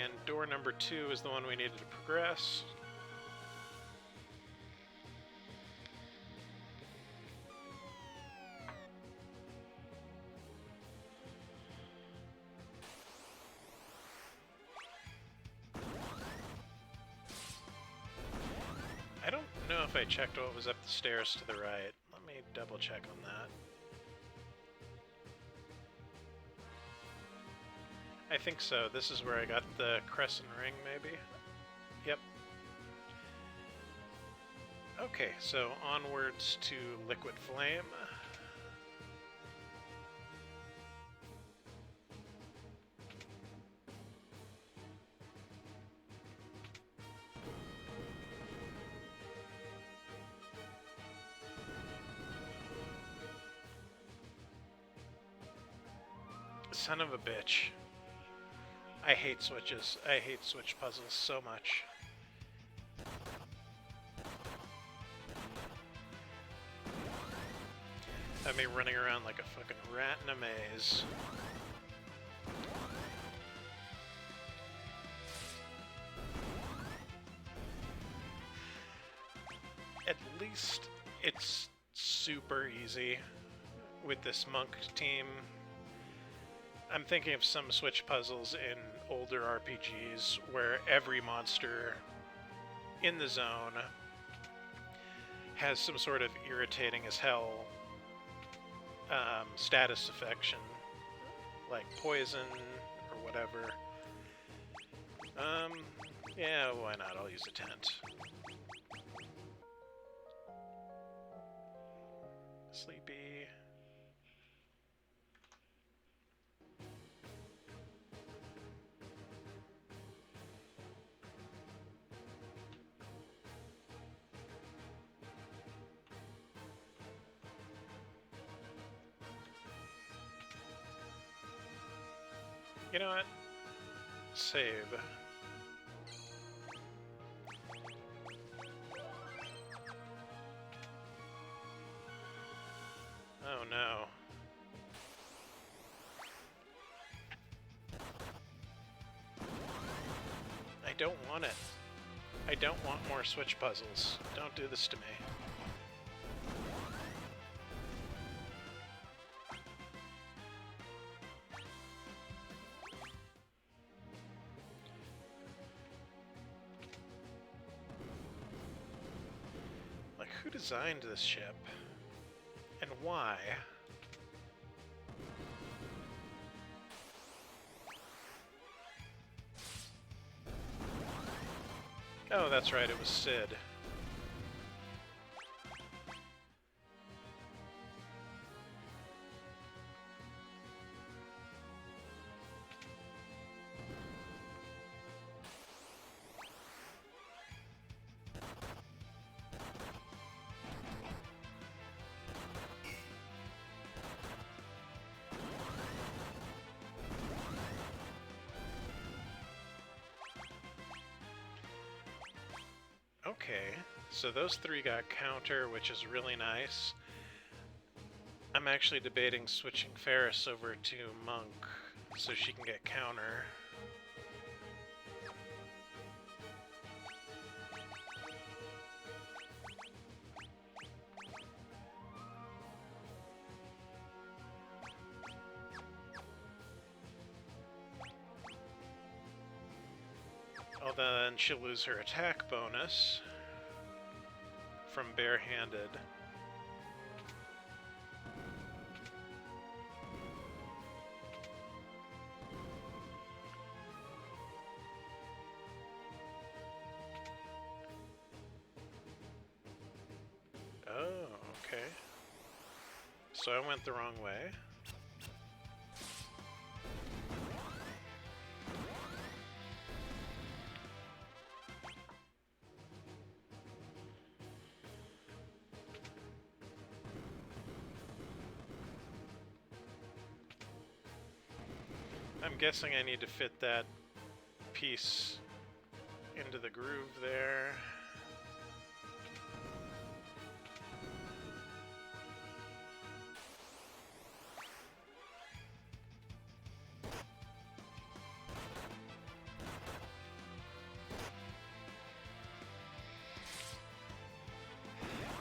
And door number 2 is the one we needed to progress. I don't know if I checked what was up the stairs to the right. Let me double check on that. I think so. This is where I got the crescent ring, maybe? Yep. Okay, so onwards to Liquid Flame. Son of a bitch. I hate switches. I hate switch puzzles so much. Have me running around like a fucking rat in a maze. At least it's super easy with this monk team. I'm thinking of some switch puzzles in older RPGs where every monster in the zone has some sort of irritating as hell status affection, like poison or whatever. Yeah, why not? I'll use a tent. Sleepy. You know what? Save. Oh no. I don't want it. I don't want more switch puzzles. Don't do this to me. Who designed this ship? And why? Oh, that's right, it was Sid. Okay, so those three got counter, which is really nice. I'm actually debating switching Ferris over to Monk so she can get counter. Although then she'll lose her attack bonus from barehanded. Oh, okay. So I went the wrong way. I'm guessing I need to fit that piece into the groove there.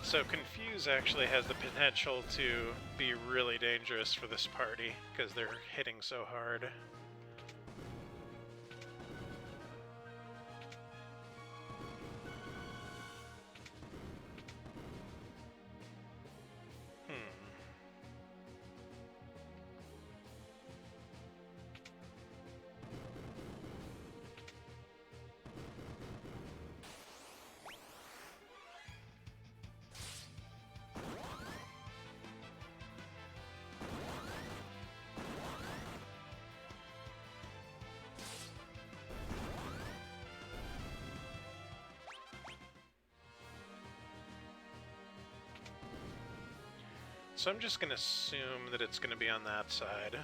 So Confuse actually has the potential to be really dangerous for this party, because they're hitting so hard. So I'm just going to assume that it's going to be on that side.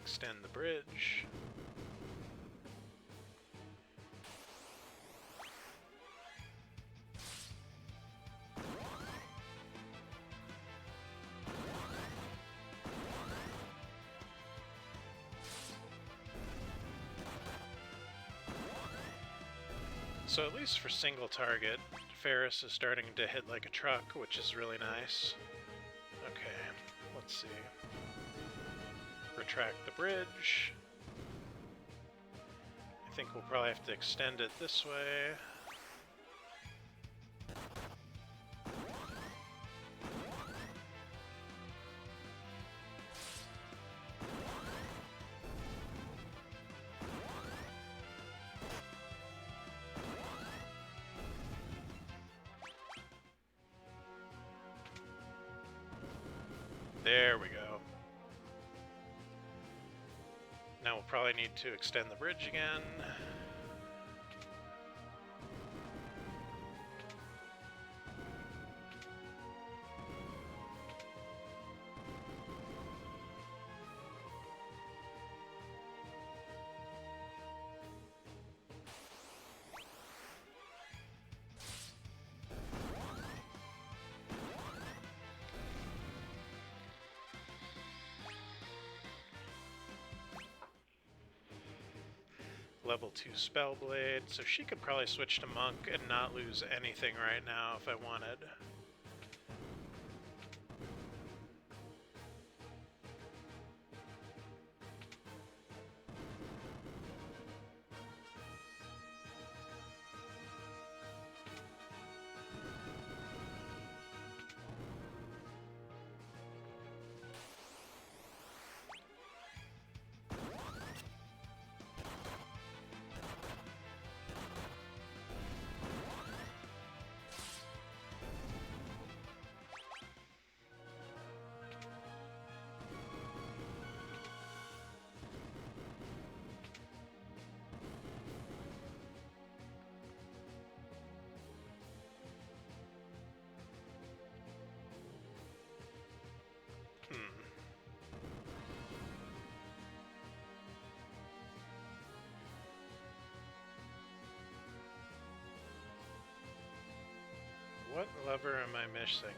Extend the bridge. So at least for single target, Ferris is starting to hit like a truck, which is really nice. Okay, let's see. Retract the bridge. I think we'll probably have to extend it this way. There we go. Now we'll probably need to extend the bridge again. Level 2 Spellblade, so she could probably switch to Monk and not lose anything right now if I wanted. What lever am I missing?